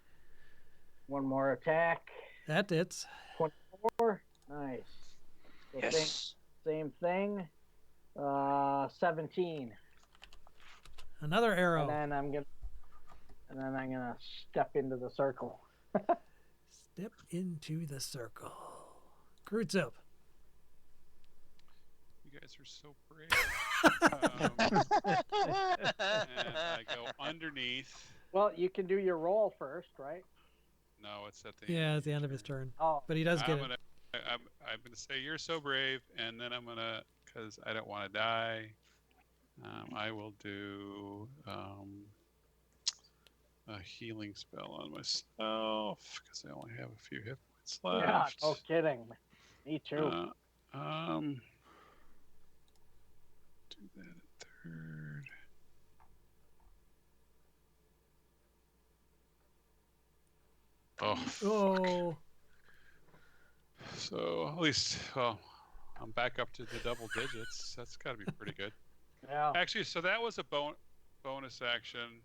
One more attack. That hits. 24. Nice. So Yes. same thing. 17. Another arrow. And then I'm gonna step into the circle. Step into the circle. Groot's up. You guys are so brave. And I go underneath. Well, you can do your roll first, right? No, it's at the Yeah, end it's the end of his turn. Oh, But he does get I'm it. gonna, I'm gonna say you're so brave, and then I'm gonna, because I don't want to die. I will do a healing spell on myself because I only have a few hit points yeah. left. No kidding. Me too. Do that at third. Oh, fuck. Oh, So at least, well, I'm back up to the double digits. That's got to be pretty good. Yeah. Actually, so that was a bonus action.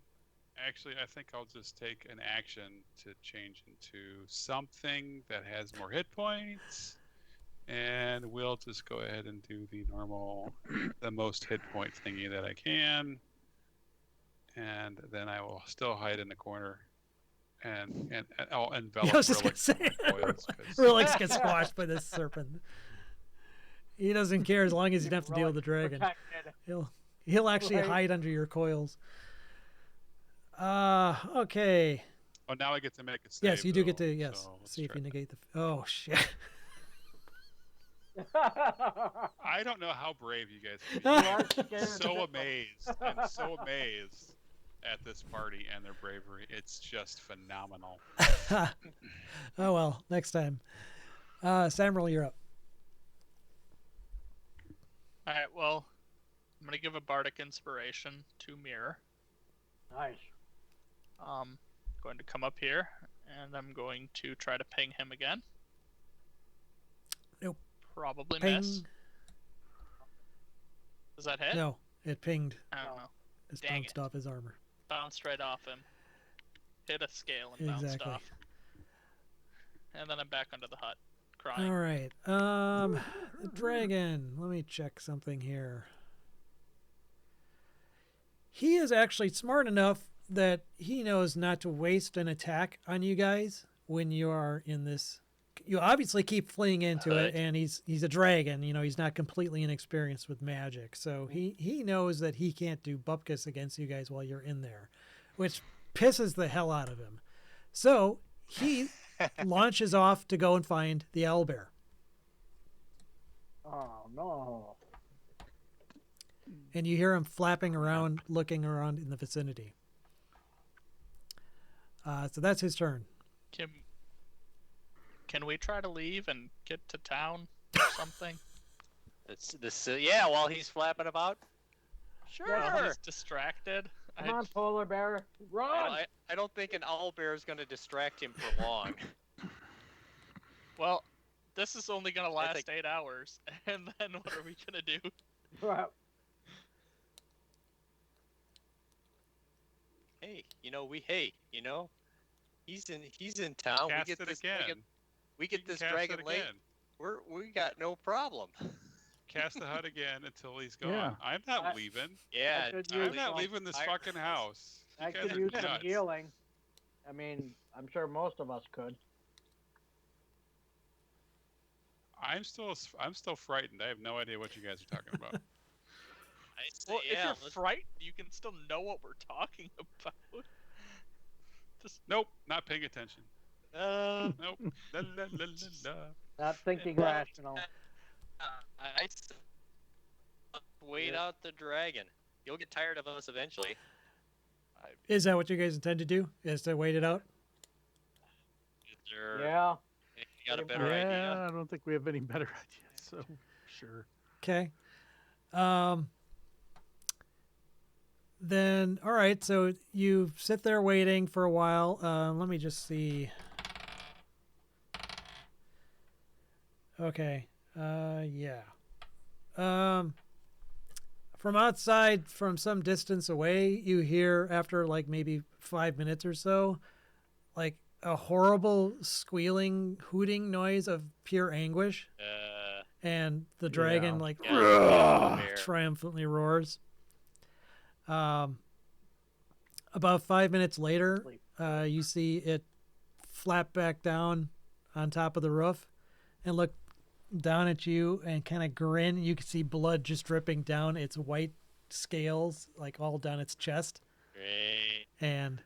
Actually, I think I'll just take an action to change into something that has more hit points. And we'll just go ahead and do the normal, the most hit point thingy that I can. And then I will still hide in the corner. And I'll envelop I was just gonna Relix say, in my coils, 'cause- Relix gets squashed by this serpent. He doesn't care as long as he doesn't have to deal with the dragon. Protected. He'll actually Right. hide under your coils. Okay. Oh, now I get to make it. Yes, you do get to so let's see if try you that. negate the. Oh shit. I don't know how brave you guys You can are be. scared. So amazed. I'm so amazed at this party and their bravery. It's just phenomenal. Oh well, next time. Samuel, you're up. All right. Well, I'm gonna give a bardic inspiration to Mirror. Nice. Going to come up here, and I'm going to try to ping him again. Nope. Probably Ping. miss. Does that hit? No, it pinged. I don't know. It's Dang bounced it. off his armor. Bounced right off him. Hit a scale and bounced Exactly. off. And then I'm back under the hut, crying. All right. The dragon. Let me check something here. He is actually smart enough that he knows not to waste an attack on you guys when you are in this you obviously keep fleeing into it, Good. and he's a dragon. You know, he's not completely inexperienced with magic, so he knows that he can't do bupkis against you guys while you're in there, which pisses the hell out of him. So he launches off to go and find the owlbear. Oh no. And you hear him flapping around, looking around in the vicinity. So that's his turn. Can we try to leave and get to town or something? Yeah, while he's flapping about. Sure. While he's distracted. Come on, polar bear, run! I don't think an owlbear is going to distract him for long. Well, this is only gonna I last think- 8 hours, and then what are we gonna do? Well, Hey, he's in town. Cast we get it this again. dragon. We You get can this cast dragon it late. again. We got no problem. Cast the hut again until he's gone. Yeah. I'm not I- leaving. Yeah, could totally. I'm not like, leaving this I- fucking house. You I guys could are use some nuts. healing. I mean, I'm sure most of us could. I'm still frightened. I have no idea what you guys are talking about. I say, Well, yeah, if you're let's- frightened, you can still know what we're talking about. Just Nope, not paying attention. Nope. La, la, la, la, la. Not thinking Well, rational. I s- wait Yeah. out the dragon. You'll get tired of us eventually. Is that what you guys intend to do? Is to wait it out? Is there, Yeah. You got a pretty better much. idea? I don't think we have any better ideas. So sure. Okay. Then, all right. So you sit there waiting for a while. Let me just see. Okay. Yeah. From outside, from some distance away, you hear after like maybe 5 minutes or so, like a horrible squealing, hooting noise of pure anguish, and the dragon Yeah. like Yeah, yeah, bear. triumphantly roars. About 5 minutes later, Sleep. you see it flap back down on top of the roof and look down at you and kind of grin. You can see blood just dripping down its white scales, like all down its chest. Great. And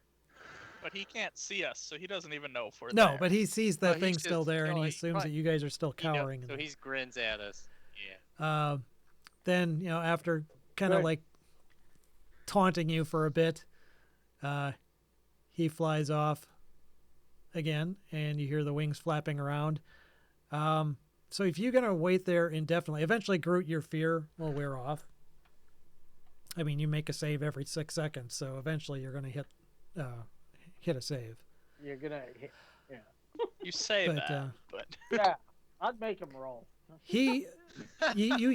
but he can't see us, so he doesn't even know if we're no, there. but he sees Well, that he thing just- still there, and no, he he- assumes right. that you guys are still He knows- cowering. in so there. he grins at us. Yeah. Then after kind of Good. like taunting you for a bit, he flies off again, and you hear the wings flapping around. So if you're gonna wait there indefinitely, eventually, Groot, your fear will wear off. I mean, you make a save every 6 seconds, so eventually you're gonna hit a save. You're gonna. You say But, that, but Yeah. I'd make him roll. You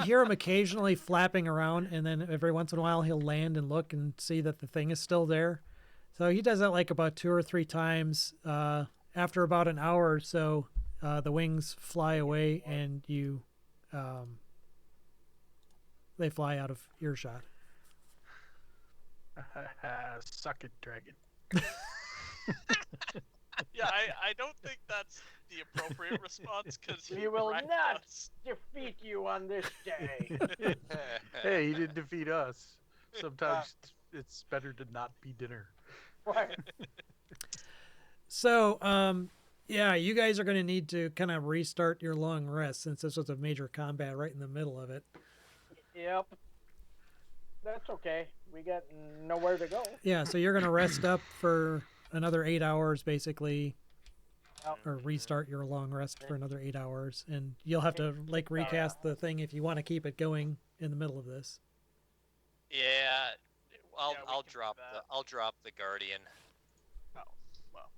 hear him occasionally flapping around, and then every once in a while he'll land and look and see that the thing is still there. So he does that like about 2 or 3 times. After about an hour or so, the wings fly away, and they fly out of earshot. Suck it, dragon. yeah, I don't think that's the appropriate response because We will not. Defeat you on this day. Hey, he didn't defeat us. Sometimes it's better to not be dinner. Right. So, yeah, you guys are going to need to kind of restart your long rest since this was a major combat right in the middle of it. Yep. That's okay. We got nowhere to go. Yeah, so you're going to rest up for another 8 hours, basically, Yep. or restart your long rest for another 8 hours, and you'll have to like recast the thing if you want to keep it going in the middle of this. Yeah. Yeah, we I'll can do drop that. I'll drop the guardian. Oh, well.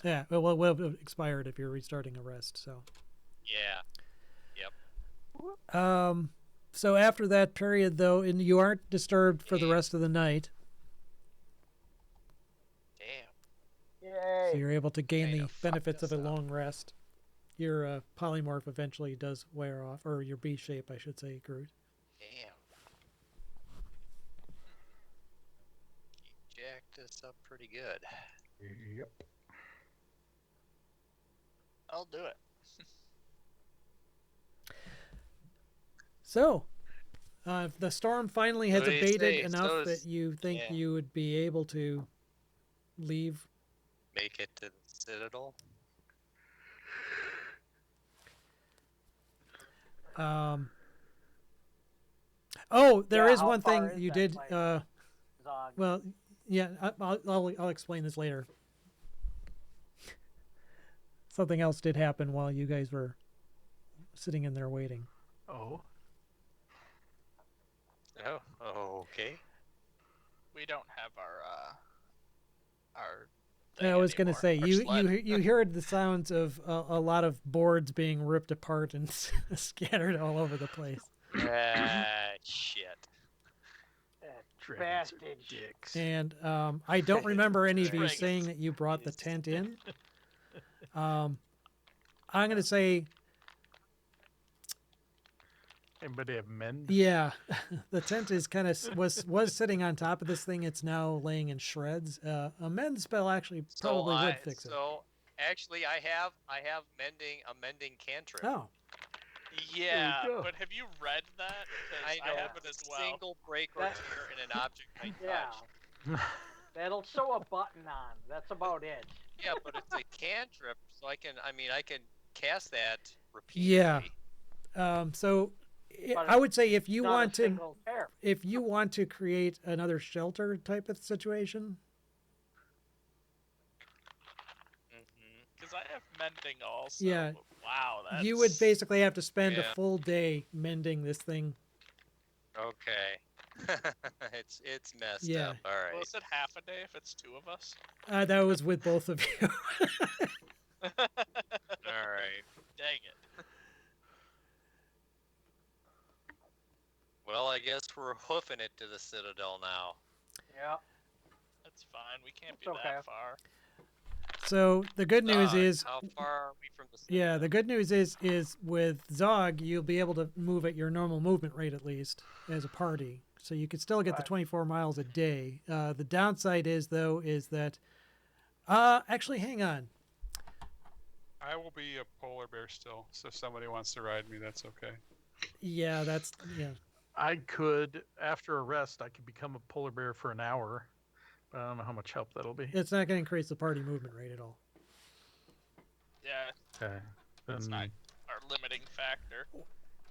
Yeah, well, it will have expired if you're restarting a rest. So, Yeah. so after that period, though, and you aren't disturbed for the rest of the night, Damn. Yay. so you're able to gain Kinda the fucked benefits of us a up. long rest. Your polymorph eventually does wear off, or your B shape, I should say, Groot. Damn. You jacked us up pretty good. Yep. I'll do it. So, the storm finally has What do you abated say? enough So that is- you think yeah. you would be able to leave. Make it to the Citadel. Oh, there Yeah, is how one far thing is you that did. place? Zog. Well, yeah, I'll explain this later. Something else did happen while you guys were sitting in there waiting. Oh, Oh, okay. We don't have our. I was going to anymore, say our you sled. you heard the sounds of a lot of boards being ripped apart and scattered all over the place. Shit. dragons are Bastards. dicks. And I don't remember any of you Dragons. saying that you brought the Jeez. tent in. I'm going to say, Anybody have men? yeah, the tent is kind of was sitting on top of this thing. It's now laying in shreds. A mend spell actually probably would fix it. So actually, I have a mending cantrip. Oh, Yeah, go. but have you read that? 'Cause I know. have it as well. Single break or That- tear in an object I Yeah. touch. That'll sew a button on. That's about it. Yeah, but it's a cantrip, so I can cast that Yeah. repeatedly. So But I would say if you Not want a to single tear. create another shelter type of situation, Because I have mending also. Yeah. but wow, that's... you would basically have to spend a Yeah. full day mending this thing. Okay. it's messed Yeah. up. All Well, right. is it half a day if it's two of us? That was with both of you. All right. Dang it. Well, I guess we're hoofing it to the Citadel now. Yeah. That's fine. We can't be It's okay. that far. So the good news Zog, is, how far are we from the Citadel? yeah, the good news is with Zog, you'll be able to move at your normal movement rate at least as a party. So you could still get the Right. 24 miles a day. The downside is though is that, actually, hang on. I will be a polar bear still, so if somebody wants to ride me, that's okay. Yeah, yeah. I could, after a rest, I could become a polar bear for an hour, but I don't know how much help that'll be. It's not going to increase the party movement rate at all. Yeah, Okay. it's Then not our limiting factor.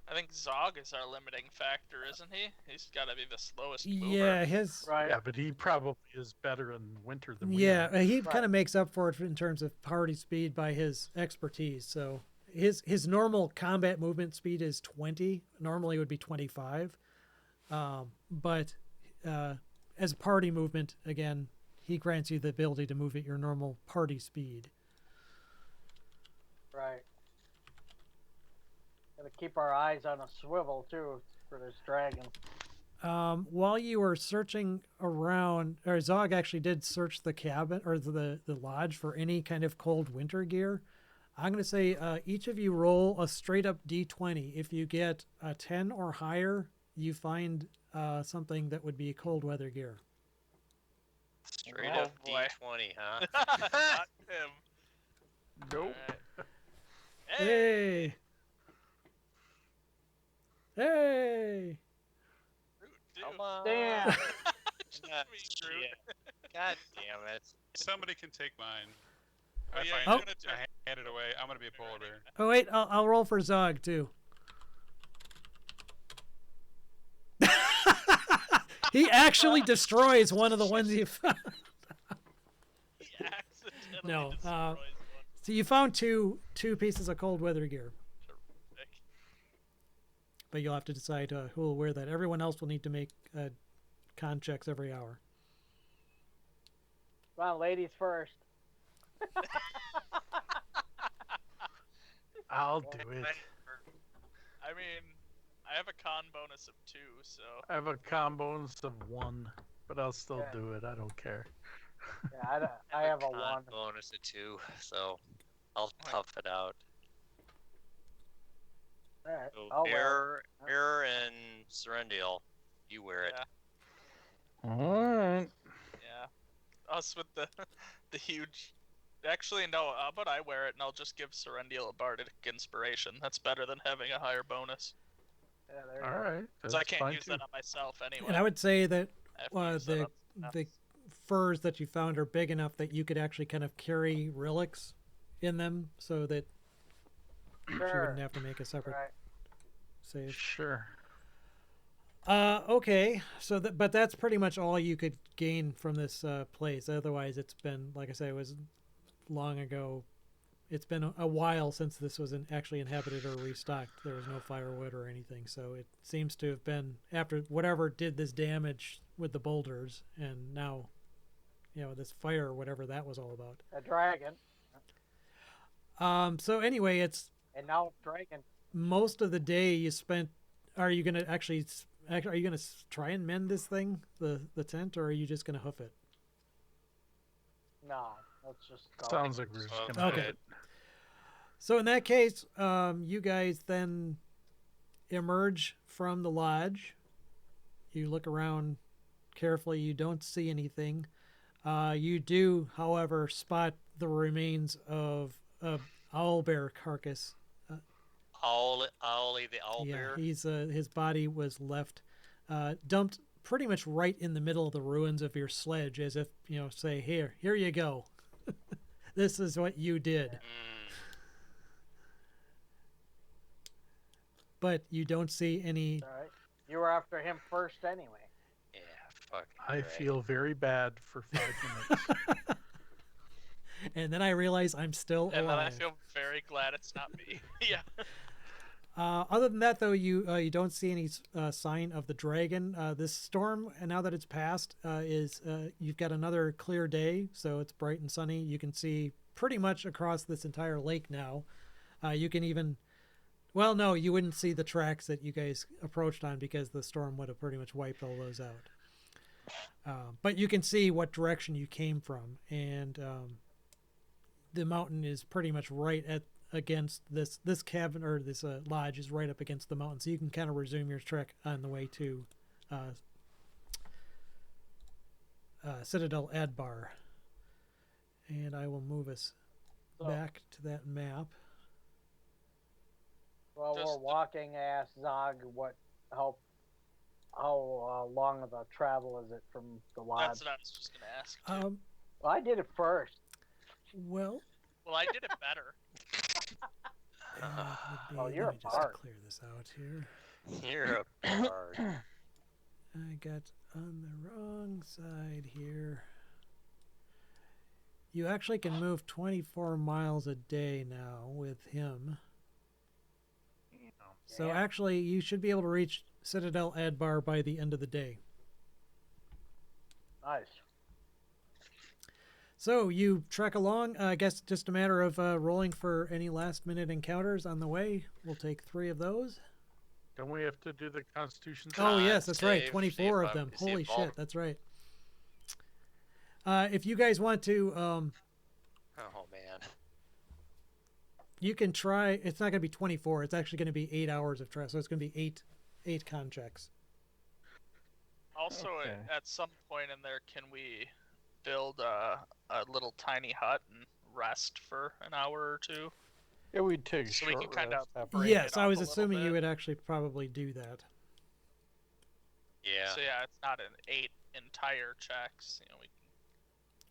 I think Zog is our limiting factor, isn't he? He's got to be the slowest mover. Yeah, his Right. yeah, but he probably is better in winter than we yeah, are. he Right. kind of makes up for it in terms of party speed by his expertise. So his normal combat movement speed is 20. Normally it would be 25. But as a party movement, again, he grants you the ability to move at your normal party speed. Right. Gotta keep our eyes on a swivel too for this dragon. While you were searching around, or Zog actually did search the cabin or the lodge for any kind of cold winter gear. I'm going to say each of you roll a straight up D20. If you get a 10 or higher, you find something that would be cold weather gear. Straight Oh, up boy. D20, huh? Not him. Nope. Alright. Hey! Hey! Rude, dude. Come on. Damn. Just Ah, me, Drew. shit. God damn it. Somebody can take mine. Oh, If yeah, I you're hand gonna turn- hand it away, I'm gonna be a polar bear. Oh wait, I'll roll for Zog too. He actually destroys one of the ones you found. He accidentally No, destroys one. So you found two pieces of cold weather gear, Terrific. but you'll have to decide who will wear that. Everyone else will need to make con checks every hour. Come on, ladies first. I'll do it. I mean, I have a con bonus of 2, so I have a combos of 1, but I'll still Yeah. do it. I don't care. Yeah, I have a con 1. bonus of 2, so I'll tough it out. All right. So I'll wear Bear and Serendil, you wear it. Yeah. All right. yeah. Us with the the huge Actually, no. How about I wear it and I'll just give Serendial a bardic inspiration. That's better than having a higher bonus. Yeah, there you All go. right. Because I that's can't fine use too. that on myself anyway. And I would say that I have to use that the on someone the else. furs that you found are big enough that you could actually kind of carry relics in them, so that you Sure. wouldn't have to make a separate Right. save. Sure. Okay, so but that's pretty much all you could gain from this place. Otherwise, it's been, like I said, it was long ago. It's been a while since this was actually inhabited or restocked. There was no firewood or anything, so it seems to have been after whatever did this damage with the boulders, and now, this fire or whatever that was all about. A dragon, So anyway, it's and now dragon. most of the day you spent. Are you gonna actually? Are you gonna try and mend this thing, the tent, or are you just gonna hoof it? No, let's just go. Sounds like we're just So, gonna. Okay. hit. So in that case, you guys then emerge from the lodge. You look around carefully. You don't see anything. You do, however, spot the remains of a owlbear carcass. Owlie the owlbear. He's his body was left dumped pretty much right in the middle of the ruins of your sledge, as if say, here you go. This is what you did. But you don't see any. All right. You were after him first anyway. Yeah, fuck. I feel very bad for 5 minutes. And then I realize I'm still And then I alive. feel very glad it's not me. Yeah. Other than that, though, you don't see any sign of the dragon. This storm, and now that it's passed, is you've got another clear day, so it's bright and sunny. You can see pretty much across this entire lake now. You can even, well, no, you wouldn't see the tracks that you guys approached on because the storm would have pretty much wiped all those out. But you can see what direction you came from, and the mountain is pretty much right against this cabin, or this lodge is right up against the mountain, so you can kind of resume your trek on the way to Citadel Adbar. And I will move us So, back to that map. while Just- we're walking, I asked Zog how long of a travel is it from the lodge? That's what I was just going to ask. Too. Well, I did it first. Well, Well, I did it better. Oh, you're let me a just bard. clear this out here. You're a bard. I got on the wrong side here. You actually can move 24 miles a day now with him. So Yeah. actually, you should be able to reach Citadel Adbar by the end of the day. Nice. So you trek along. I guess just a matter of rolling for any last-minute encounters on the way. We'll take 3 of those. Don't we have to do the Constitution? Oh, Con yes, that's right. save, 24 see of if them. see if Holy all- shit, that's right. If you guys want to, Oh man. you can try. It's not going to be 24. It's actually going to be 8 hours of travel. So it's going to be eight con checks. Also, Okay. at some point in there, can we build a little tiny hut and rest for an hour or two? Yeah, we'd take a So we short can kind of rest after. break Yes, it I up was a little assuming you bit. would actually probably do that. Yeah. So yeah, it's not an 8 entire checks. We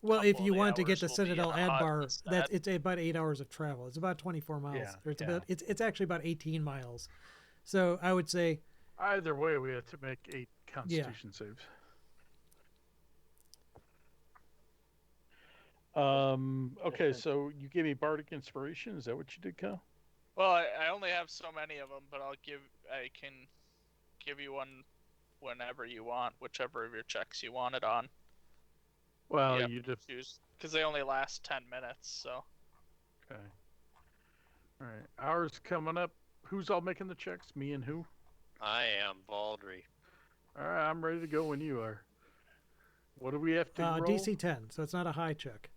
Well, if couple you of the want to get hours to will be in Citadel a hut Adbar, instead. it's about 8 hours of travel. It's about 24 miles. Yeah, Or it's yeah. about it's actually about 18 miles. So I would say Either way, we have to make 8 Constitution saves. Okay, so you gave me Bardic Inspiration. Is that what you did, Kyle? Well, I only have so many of them, but I can give you one whenever you want, whichever of your checks you want it on. Well, Yep. you just Choose because they only last 10 minutes. So okay. All right, ours coming up. Who's all making the checks? Me and who? I am Baldry. All right, I'm ready to go when you are. What do we have to roll? DC 10, so it's not a high check.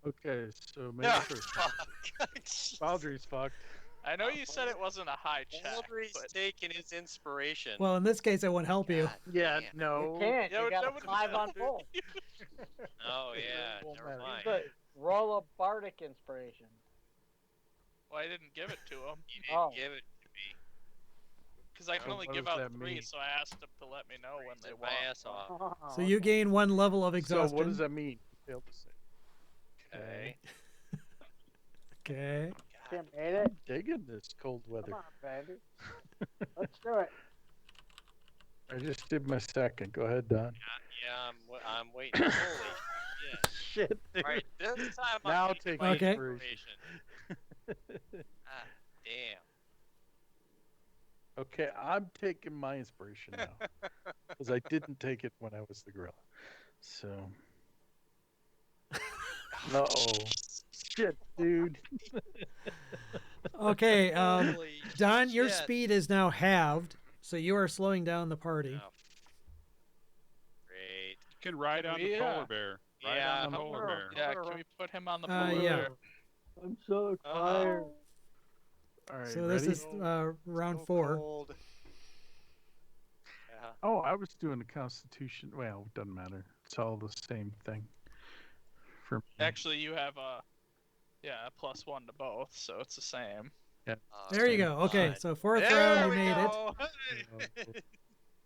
Okay, so maybe first. Baldry's fucked. I know you said it wasn't a high check, Baldry's but taking his inspiration. Well, in this case, it won't help you. God Yeah, damn. You can't. Yeah, You got that to would've climb been on better. full. Oh yeah, Won't never matter. mind. But roll a bardic inspiration. Well, I didn't give it to him You didn't Oh. give it to me. because I can So only what give does out that 3, mean? so I asked him to let me know when they Took my want. ass off. So you gain 1 level of So exhaustion. what does that mean? Failed to say. Okay. Okay. Tim ate it. I'm digging this cold weather. Come on, Bandy. Let's do it. I just did my second. Go ahead, Don. Yeah, I'm waiting. Holy shit. Shit, dude. All right, this time Now I'm taking take my Okay. inspiration. Ah, damn. Okay, I'm taking my inspiration now because I didn't take it when I was the gorilla. So, uh-oh, shit, dude. Okay. Holy Don, your shit. speed is now halved, so you are slowing down the party. Oh, great. You can ride on the Yeah. polar bear. Ride Yeah. on the polar bear. Yeah, can we put him on the Uh, polar yeah. bear? I'm so Oh. tired. All right, So ready? this is round So 4. cold. Yeah. Oh, I was doing the Constitution. Well, doesn't matter. It's all the same thing. For me. Actually, you have a +1 to both, so it's the same. Oh, There you go. Okay, God. so 4th There round, you we made it. go.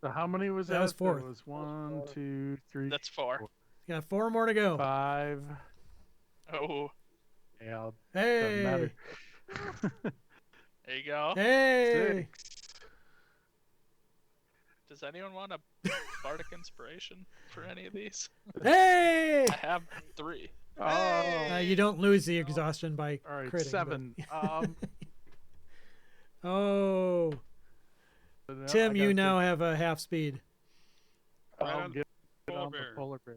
So how many was that? That was 4th. There was 1, 2, 3, That's 4. You got 4 more to go. 5. Oh, Yeah, doesn't Hey. matter. there you go. Hey. 6. Does anyone want a bardic inspiration for any of these? Hey. I have 3. Oh, You don't lose the exhaustion by all right, critting, but- 7. Oh, But Tim, I you gotta now have a half speed. take- Right I'll on get polar on bear. the polar bear.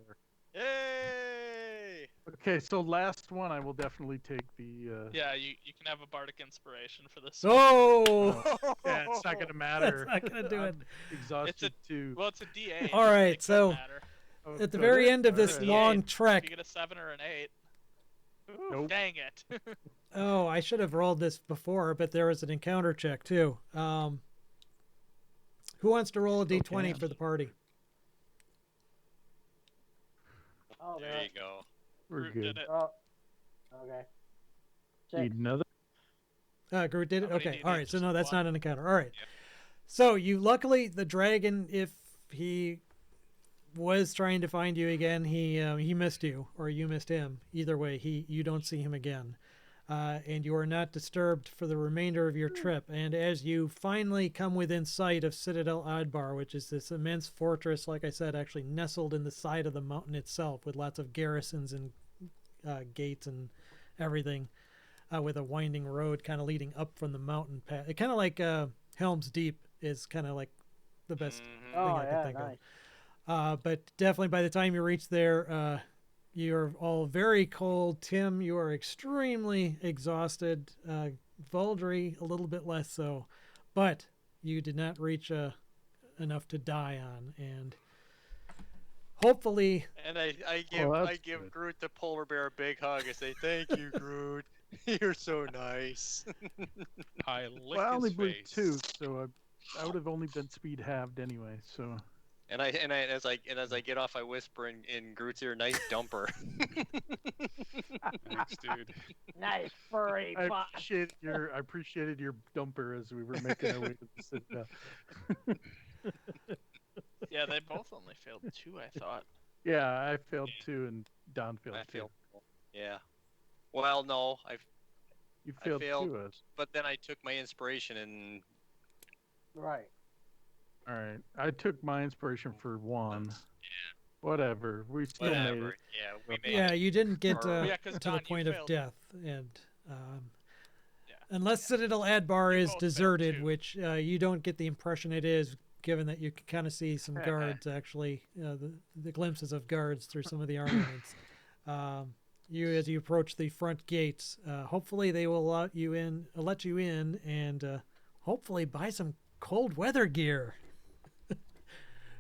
Yay! Okay, so last one, I will definitely take the. Yeah, you can have a bardic inspiration for this. Oh, Yeah, it's not gonna that's matter. not gonna do it. I'm exhausted too. Well, it's a D8. All right, it could so- matter. Oh, At the could very it? end of this Alright. long If trek, you get a 7 or an 8. Nope. Dang it. oh, I should have rolled this before, but there was an encounter check too. Who wants to roll a d20 can. for the party? Oh, There you go. We're Groot good. did it. Oh, okay. Six. Need another? Groot did it? How many Okay. do you All need? right. So Just no, that's one? not an encounter. All right. Yeah. So you luckily the dragon, if he was trying to find you again, he missed you or you missed him. Either way, you don't see him again, and you are not disturbed for the remainder of your trip. And as you finally come within sight of Citadel Adbar, which is this immense fortress, like I said, actually nestled in the side of the mountain itself, with lots of garrisons and gates and everything. With a winding road kind of leading up from the mountain path. It kind of like Helm's Deep is kind of like the best Mhm. Oh, I could yeah, think of. nice. But definitely by the time you reach there, you're all very cold. Tim, you are extremely exhausted. Voldry, a little bit less so. But you did not reach enough to die on. And hopefully, And I give Oh, I that's give good. Groot the polar bear a big hug and say, "Thank you, Groot. You're so nice." I lick Well, I only his blew face. 2, so I would have only been speed halved anyway. So And as I get off, I whisper in Groot's ear, "Nice dumper." Thanks, dude. Nice furry I butt. appreciated your dumper as we were making our way to the citadel. Yeah, they both only failed 2, I thought. Yeah, I failed 2 and Don failed I 2. feel. Yeah. Well, no, You I failed failed. 2 us. but then I took my inspiration and Right. All right, I took my inspiration for 1. Whatever, we still made whatever. it. Yeah, we made yeah, it. you didn't get Or- Yeah, 'cause to Don, the you point of failed. death. And Yeah. unless Citadel Adbar You is both failed deserted, too. which you don't get the impression it is, given that you can kind of see some guards actually, the glimpses of guards through some of the armaments. As you approach the front gates, hopefully they will let you in, and hopefully buy some cold weather gear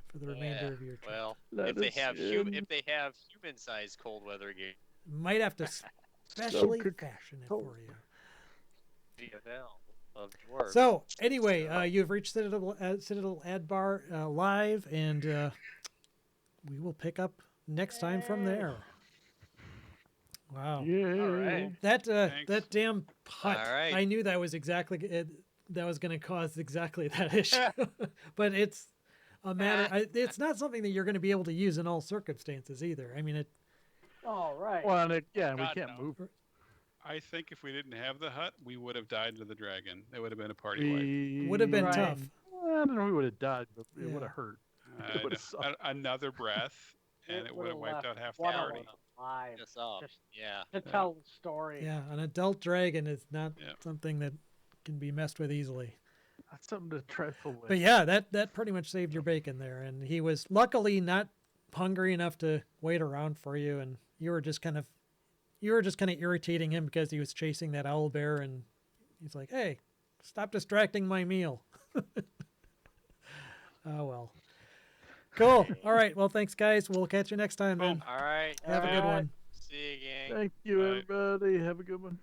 for the remainder Yeah, of your trip. Well, Let if they us have in. human-sized cold weather gear, Might have to specially good fashion it cold. for you. VFL of dwarves. So anyway, you've reached Citadel Adbar live, and we will pick up next time from there. Wow. Yeah. right. That Thanks. that damn hut. All right. I knew that was exactly it, that was going to cause exactly that issue. But it's a matter. It's not something that you're going to be able to use in all circumstances either. I mean, it. All right. Well, and we God, can't no. move. I think if we didn't have the hut, we would have died to the dragon. It would have been a party wipe. We Would have been Right. tough. I don't know. We would have died, but it Yeah. would have hurt. Uh, would've sucked. another breath, and it would have would've wiped left out half the one of party. us alive Yes, up. Just- Yeah. to tell the story. Yeah, an adult dragon is not Yeah. something that can be messed with easily. That's something to trifle with. But yeah, that pretty much saved your bacon there, and he was luckily not hungry enough to wait around for you, and you were just kind of irritating him because he was chasing that owl bear, and he's like, "Hey, stop distracting my meal." Oh well. Cool. All right. Well, thanks guys. We'll catch you next time then. All right. Have a good Alright. one. See you, gang. Thank you, Bye. everybody. Have a good one.